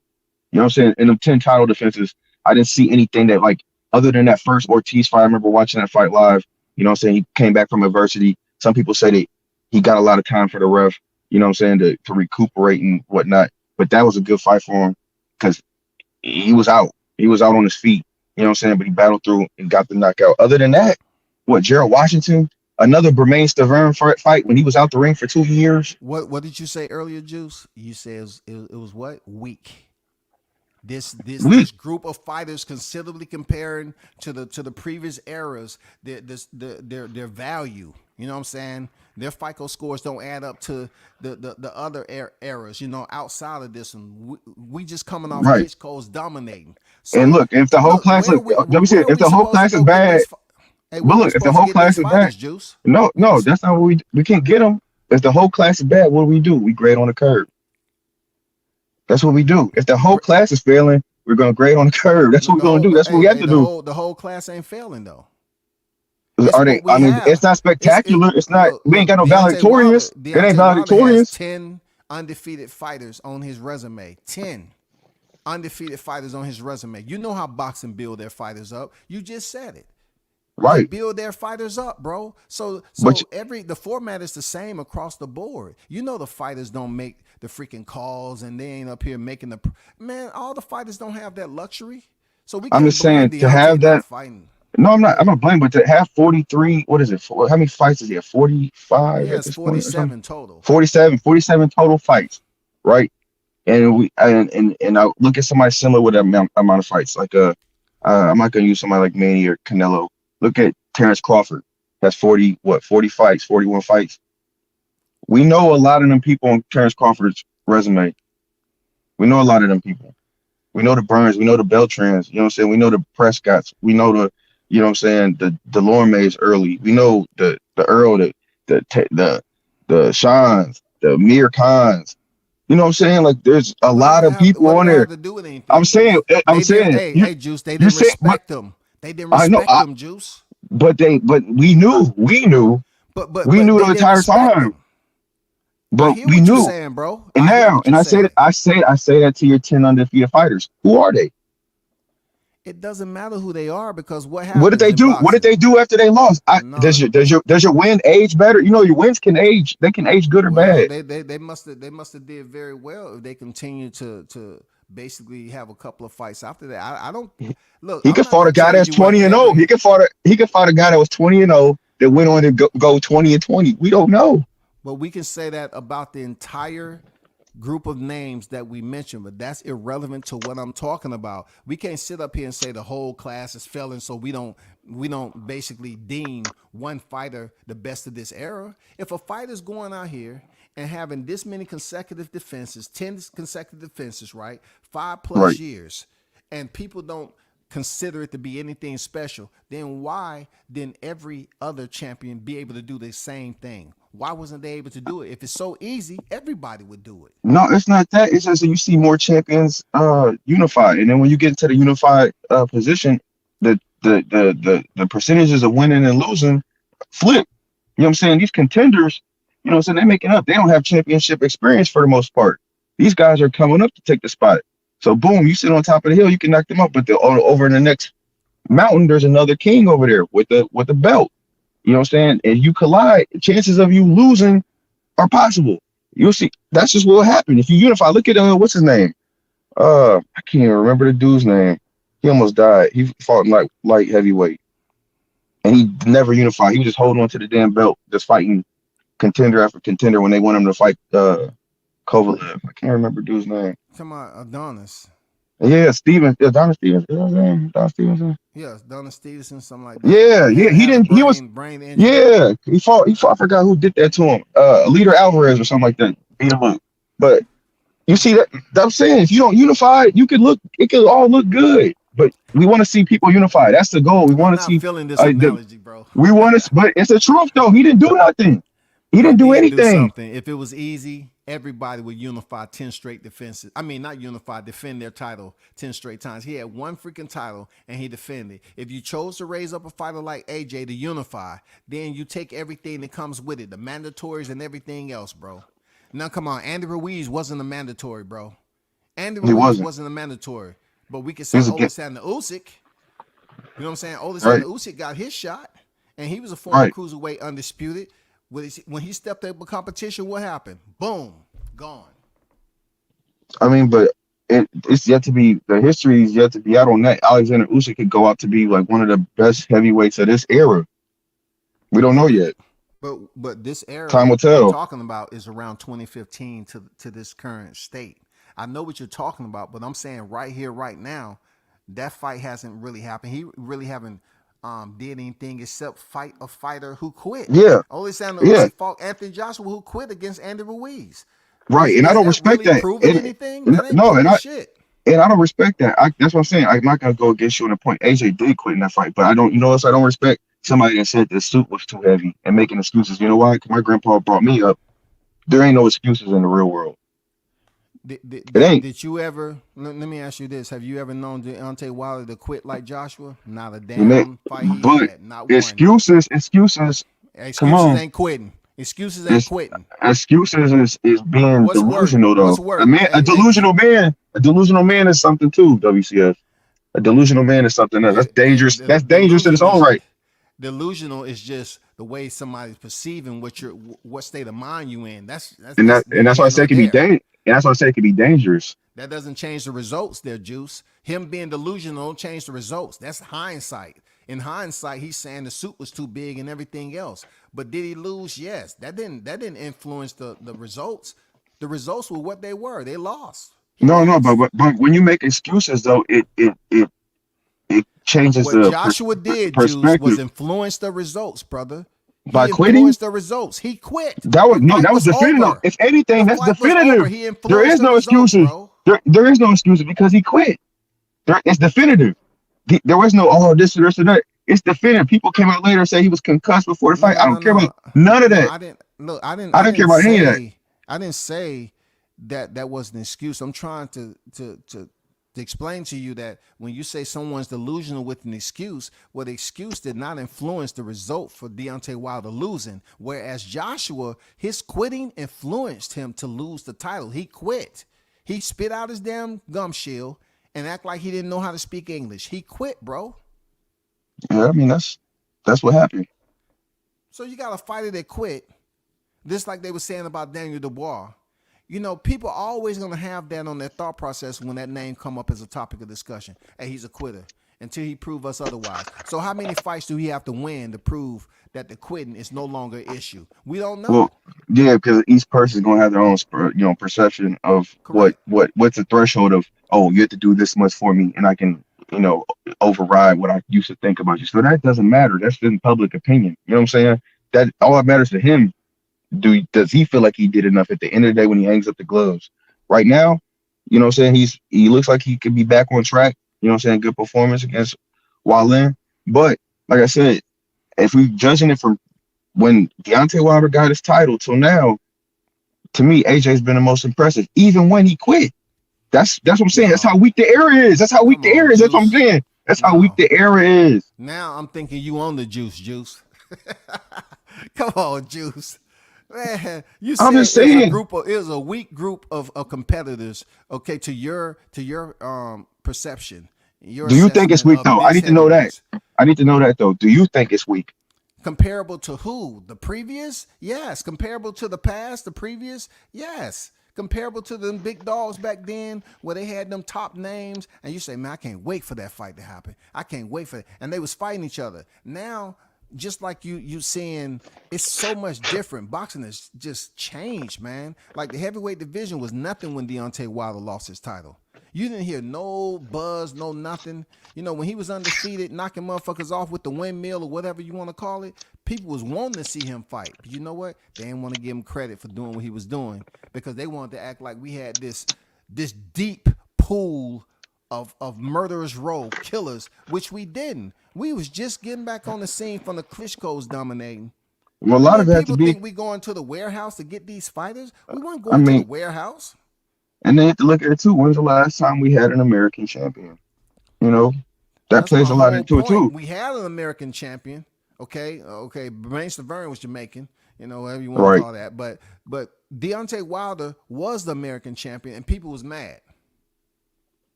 You know what I'm saying? In them 10 title defenses, I didn't see anything that, like, other than that first Ortiz fight. I remember watching that fight live. You know what I'm saying? He came back from adversity. Some people say that he got a lot of time for the ref, you know what I'm saying, to recuperate and whatnot. But that was a good fight for him because he was out. He was out on his feet, you know what I'm saying? But he battled through and got the knockout. Other than that, Gerald Washington, another Bermane Stiverne fight when he was out the ring for 2 years. What did you say earlier, Juice? You said it was what? Weak. This group of fighters, considerably comparing to the previous eras, their value. You know what I'm saying? Their FICO scores don't add up to the other eras. You know, outside of this one, we just coming off Rich Cole's dominating. So, and look, if the whole class, let me say, if the whole class is bad, but look, if the whole class is bad, Juice? No, that's not what we can't get them. If the whole class is bad, what do? We grade on the curve. That's what we do. If the whole class is failing, we're going to grade on the curve. That's what we're going to do. That's what we have to do. The whole class ain't failing, though. Are they? I mean, it's not spectacular. It's not. We ain't got no valedictorians. It ain't valedictorians. 10 undefeated fighters on his resume. 10 undefeated fighters on his resume. You know how boxing build their fighters up. You just said it. Right. They build their fighters up, bro. So the format is the same across the board. You know the fighters don't make the freaking calls and they ain't up here making all the fighters don't have that luxury. So I'm just saying to have that fighting. No, I'm not blaming, but to have 43, what is it? How many fights is he at? 45? Yeah, it's 47 total. 47 total fights, right? And I look at somebody similar with that amount of fights. Like I'm not gonna use somebody like Manny or Canelo. Look at Terrence Crawford. That's 40 fights, 41 fights. We know a lot of them people on Terrence Crawford's resume. We know a lot of them people. We know the Burns. We know the Beltrans. You know what I'm saying? We know the Prescotts. We know the, you know what I'm saying, the Lormays early. We know the Earl, the Shans, the Mir Khans. You know what I'm saying? Like, there's a lot of people on there. I'm saying, hey, Juice, they didn't respect them. They didn't respect them, Juice. But we knew. We knew the entire time. But we knew, saying, bro. And now, and I say that to your 10 undefeated fighters. Who are they? It doesn't matter who they are because what happened? What did they do? Boxing? What did they do after they lost? Does your win age better? You know, your wins can age. They can age good or bad. They must have did very well if they continue to basically have a couple of fights after that. I don't look. He could fight a guy that's 20-0. He could fight a guy that was 20-0 that went on to go 20-20. We don't know. But we can say that about the entire group of names that we mentioned, but that's irrelevant to what I'm talking about. We can't sit up here and say the whole class is failing, so we don't basically deem one fighter the best of this era. If a fighter's going out here and having this many consecutive defenses, 10 consecutive defenses, right? 5+ years, and people don't consider it to be anything special, then why didn't every other champion be able to do the same thing? Why wasn't they able to do it? If it's so easy, everybody would do it. No, it's not that. It's just that you see more champions unified, and then when you get into the unified position, the percentages of winning and losing flip. You know what I'm saying? These contenders, you know what I'm saying, they're making up. They don't have championship experience for the most part. These guys are coming up to take the spot. So boom, you sit on top of the hill, you can knock them up. But over in the next mountain, there's another king over there with the belt. You know what I'm saying? And you collide, chances of you losing are possible. You'll see. That's just what will happen if you unify. Look at what's his name? I can't even remember the dude's name. He almost died. He fought in like light heavyweight, and he never unified. He was just holding on to the damn belt, just fighting contender after contender when they want him to fight Kovalev. I can't remember dude's name. Come on, Adonis. Yeah, Steven. Adonis Stevenson. Is that his name? Adonis Stevenson. Yeah, Adonis Stevenson, something like that. Yeah. He didn't. He was. Brain injury. Yeah, he fought. I forgot who did that to him. Leader Alvarez or something like that. Beat him up. But you see that I'm saying, if you don't unify, it could all look good. But we want to see people unified. That's the goal. We want to see. I'm feeling this analogy, bro. We want to, but it's the truth though. He didn't do nothing. He didn't do anything. If it was easy, everybody would unify 10 straight defenses. I mean, not unify, defend their title 10 straight times. He had one freaking title and he defended. If you chose to raise up a fighter like AJ to unify, then you take everything that comes with it, the mandatories and everything else, bro. Now, come on. Andy Ruiz wasn't a mandatory, bro. Andy Ruiz wasn't a mandatory. But we could say Oleksandr Usyk. You know what I'm saying? Oleksandr Usyk got his shot, and he was a former cruiserweight undisputed. When he stepped up a competition, what happened? Boom, gone. I mean, but it's yet to be, the history is yet to be out on that. Alexander Usyk could go out to be like one of the best heavyweights of this era. We don't know yet. But this era time will tell. I'm talking about is around 2015 to this current state. I know what you're talking about, but I'm saying right here, right now, that fight hasn't really happened. He really haven't did anything except fight a fighter who quit. Yeah. Oleksandr Usyk fought Anthony Joshua, who quit against Andy Ruiz. Right, and I don't respect really that. Proving anything? No, and I don't respect that. That's what I'm saying. I'm not gonna go against you on the point. AJ did quit in that fight, but I don't. You know what? I don't respect somebody that said the suit was too heavy and making excuses. You know why? 'Cause my grandpa brought me up. There ain't no excuses in the real world. Did you ever? Let me ask you this: have you ever known Deontay Wilder to quit like Joshua? Not a damn fight he had. Not excuses. Excuses come on. Ain't quitting. Excuses ain't quitting. Excuses is being delusional, though. A delusional man is something too. WCF. A delusional man is something else. That's dangerous. That's dangerous in its own right. Delusional is just the way somebody's perceiving what state of mind you in. That's why I say it can be dangerous. And that's why I say it can be dangerous. That doesn't change the results there, Juice. Him being delusional don't change the results. That's hindsight. In hindsight, he's saying the suit was too big and everything else. But did he lose? Yes. That didn't influence the results. The results were what they were. They lost. But when you make excuses though, it changes what Joshua did, Juice, was influence the results, brother. By quitting the results, he quit. That was definitive. If anything, that's definitive. There is no excuses. There is no excuses because he quit. It's definitive. There was no this or that. It's definitive. People came out later and say he was concussed before the fight. I don't care about none of that. I didn't care about any of that. I didn't say that was an excuse. I'm trying to explain to you that when you say someone's delusional with an excuse, well, the excuse did not influence the result for Deontay Wilder losing. Whereas Joshua, his quitting influenced him to lose the title. He quit. He spit out his damn gum shield and act like he didn't know how to speak English. He quit, bro. Yeah, I mean that's what happened. So you got a fighter that quit, just like they were saying about Daniel Dubois. You know, people are always going to have that on their thought process when that name come up as a topic of discussion. Hey, he's a quitter until he prove us otherwise. So how many fights do he have to win to prove that the quitting is no longer an issue? We don't know. Well, yeah, because each person is going to have their own, perception of what's the threshold of, you have to do this much for me and I can, override what I used to think about you. So that doesn't matter. That's in public opinion. You know what I'm saying? That all that matters to him. Does he feel like he did enough at the end of the day when he hangs up the gloves? Right now, you know what I'm saying? He looks like he could be back on track. You know what I'm saying? Good performance against Wallin. But like I said, if we judging it from when Deontay Wilder got his title till now, to me, AJ's been the most impressive, even when he quit. That's what I'm saying. That's how weak the era is. That's how weak the era is. That's what I'm saying. That's how weak the era is. Now I'm thinking you own the Juice. Come on, Juice. Man, you said I'm just saying it was a weak group of competitors. Okay, to your perception. Do you think it's weak though? I need to know that. I need to know that though. Do you think it's weak? Comparable to who? The previous? Yes. Comparable to the past? The previous? Yes. Comparable to them big dogs back then where they had them top names and you say, man, I can't wait for that fight to happen. I can't wait for it. And they was fighting each other. Now, just like you saying, it's so much different. Boxing has just changed, man. Like the heavyweight division was nothing when Deontay Wilder lost his title. You didn't hear no buzz, no nothing. You know, when he was undefeated, knocking motherfuckers off with the windmill or whatever you want to call it, people was wanting to see him fight. But you know what? They didn't want to give him credit for doing what he was doing because they wanted to act like we had this deep pool of murderers row killers, which we didn't. We was just getting back on the scene from the Klitschko's dominating. Well, a lot of it had to People be. think we going to the warehouse to get these fighters. We weren't I going to mean, the warehouse. and they have to look at it too. When's the last time we had an American champion? You know, that That's plays my a lot whole into it too. point. We had an American champion. Okay. Bermane Stiverne was Jamaican. You know, whatever you want Right. to call that. But Deontay Wilder was the American champion, and people was mad.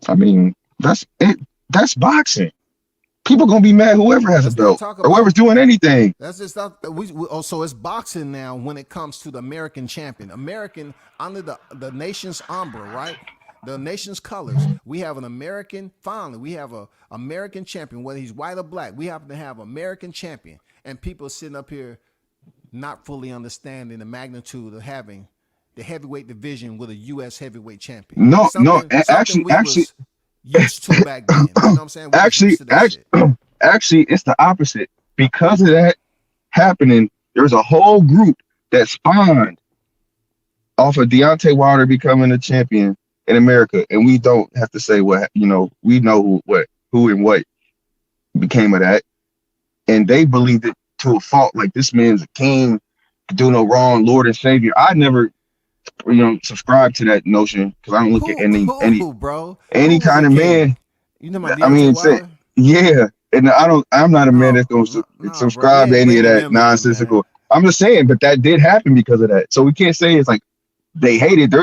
I mean, that's it. That's boxing. People gonna be mad whoever has Let's a not belt talk or whoever's about- doing anything. That's just stuff. So it's boxing now when it comes to the American champion. American under the nation's umbrella, right? The nation's colors. We have an American. Finally, we have a American champion, whether he's white or black. We happen to have American champion, and people are sitting up here not fully understanding the magnitude of having the heavyweight division with a U.S. heavyweight champion. No, Something we actually, was used to back then. You know what I'm saying? We was actually, used to that shit. actually, it's the opposite. Because of that happening, there's a whole group that spawned off of Deontay Wilder becoming a champion in America, and we don't have to say what, you know. We know who and what became of that, and they believed it to a fault. Like, this man's a king, do no wrong, Lord and Savior. I never, subscribe to that notion because I don't look at any bro. any Who kind was of the king? man. You know about I mean, Deontay Wilder? Yeah, and I'm not a man that's going to No, subscribe bro, to we any of ain't that them, nonsensical. I'm just saying, but that did happen because of that. So we can't say it's like they hated.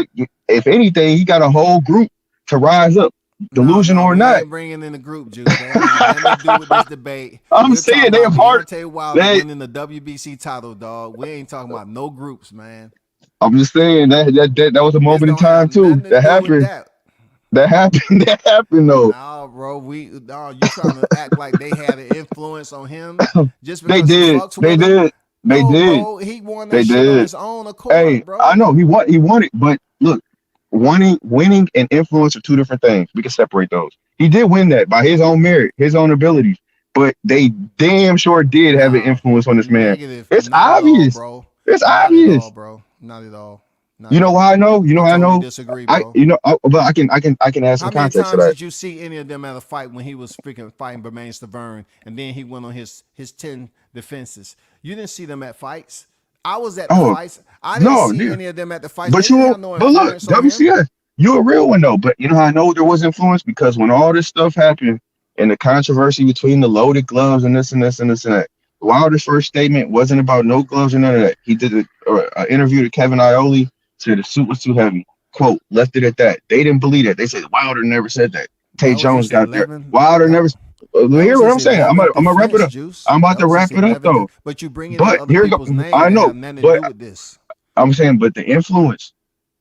If anything, he got a whole group to rise up, delusional or we not. ain't bringing in the group, Juice. They don't have nothing to do with this debate. I'm We're saying talking they about a part. Deontay Wilder they- winning the WBC title, dog. We ain't talking about no groups, man. I'm just saying that was a moment in This don't time have too. nothing to That do with happened. that. That happened. That happened though. No, bro, you trying to act like they had an influence on him just They because he did. fucks They with him? did. They No, did. bro, he won They that shit on did. his own accord, Hey, bro. I know he won it, but look, winning and influence are two different things. We can separate those. He did win that by his own merit, his own abilities, but they damn sure did have an influence on this man. Negative. It's Not at all, obvious. bro. It's Not obvious. at all, bro. Not at all. Not You at know all. why I know? You know how I totally know? disagree, bro. But I can add some How many context to times that. did you see any of them at a fight when he was freaking fighting Bermane Stiverne, and then he went on his 10 defenses? You didn't see them at fights. I was at the fights. I didn't see any of them at the fights. But They didn't have no but look, influence on him. WCS, you're a real one though. But you know how I know there was influence? Because when all this stuff happened and the controversy between the loaded gloves and this and this and this and that, Wilder's first statement wasn't about no gloves or none of that. He did an interview to Kevin Iole, said the suit was too heavy. Quote, left it at that. They didn't believe that. They said Wilder never said that. Tay Jones got there. Wilder never. Hear what I'm saying? I'm gonna wrap it up. I'm about to wrap it up though. But you bring it But other here people's names. I know, Have nothing to do but with this. I'm saying, but the influence,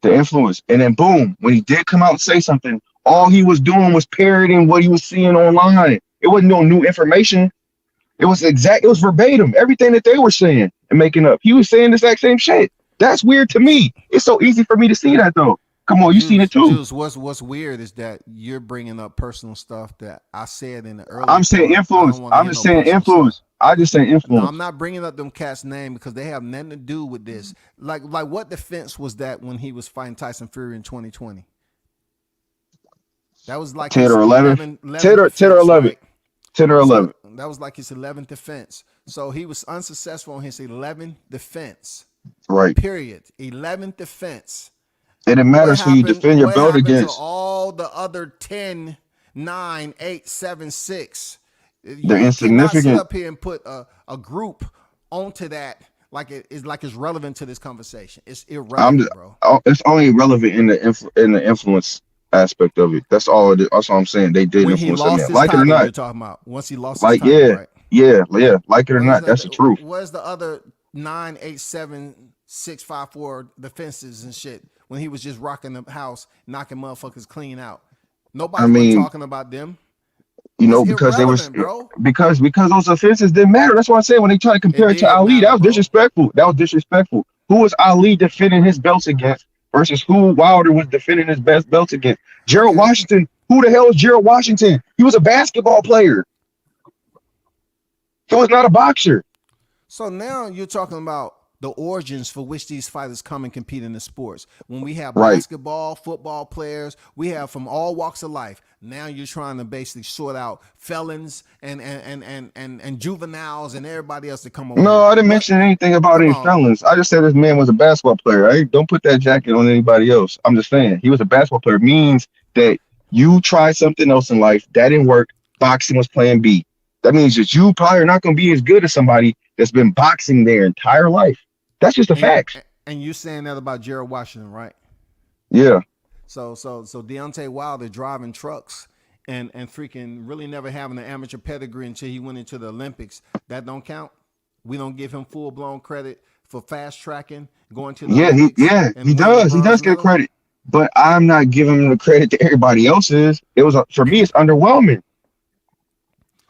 and then boom, when he did come out and say something, all he was doing was parroting what he was seeing online. It wasn't no new information. It was verbatim, everything that they were saying and making up. He was saying the exact same shit. That's weird to me. It's so easy for me to see that though. Come on, you seen it too. Juice, what's weird is that you're bringing up personal stuff that I said in the early. I'm saying influence. I'm just saying influence. I just say influence. No, I'm not bringing up them cats' name because they have nothing to do with this. Like what defense was that when he was fighting Tyson Fury in 2020? That was like 10 or 11. 10 or 11. Right? 10 or 11. So that was like his 11th defense. So he was unsuccessful on his 11th defense. Right. Period. 11th defense. And it matters who you defend your belt against. All the other 10, 9, 8, 7, 6. They're insignificant. Sit up here and put a group onto that like it's relevant to this conversation. It's irrelevant, bro. It's only relevant in the influence aspect of it. That's all it is. That's all I'm saying. They did When he influence lost him. his Like it title, or not. you're talking about once he lost his title, right? Yeah. Like it or not, that's the truth. Where's the other 9, 8, 7, 6, 5, 4 defenses and shit when he was just rocking the house, knocking motherfuckers clean out? Nobody was talking about them. You know, because they was because those offenses didn't matter. That's why I said when they tried to compare it to Ali, that was disrespectful. Who was Ali defending his belts against versus who Wilder was defending his best belts against? Gerald Washington. Who the hell is Gerald Washington? He was a basketball player. He was not a boxer. So now you're talking about the origins for which these fighters come and compete in the sports. When we have Right. basketball, football players, we have from all walks of life. Now you're trying to basically sort out felons and juveniles and everybody else to come over. No, here. I didn't What- mention anything about Come any on. felons. I just said this man was a basketball player. Right? Don't put that jacket on anybody else. I'm just saying he was a basketball player. Means that you tried something else in life that didn't work. Boxing was plan B. That means that you probably are not going to be as good as somebody that's been boxing their entire life. That's just a fact. And you saying that about Gerald Washington, right? Yeah. So Deontay Wilder driving trucks and freaking really never having an amateur pedigree until he went into the Olympics. That don't count. We don't give him full blown credit for fast tracking, going to the Yeah, Olympics. he and winning does. the He bronze does get medal? credit. But I'm not giving him the credit that everybody else is. It was for me, it's underwhelming.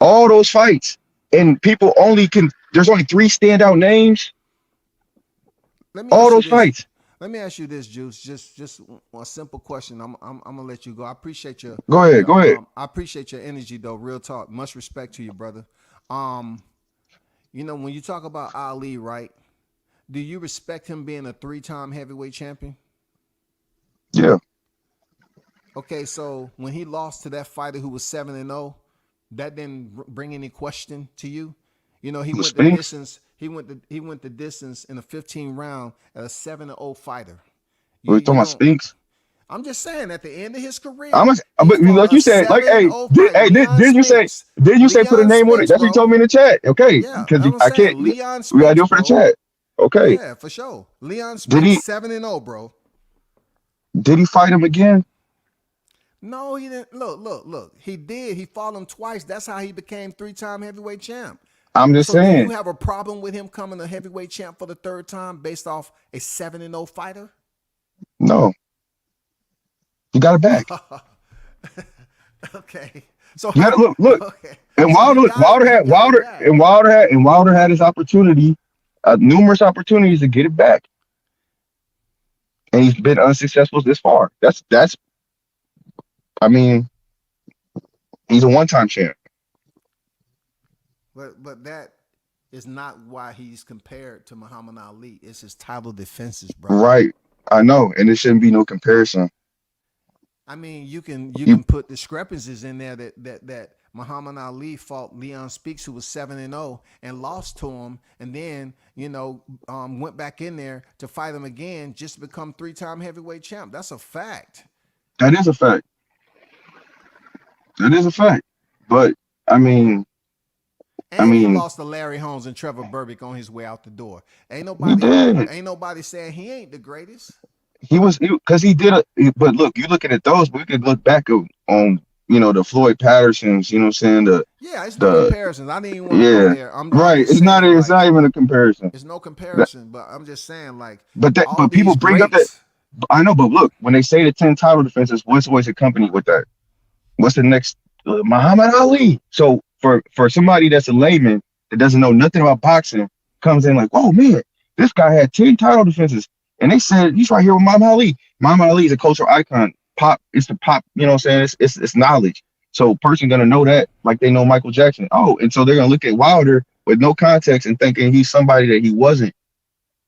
All those fights. And people there's only 3 standout names. Let me All ask you those this. fights. Let me ask you this, Juice. Just a simple question. I'm gonna let you go. I appreciate your. Go ahead. Go ahead. I appreciate your energy, though. Real talk. Much respect to you, brother. You know, when you talk about Ali, right? Do you respect him being a 3-time heavyweight champion? Yeah. Okay, so when he lost to that fighter who was 7-0, that didn't bring any question to you. You know, he The went the Sphinx? distance. He went the distance in a 15 round at a 7-0 fighter. We're talking about don't- Spinks. I'm just saying, at the end of his career, But he fought like you a said, like, hey, 7-0 fighter, Leon didn't you say Spinks. put a Leon name on it? Spinks, That's what you bro. told me in the chat. Okay. Yeah, Because I'm I saying, can't. Leon We gotta do it Spinks, for the bro. chat. Okay. Yeah, for sure. Leon Did he- Spinks 7-0, bro. Did he fight him again? No, he didn't. Look. He did. He fought him twice. That's how he became 3-time heavyweight champ. I'm just So do saying. you have a problem with him coming a heavyweight champ for the 3rd time based off a 7-0 fighter? No. He got it back. Okay. So You gotta look. Okay. And So he got it back. Wilder had his opportunity, numerous opportunities to get it back, and he's been unsuccessful this far. That's. I mean, he's a one-time champ. But that is not why he's compared to Muhammad Ali. It's his title defenses, bro. Right. I know, and there shouldn't be no comparison. I mean, you can put discrepancies in there that Muhammad Ali fought Leon Spinks, who was 7-0, and lost to him, and then went back in there to fight him again just to become 3-time heavyweight champ. That's a fact. That is a fact. That is a fact. But I mean, And he mean- lost to Larry Holmes and Trevor Burbick on his way out the door. Ain't did. nobody saying he ain't the greatest. he was because he did but look, you looking at those, but we could look back on the Floyd Pattersons, you know what I'm saying? Yeah, it's no comparisons. I didn't even want to Yeah. go there. I'm Right. just It's not saying, it's not even a comparison. It's no comparison, but I'm just saying, like, But all people these bring up that greats- I know, but look, when they say the 10 title defenses, what's always accompanied with that? What's the next? Muhammad Ali. So for somebody that's a layman that doesn't know nothing about boxing, comes in like, oh man, this guy had 10 title defenses, and they said he's right here with Muhammad Ali. Muhammad Ali is a cultural icon. Pop, it's the pop. You know what I'm saying? It's knowledge. So a person gonna know that like they know Michael Jackson. Oh, and so they're gonna look at Wilder with no context and thinking he's somebody that he wasn't.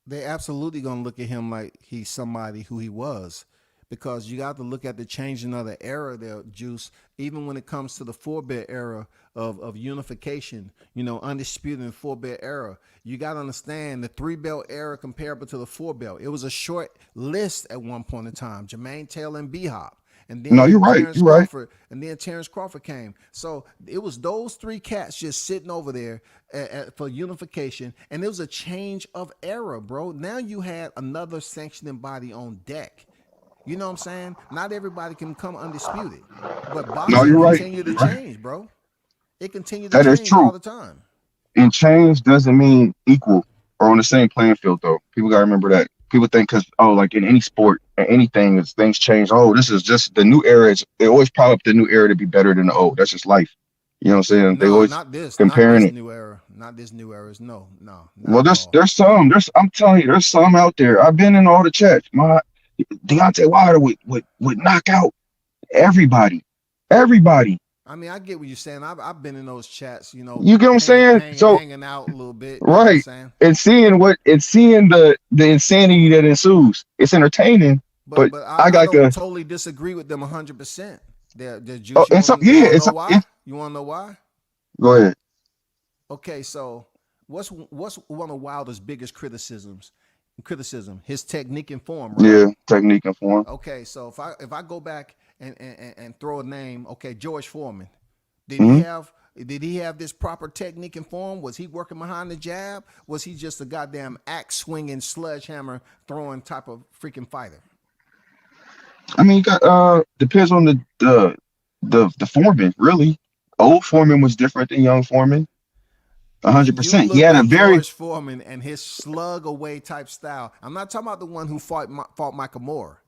They absolutely gonna look at him like he's somebody who he was, because you got to look at the changing of the era there, Juice. Even when it comes to the 4-belt era of unification, undisputed in 4-belt era, you got to understand the 3-belt era comparable to the 4-belt. It was a short list at one point in time. Jermaine Taylor and B-Hop. And then No, you're right. Terrence You're right. Crawford, and then Terrence Crawford came. So it was those 3 cats just sitting over there for unification, and it was a change of era, bro. Now you had another sanctioning body on deck. You know what I'm saying? Not everybody can come undisputed, but boxing you're right. continue to You're right. change, bro. It continued That to is change true. all the time. And change doesn't mean equal or on the same playing field, though. People gotta remember that. People think like in any sport or anything, as things change. Oh, this is just the new era. They always prop up the new era to be better than the old. That's just life. You know what I'm saying? They No, always not this. comparing not this it. new era. Not this new era. No. not Well, at all. there's some. I'm telling you, there's some out there. I've been in all the chats. My Deontay Wilder would knock out everybody. I mean, I get what you're saying. I've been in those chats, you know, You get what I'm saying? So hanging out a little bit. You know what I'm right, saying? and seeing the insanity that ensues, it's entertaining. But But I I got don't to totally disagree with them 100%. They're juice. oh, and some yeah, You wanna it's know why? it, You want to know why? go ahead. Okay, so what's one of Wilder's biggest criticism, his technique and form, right? Yeah, technique and form. Okay, so if I go back and throw a name, okay, George Foreman, did Hmm. he have this proper technique and form? Was he working behind the jab? Was he just a goddamn axe swinging, sledgehammer throwing type of freaking fighter? I mean, you got depends on the foreman, really. Old Foreman was different than young Foreman. When you 100%. He look had a at very George Foreman and his slug away type style, I'm not talking about the one who fought Michael Moore.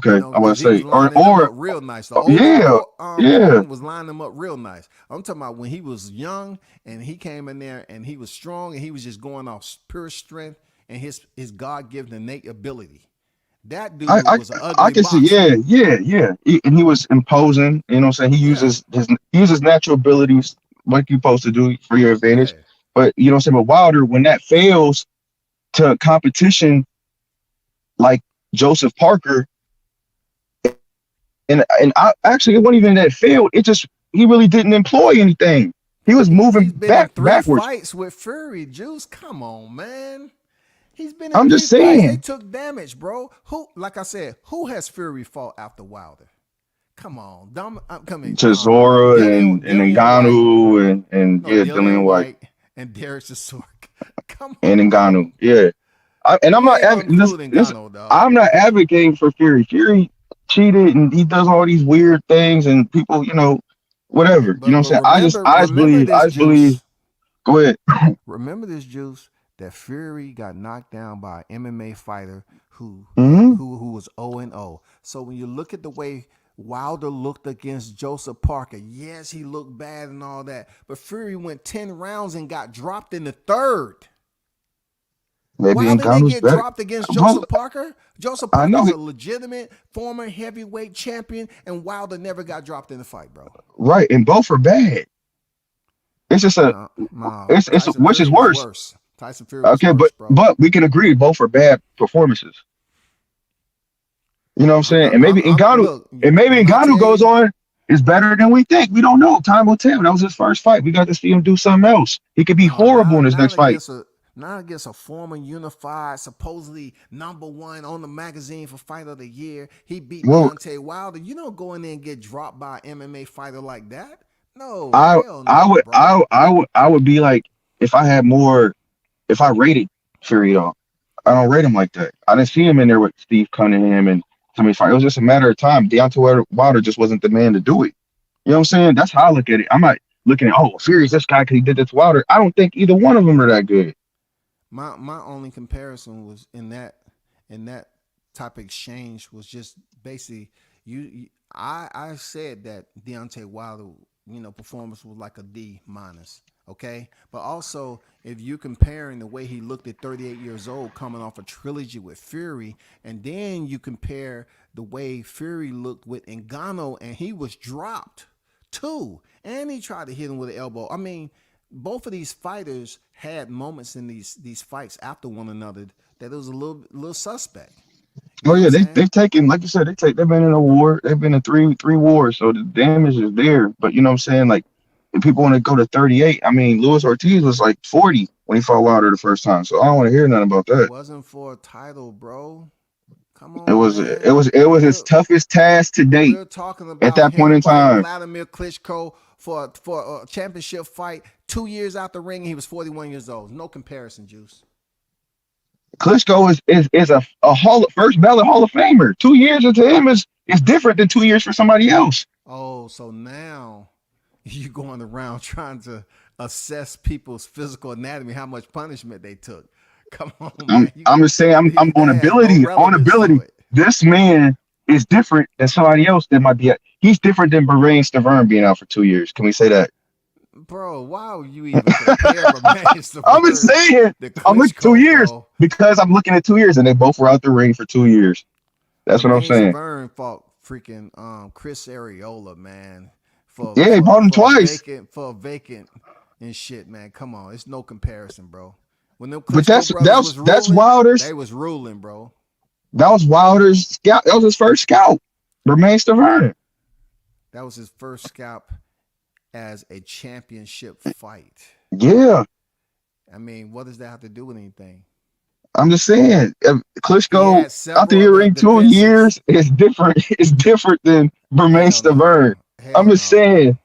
You okay, know, I want because to he was say, lining them up real nice. The old yeah, yeah. Foreman was lining them up real nice. I'm talking about when he was young and he came in there and he was strong and he was just going off pure strength and his God given innate ability. That dude I was an I ugly can see, boxer. yeah. And he was imposing. You know what I'm saying? He Yeah, uses his natural abilities like you're supposed to do for your advantage. yeah. But you know what I'm saying? But Wilder, when that fails to competition like Joseph Parker, and I actually it wasn't even that it failed. It just he really didn't employ anything. He Bro, was moving he's been in three backwards. fights with Fury. Juice, come on, man. He's been in I'm three just fights. They saying. took damage, bro. Like I said, who has Fury fought after Wilder? Come on, Chisora and Dillian White. Ngannou and No, yeah, Dillian Dillian White White and Derek Chisora. Come and on, bro. Ngannou. Yeah. And I'm You not ain't gonna include Ngannou, dog. I'm not advocating for Fury. Fury cheated and he does all these weird things and people, whatever. You know what I'm But saying? I remember this, just believe. Juice. Go ahead. Remember this, Juice. That Fury got knocked down by an MMA fighter who Hmm. was 0-0. So when you look at the way Wilder looked against Joseph Parker, yes, he looked bad and all that, but Fury went 10 rounds and got dropped in the third. Maybe Wilder didn't Ngannou's get better. dropped against Well, Joseph Parker. Joseph I know Parker's it. a legitimate former heavyweight champion, and Wilder never got dropped in the fight, bro. Right, and both are bad. It's just No, it's Tyson which is Fury was worse. worse. Tyson Fury was Okay, worse, bro. but we can agree both are bad performances. You know what I'm saying? And maybe Look, when I Ngannou tell goes you, on is better than we think. We don't know. Time will tell. That was his first fight. We got to see him do something else. He could be no, horrible in his next fight. not against a former unified, supposedly #1 on the magazine for Fight of the Year. He beat Well, Deontay Wilder. You don't go in there and get dropped by an MMA fighter like that. No, I hell I no, would bro. I would be like if I rated Fury though. I don't rate him like that. I didn't see him in there with Steve Cunningham and somebody fight. It was just a matter of time. Deontay Wilder just wasn't the man to do it. You know what I'm saying? That's how I look at it. I'm not looking at Fury's this guy because he did this to Wilder. I don't think either one of them are that good. My only comparison was in that type of exchange was just basically I said that Deontay Wilder, performance was like a D-. Okay, but also if you're comparing the way he looked at 38 years old coming off a trilogy with Fury, and then you compare the way Fury looked with Ngannou and he was dropped too, and he tried to hit him with an elbow. I mean, both of these fighters had moments in these fights after one another that it was a little suspect. You Oh know yeah, what I'm saying? they've taken, like you said, they've been in a war. They've been in three wars, so the damage is there. But you know what I'm saying? Like if people want to go to 38, I mean Luis Ortiz was like 40 when he fought Wilder the first time. So I don't want to hear nothing about It that. wasn't for a title, bro. Come It on, was man. his toughest task to date We're talking at about that point him in fighting time. Vladimir Klitschko for a championship fight 2 years out the ring, and he was 41 years old. No comparison, Juice. Klitschko is a first ballot Hall of Famer. 2 years into him is different than 2 years for somebody else. Oh, so now you going around trying to assess people's physical anatomy, how much punishment they took. Come on, man. I'm just saying I'm on ability. On ability. This man is different than somebody else that might be. He's different than Bahrain Stavern being out for 2 years. Can we say that? Bro, why would you even compare Bahrain I'm just saying. I'm looking 2 years because I'm looking at 2 years and they both were out the ring for 2 years. That's what I'm saying. Stavern fought freaking Chris Areola, man. Yeah, he bought him twice. For a vacant and shit, man. Come on, it's no comparison, bro. When them But Klitschko brothers was ruling, that's Wilder's. they was ruling, bro. That was Wilder's scout. That was his first scout. Romain Stavern. That was his first scalp as a championship fight. Yeah. I mean, what does that have to do with anything? I'm just saying, if Klitschko several after your ring 2 defenses. years is different. It's different than Romain Stavern. I'm just saying.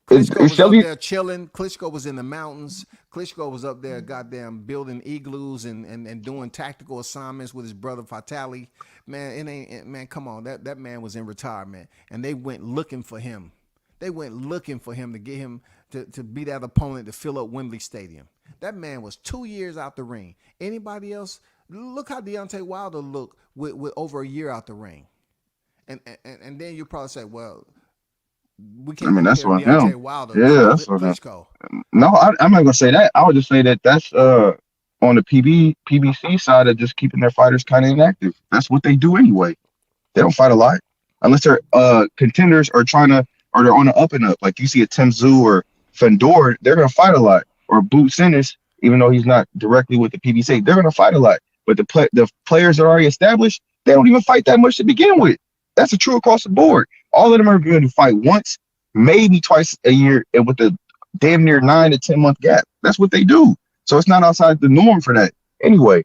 Klitschko was Shelby, up there chilling. Klitschko was in the mountains. Klitschko was up there, goddamn, building igloos and doing tactical assignments with his brother Vitali. Man, man, come on. That man was in retirement, and they went looking for him. They went looking for him to get him to be that opponent to fill up Wembley Stadium. That man was 2 years out the ring. Anybody else? Look how Deontay Wilder looked with over a year out the ring. And then you probably say, well, we can't. I mean, that's what Deontay Wilder. Yeah, that's what Klitschko. No, I'm not gonna say that. I would just say that that's on the PBC side of just keeping their fighters kind of inactive. That's what they do anyway. They don't fight a lot unless they're contenders or they're on the up and up. Like you see a Tim Tszyu or Fedor, they're gonna fight a lot. Or Boot Sinis, even though he's not directly with the PBC, they're gonna fight a lot. But the players that are already established, they don't even fight that much to begin with. That's a true across the board. All of them are going to fight once, maybe twice a year, and with a damn near 9 to 10 month gap. That's what they do. So it's not outside the norm for that anyway.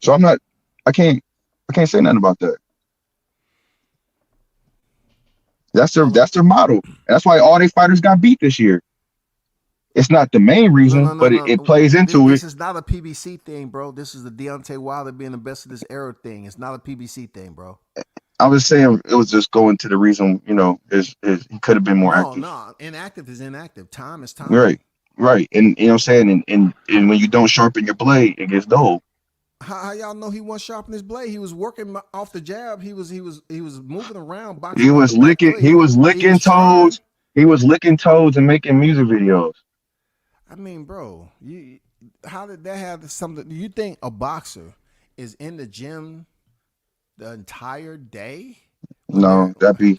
So I can't say nothing about that. That's their model. And that's why all their fighters got beat this year. It's not the main reason, but it plays into it. This is not a PBC thing, bro. This is the Deontay Wilder being the best of this era thing. It's not a PBC thing, bro. I was saying it was just going to the reason, is he could have been more active. No, inactive is inactive. Time is time. Right. And you know what I'm saying? And when you don't sharpen your blade, it gets dull. How y'all know he wasn't sharpening his blade? He was working off the jab. He was moving around. He was licking toes. He was licking toes and making music videos. I mean, bro, how did that have something? Do you think a boxer is in the gym the entire day? No, that'd be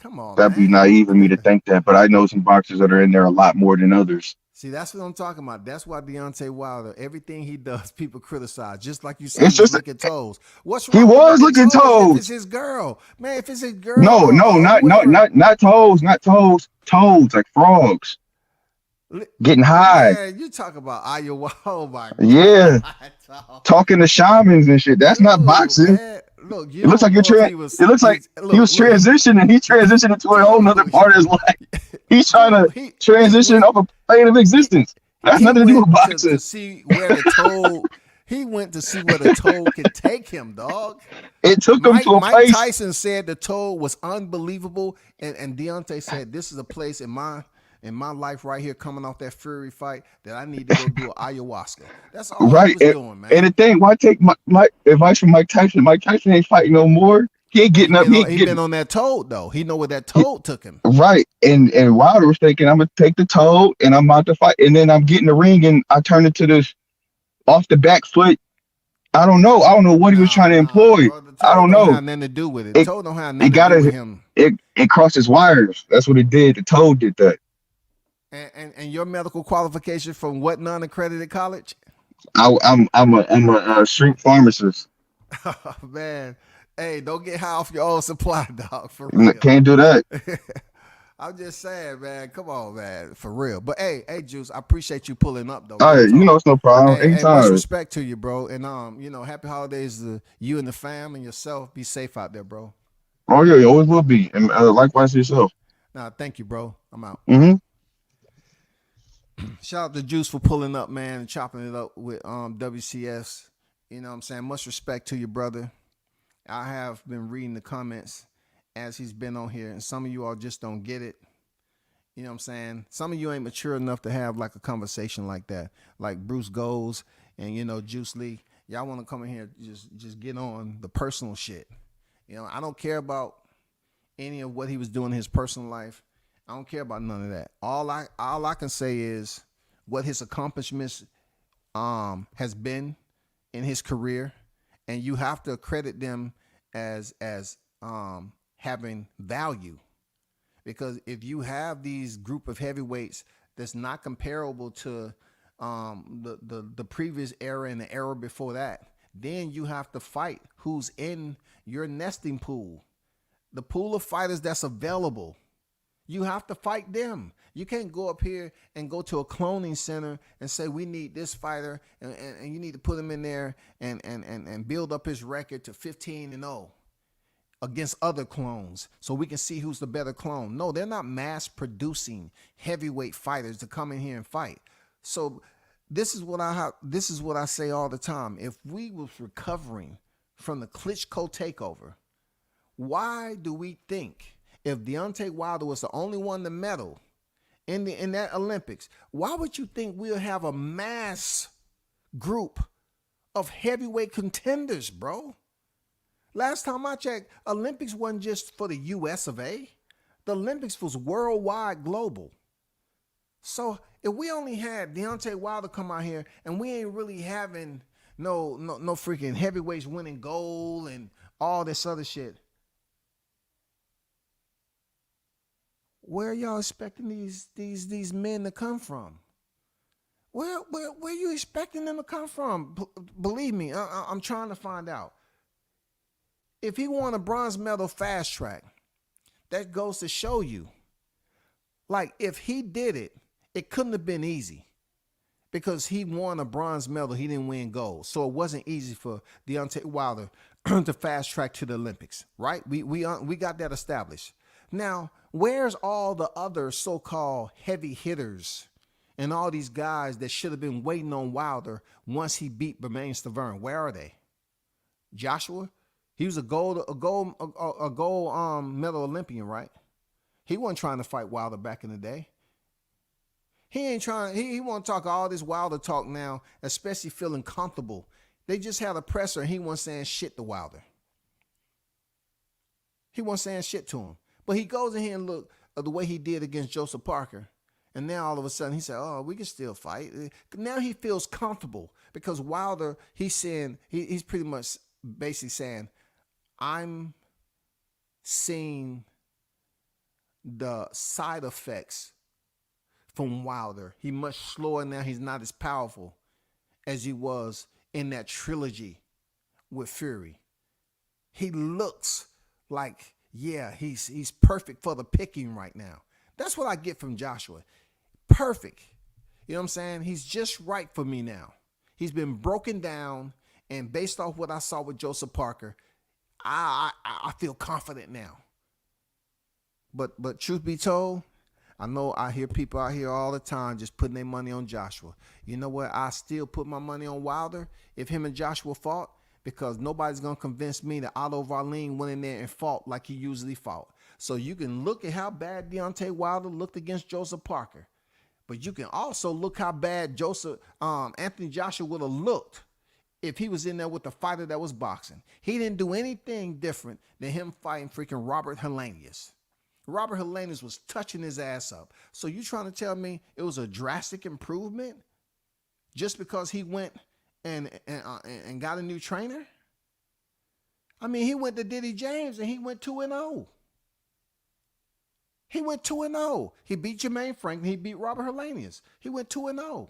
naive of me to think that. But I know some boxers that are in there a lot more than others. See, that's what I'm talking about. That's why Deontay Wilder, everything he does, people criticize. Just like you said, it's just licking toes. What's wrong? He was licking toes. If it's his girl, man. If it's his girl, no, not toes, toes like frogs. Getting high. Man, you talk about ayahuasca. Oh my God. Yeah. Talking to shamans and shit. That's not boxing. Man. Look, it looks like he was transitioning. He transitioned into a whole nother part of his life. He's trying to transition off a plane of existence. That's nothing to do with boxing. He went to see where the toe could take him, dog. It took him to a place. Mike Tyson said the toe was unbelievable, and Deontay said, "This is a place in my life right here, coming off that Fury fight, that I need to go do ayahuasca." That's all he was doing, man. And the thing, why take my advice from Mike Tyson? Mike Tyson ain't fighting no more. He ain't getting up. He been on that toad though. He know where that toad took him. Right. And Wilder was thinking, I'm gonna take the toad and I'm about to fight, and then I'm getting the ring and I turn into this off the back foot. I don't know what he was trying to employ. Bro, I don't know. Have nothing to do with it. The toad don't have nothing to do with him. It crossed his wires. That's what it did. The toad did that. And your medical qualification from what non-accredited college? I'm a shrink pharmacist. Oh, man, hey, don't get high off your own supply, dog. For real, can't do that. I'm just saying, man. Come on, man, for real. But hey, Juice, I appreciate you pulling up, though. All right, it's no problem. Anytime. Much respect to you, bro. And happy holidays to you and the fam and yourself. Be safe out there, bro. Oh yeah, you always will be, and likewise to yourself. Nah, thank you, bro. I'm out. Mm-hmm. Shout out to Juice for pulling up, man, and chopping it up with WCS. You know what I'm saying? Much respect to your brother. I have been reading the comments as he's been on here, and some of you all just don't get it. You know what I'm saying? Some of you ain't mature enough to have like a conversation like that. Like Bruce Goes and Juice Lee. Y'all want to come in here just get on the personal shit. I don't care about any of what he was doing in his personal life. I don't care about none of that. All I can say is what his accomplishments has been in his career, and you have to credit them as having value. Because if you have these group of heavyweights that's not comparable to the previous era and the era before that, then you have to fight who's in your nesting pool, the pool of fighters that's available. You have to fight them. You can't go up here and go to a cloning center and say, we need this fighter, and you need to put him in there and build up his record to 15-0 against other clones so we can see who's the better clone. No, they're not mass producing heavyweight fighters to come in here and fight. So this is what I say all the time. If we was recovering from the Klitschko takeover, why do we think if Deontay Wilder was the only one to medal in that Olympics, why would you think we'll have a mass group of heavyweight contenders, bro? Last time I checked, Olympics wasn't just for the US of A. The Olympics was worldwide, global. So if we only had Deontay Wilder come out here and we ain't really having no freaking heavyweights winning gold and all this other shit, where are y'all expecting these men to come from? Where are you expecting them to come from? Believe me, I'm trying to find out. If he won a bronze medal fast track, that goes to show you, like, if he did it, it couldn't have been easy because he won a bronze medal. He didn't win gold. So it wasn't easy for Deontay Wilder to fast track to the Olympics, right? We got that established. Now, where's all the other so-called heavy hitters and all these guys that should have been waiting on Wilder once he beat Bermane Stiverne? Where are they? Joshua? He was a gold medal Olympian, right? He wasn't trying to fight Wilder back in the day. He ain't trying. He won't talk all this Wilder talk now, especially feeling comfortable. They just had a presser, and he wasn't saying shit to Wilder. He wasn't saying shit to him, but he goes in here and look at the way he did against Joseph Parker, and now all of a sudden he said, "Oh, we can still fight." Now he feels comfortable because Wilder. He's saying he's pretty much basically saying, I'm seeing the side effects from Wilder. He's much slower now. He's not as powerful as he was in that trilogy with Fury. He looks like, yeah, he's perfect for the picking right now. That's what I get from Joshua. Perfect. You know what I'm saying? He's just right for me now. He's been broken down, and based off what I saw with Joseph Parker, I feel confident now. But truth be told, I know I hear people out here all the time just putting their money on Joshua. You know what? I still put my money on Wilder if him and Joshua fought, because nobody's going to convince me that Otto Wallin went in there and fought like he usually fought. So you can look at how bad Deontay Wilder looked against Joseph Parker, but you can also look how bad Anthony Joshua would have looked if he was in there with the fighter that was boxing. He didn't do anything different than him fighting freaking Robert Helenius. Robert Helenius was touching his ass up. So you trying to tell me it was a drastic improvement just because he went and got a new trainer? I mean, he went to Diddy James and he went 2-0. He went 2-0. He beat Jermaine Franklin. He beat Robert Helenius. He went 2-0.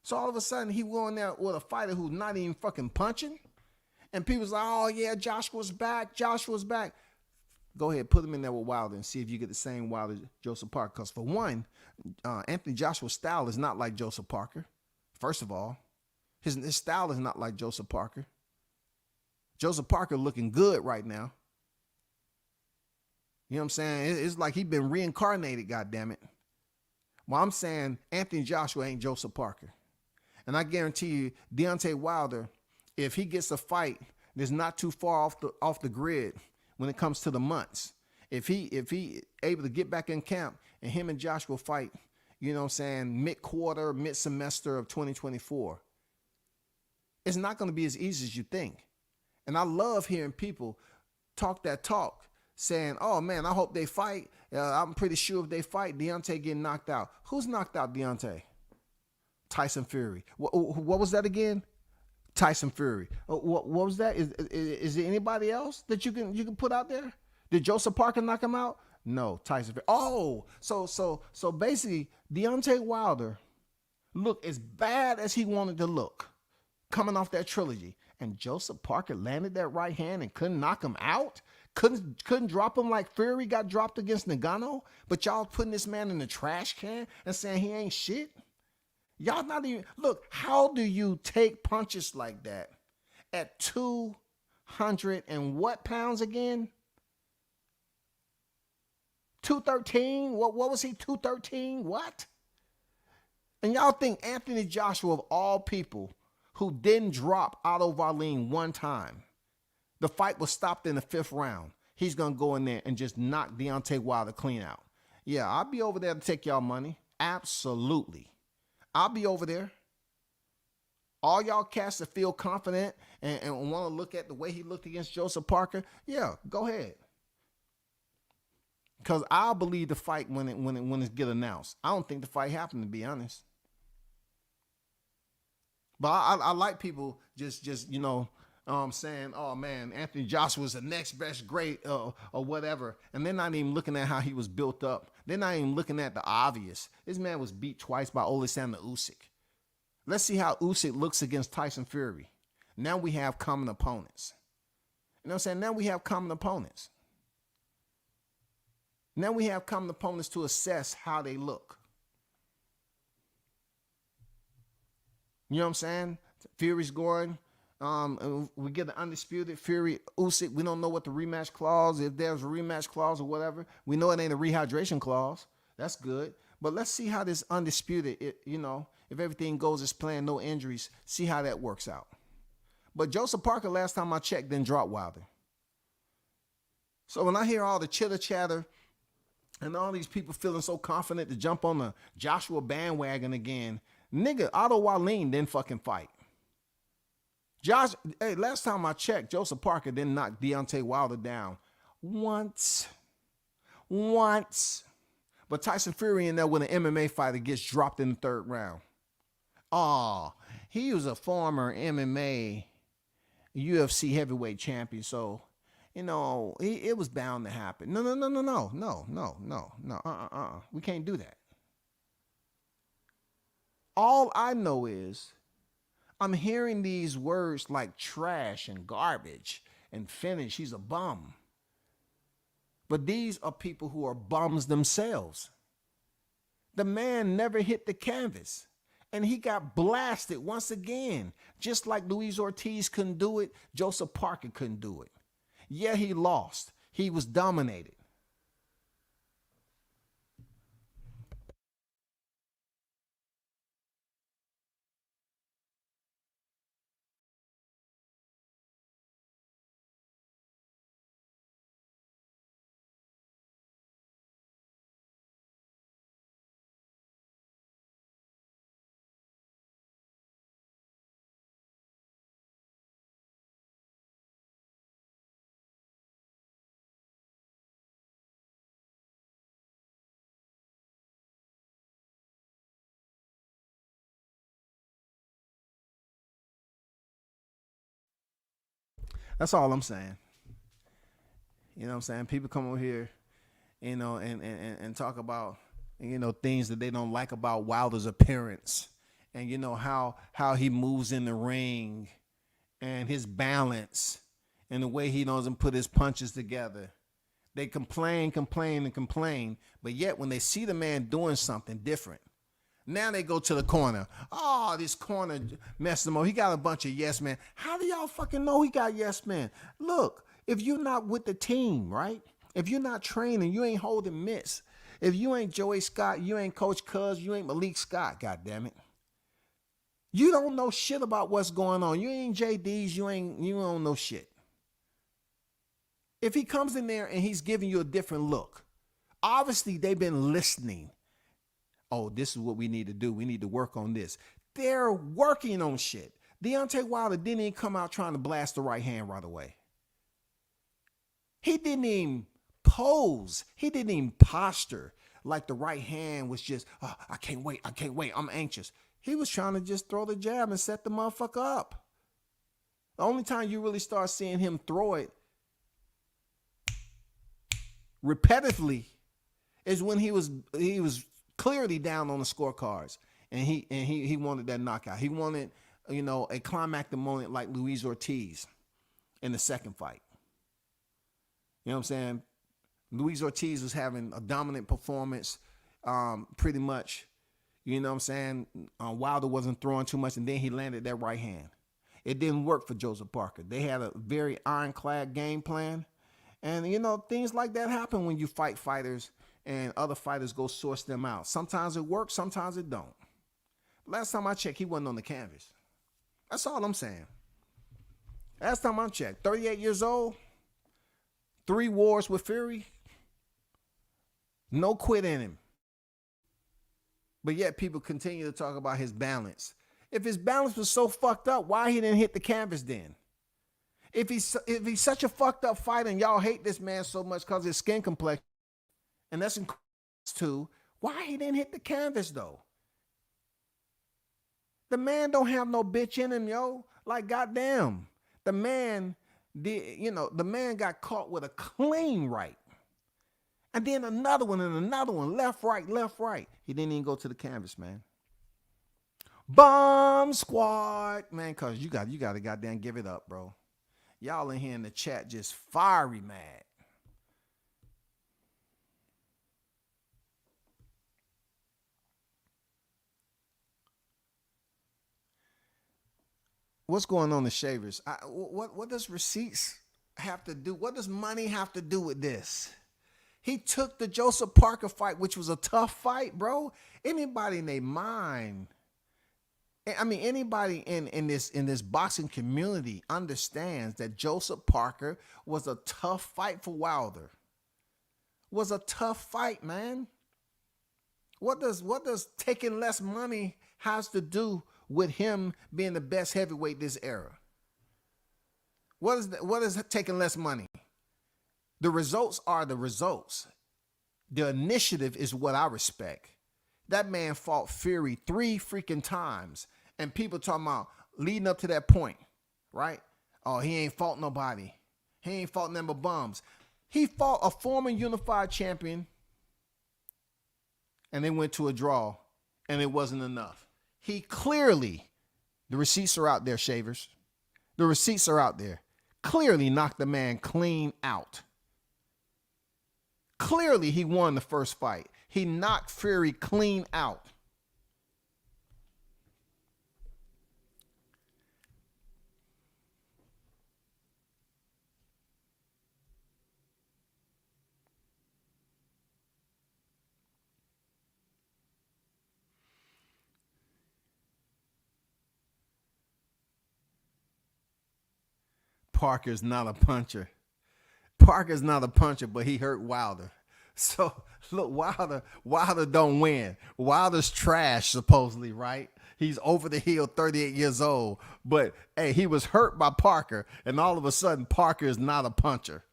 So all of a sudden, he went there with a fighter who's not even fucking punching. And people's like, oh, yeah, Joshua's back. Joshua's back. Go ahead, put him in there with Wilder and see if you get the same Wilder Joseph Parker. Because for one, Anthony Joshua's style is not like Joseph Parker. First of all, his style is not like Joseph Parker. Joseph Parker looking good right now. You know what I'm saying? It's like he's been reincarnated, goddammit. Well, I'm saying Anthony Joshua ain't Joseph Parker. And I guarantee you, Deontay Wilder, if he gets a fight that's not too far off the grid when it comes to the months, if he able to get back in camp and him and Joshua fight, you know what I'm saying, mid-quarter, mid-semester of 2024, it's not going to be as easy as you think. And I love hearing people talk that talk, saying, oh, man, I hope they fight. I'm pretty sure if they fight, Deontay getting knocked out. Who's knocked out Deontay? Tyson Fury. What was that again? Tyson Fury. What was that? Is there anybody else that you can put out there? Did Joseph Parker knock him out? No, Tyson Fury. Oh, so basically, Deontay Wilder looked as bad as he wanted to look coming off that trilogy. And Joseph Parker landed that right hand and couldn't knock him out. Couldn't drop him like Fury got dropped against Ngannou. But y'all putting this man in the trash can and saying he ain't shit. Y'all not even look. How do you take punches like that at 200 and what pounds again? 213? What was he? 213? What? And y'all think Anthony Joshua, of all people, who didn't drop Otto Wallin one time, the fight was stopped in the 5th round, he's going to go in there and just knock Deontay Wilder clean out. Yeah, I'll be over there to take y'all money. Absolutely. I'll be over there. All y'all cats that feel confident and want to look at the way he looked against Joseph Parker, yeah, go ahead. Because I'll believe the fight when it get announced. I don't think the fight happened, to be honest. But I like people just saying, oh man, Anthony Joshua's the next best great or whatever. And they're not even looking at how he was built up. They're not even looking at the obvious. This man was beat twice by Alexander Usyk. Let's see how Usyk looks against Tyson Fury. Now we have common opponents. You know what I'm saying? Now we have common opponents. Now we have common opponents to assess how they look. You know what I'm saying? Fury's going. We get the undisputed Fury Usyk. We don't know what the rematch clause, if there's a rematch clause or whatever. We know it ain't a rehydration clause. That's good. But let's see how this undisputed, if everything goes as planned, no injuries, see how that works out. But Joseph Parker, last time I checked, didn't drop Wilder. So when I hear all the chitter chatter and all these people feeling so confident to jump on the Joshua bandwagon again, nigga, Otto Wallin didn't fucking fight. Last time I checked, Joseph Parker didn't knock Deontay Wilder down once. But Tyson Fury in there with an MMA fighter gets dropped in the 3rd round. Oh, he was a former MMA UFC heavyweight champion, so it was bound to happen. No. We can't do that. All I know is I'm hearing these words like trash and garbage and finish. He's a bum. But these are people who are bums themselves. The man never hit the canvas. And he got blasted once again. Just like Luis Ortiz couldn't do it, Joseph Parker couldn't do it. Yeah, he lost. He was dominated. That's all I'm saying. You know what I'm saying? People come over here, and talk about, things that they don't like about Wilder's appearance and, how he moves in the ring and his balance and the way he doesn't put his punches together. They complain, but yet when they see the man doing something different, now they go to the corner. Oh, this corner messed him up. He got a bunch of yes men. How do y'all fucking know he got yes men? Look, if you're not with the team, right? If you're not training, you ain't holding mitts. If you ain't Joey Scott, you ain't Coach Cuz, you ain't Malik Scott, goddammit. You don't know shit about what's going on. You ain't JD's, you don't know shit. If he comes in there and he's giving you a different look, obviously they've been listening. Oh, this is what we need to do. We need to work on this. They're working on shit. Deontay Wilder didn't even come out trying to blast the right hand right away. He didn't even pose. He didn't even posture like the right hand was just, oh, I can't wait. I'm anxious. He was trying to just throw the jab and set the motherfucker up. The only time you really start seeing him throw it repetitively is when he was clearly down on the scorecards, and he wanted that knockout. He wanted, a climactic moment like Luis Ortiz in the second fight. You know what I'm saying? Luis Ortiz was having a dominant performance, pretty much. You know what I'm saying? Wilder wasn't throwing too much, and then he landed that right hand. It didn't work for Joseph Parker. They had a very ironclad game plan. And, things like that happen when you fight fighters and other fighters go source them out. Sometimes it works, sometimes it don't. Last time I checked, he wasn't on the canvas. That's all I'm saying. Last time I checked, 38 years old, 3 wars with Fury, no quit in him. But yet people continue to talk about his balance. If his balance was so fucked up, why he didn't hit the canvas then? If he's such a fucked up fighter and y'all hate this man so much because his skin complexion, and that's in too, why he didn't hit the canvas though? The man don't have no bitch in him, yo. Like, goddamn. The man got caught with a clean right. And then another one and another one, left, right. He didn't even go to the canvas, man. Bomb squad, man, cause you got to goddamn give it up, bro. Y'all in here in the chat just fiery mad. What's going on, the Shavers? What does receipts have to do? What does money have to do with this? He took the Joseph Parker fight, which was a tough fight, bro. Anybody in their mind, anybody in this boxing community understands that Joseph Parker was a tough fight for Wilder. Was a tough fight, man. What does taking less money has to do with him being the best heavyweight this era? What is taking less money? The results are the results. The initiative is what I respect. That man fought Fury 3 freaking times. And people talking about leading up to that point, right? Oh, he ain't fought nobody. He ain't fought nothing but bums. He fought a former unified champion, and they went to a draw, and it wasn't enough. He clearly, the receipts are out there, Shavers. The receipts are out there. Clearly knocked the man clean out. Clearly he won the first fight. He knocked Fury clean out. Parker's not a puncher. Parker's not a puncher, but he hurt Wilder. So look, Wilder don't win. Wilder's trash, supposedly, right? He's over the hill, 38 years old. But hey, he was hurt by Parker, and all of a sudden, Parker is not a puncher.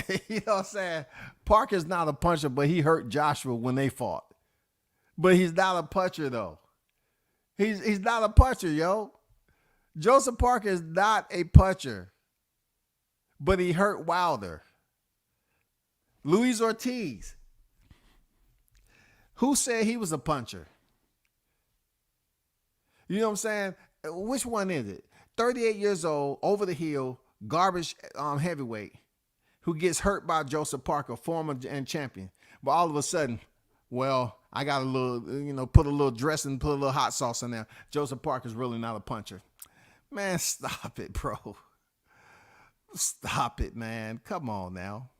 You know what I'm saying? Parker's not a puncher, but he hurt Joshua when they fought. But he's not a puncher, though. He's not a puncher, yo. Joseph Parker is not a puncher, but he hurt Wilder. Luis Ortiz. Who said he was a puncher? You know what I'm saying? Which one is it? 38 years old, over the hill, garbage heavyweight, who gets hurt by Joseph Parker, former and champion. But all of a sudden, well, I got a little, put a little dressing, put a little hot sauce in there. Joseph Parker's really not a puncher. Man, stop it, bro. Stop it, man. Come on now.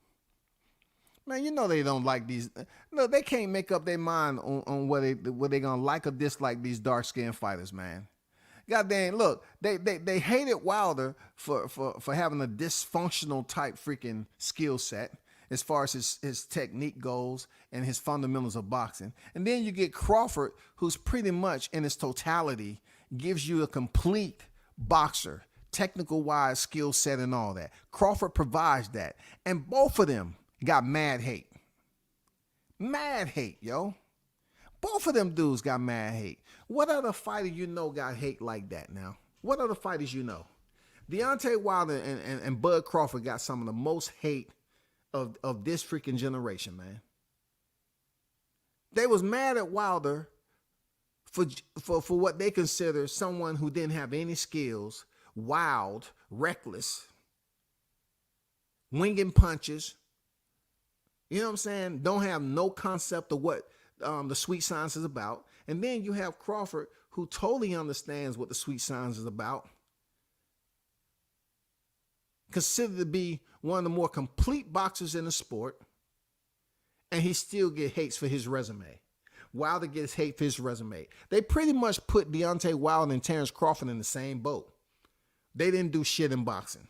Man, you know they don't like these. No, they can't make up their mind on what they gonna like or dislike these dark-skinned fighters, man. Goddamn, look, they hated Wilder for having a dysfunctional type freaking skill set as far as his technique goes and his fundamentals of boxing. And then you get Crawford, who's pretty much in its totality gives you a complete boxer, technical wise skill set and all that. Crawford provides that. And both of them got mad hate. Mad hate, yo. Both of them dudes got mad hate. What other fighter you know got hate like that now? What other fighters you know? Deontay Wilder and Bud Crawford got some of the most hate of this freaking generation, man. They was mad at Wilder for what they consider someone who didn't have any skills, wild, reckless, winging punches. You know what I'm saying? Don't have no concept of what the sweet science is about. And then you have Crawford, who totally understands what the sweet science is about. Considered to be one of the more complete boxers in the sport. And he still get hates for his resume. Wilder gets hate for his resume. They pretty much put Deontay Wilder and Terrence Crawford in the same boat. They didn't do shit in boxing.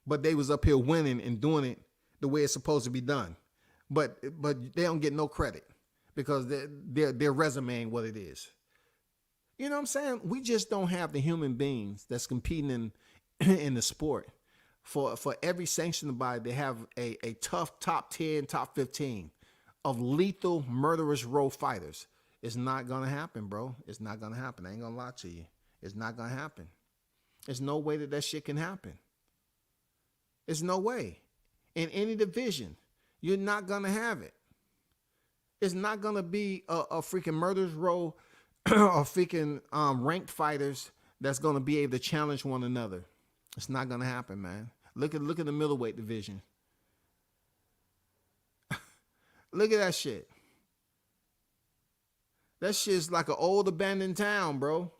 But they was up here winning and doing it the way it's supposed to be done. But they don't get no credit because their resume ain't what it is. You know what I'm saying? We just don't have the human beings that's competing in the sport for every sanctioned body to have a tough top 10, top 15 of lethal, murderous row fighters. It's not going to happen, bro. It's not going to happen. I ain't going to lie to you. It's not going to happen. There's no way that shit can happen. There's no way. In any division, you're not going to have it. It's not going to be a freaking murderous row or freaking ranked fighters that's going to be able to challenge one another. It's not going to happen, man. Look at the middleweight division. Look at that shit. That shit's like an old abandoned town, bro.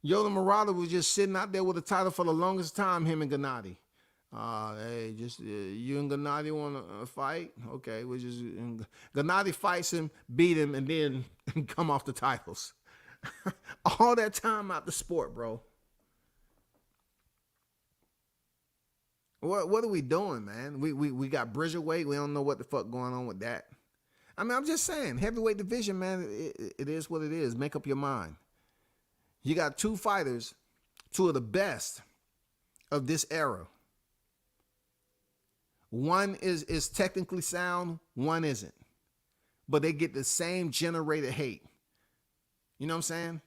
Yoda Murata was just sitting out there with a title for the longest time, him and Gennady. Hey, just you and Gennady want to fight? Okay, we just Gennady fights him, beat him, and then come off the titles. All that time out the sport, bro. What are we doing, man? We got Bridgerweight. We don't know what the fuck going on with that. I mean, I'm just saying, heavyweight division, man, it is what it is. Make up your mind. You got two fighters, two of the best of this era. One is technically sound, one isn't. But they get the same generated hate. You know what I'm saying?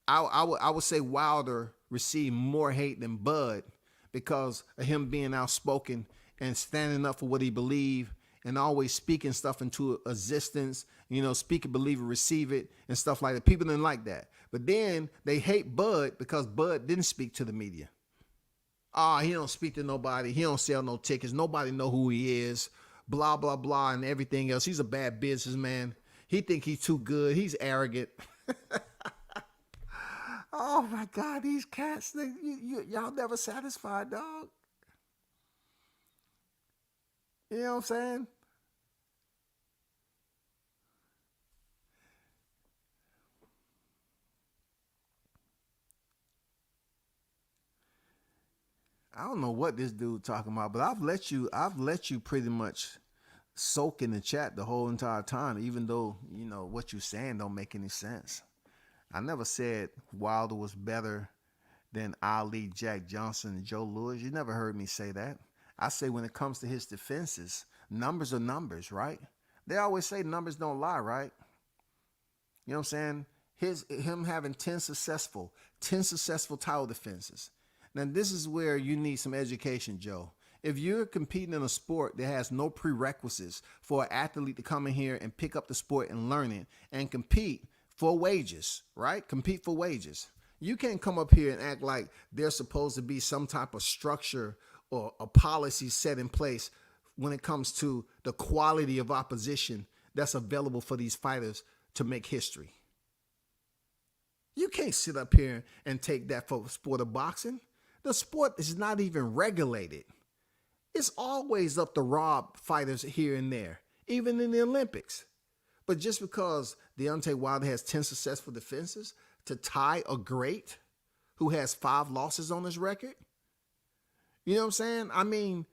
I would say Wilder received more hate than Bud because of him being outspoken and standing up for what he believed and always speaking stuff into existence, you know, speak it, believe it, receive it, and stuff like that. People didn't like that. But then they hate Bud because Bud didn't speak to the media. He don't speak to nobody. He don't sell no tickets. Nobody know who he is. Blah, blah, blah, and everything else. He's a bad businessman. He think he's too good. He's arrogant. Oh, my God. These cats, y'all never satisfied, dog. You know what I'm saying? I don't know what this dude talking about, but I've let you pretty much soak in the chat the whole entire time, even though, you know, what you're saying don't make any sense. I never said Wilder was better than Ali, Jack Johnson, and Joe Louis. You never heard me say that. I say when it comes to his defenses, numbers are numbers, right? They always say numbers don't lie, right? You know what I'm saying? Him having 10 successful title defenses. Now, this is where you need some education, Joe. If you're competing in a sport that has no prerequisites for an athlete to come in here and pick up the sport and learn it and compete for wages, right? Compete for wages. You can't come up here and act like there's supposed to be some type of structure or a policy set in place when it comes to the quality of opposition that's available for these fighters to make history. You can't sit up here and take that for the sport of boxing. The sport is not even regulated. It's always up to rob fighters here and there, even in the Olympics. But just because Deontay Wilder has 10 successful defenses to tie a great who has 5 losses on his record, you know what I'm saying? I mean,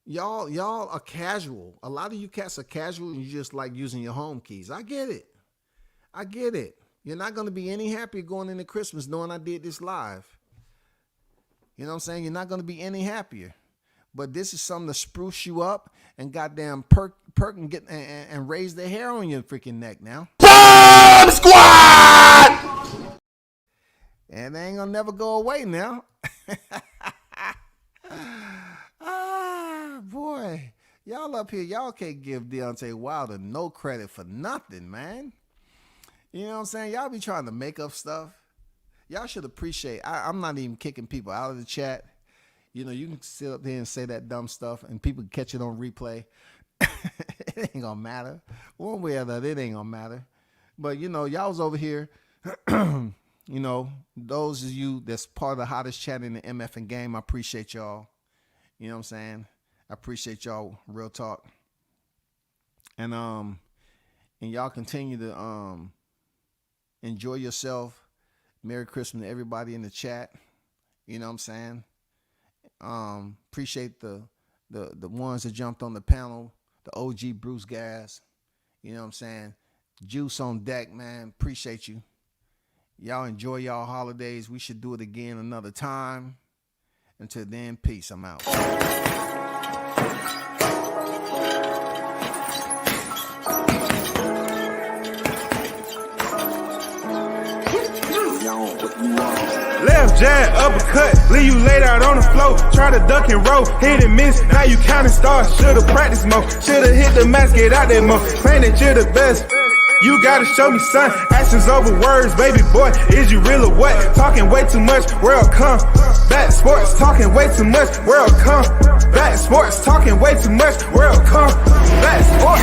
y'all are casual. A lot of you cats are casual and you just like using your home keys. I get it. You're not going to be any happier going into Christmas knowing I did this live. You know what I'm saying? You're not going to be any happier. But this is something to spruce you up and goddamn perk and get and raise the hair on your freaking neck now. Bomb Squad! And they ain't gonna never go away now. Boy. Y'all up here, y'all can't give Deontay Wilder no credit for nothing, man. You know what I'm saying? Y'all be trying to make up stuff. Y'all should appreciate. I'm not even kicking people out of the chat. You know, you can sit up there and say that dumb stuff, and people catch it on replay. It ain't gonna matter. One way or the other, it ain't gonna matter. But, you know, y'all was over here. You know, those of you that's part of the hottest chat in the MF and game, I appreciate y'all. You know what I'm saying? I appreciate y'all, real talk. And y'all continue to enjoy yourself. Merry Christmas to everybody in the chat. You know what I'm saying? Appreciate the ones that jumped on the panel, the OG Bruce Gas. You know what I'm saying? Juice on deck, man. Appreciate you. Y'all enjoy y'all holidays. We should do it again another time. Until then, peace. I'm out. Left jab, uppercut, leave you laid out on the floor. Try to duck and roll, hit and miss. Now you counting stars. Should've practiced more. Should've hit the mask, get out there more. Claim that you're the best. You gotta show me, son. Actions over words, baby boy. Is you real or what? Talking way too much, world come. Back sports, talking way too much, world come. Back sports, talking way too much, world come. Back sports.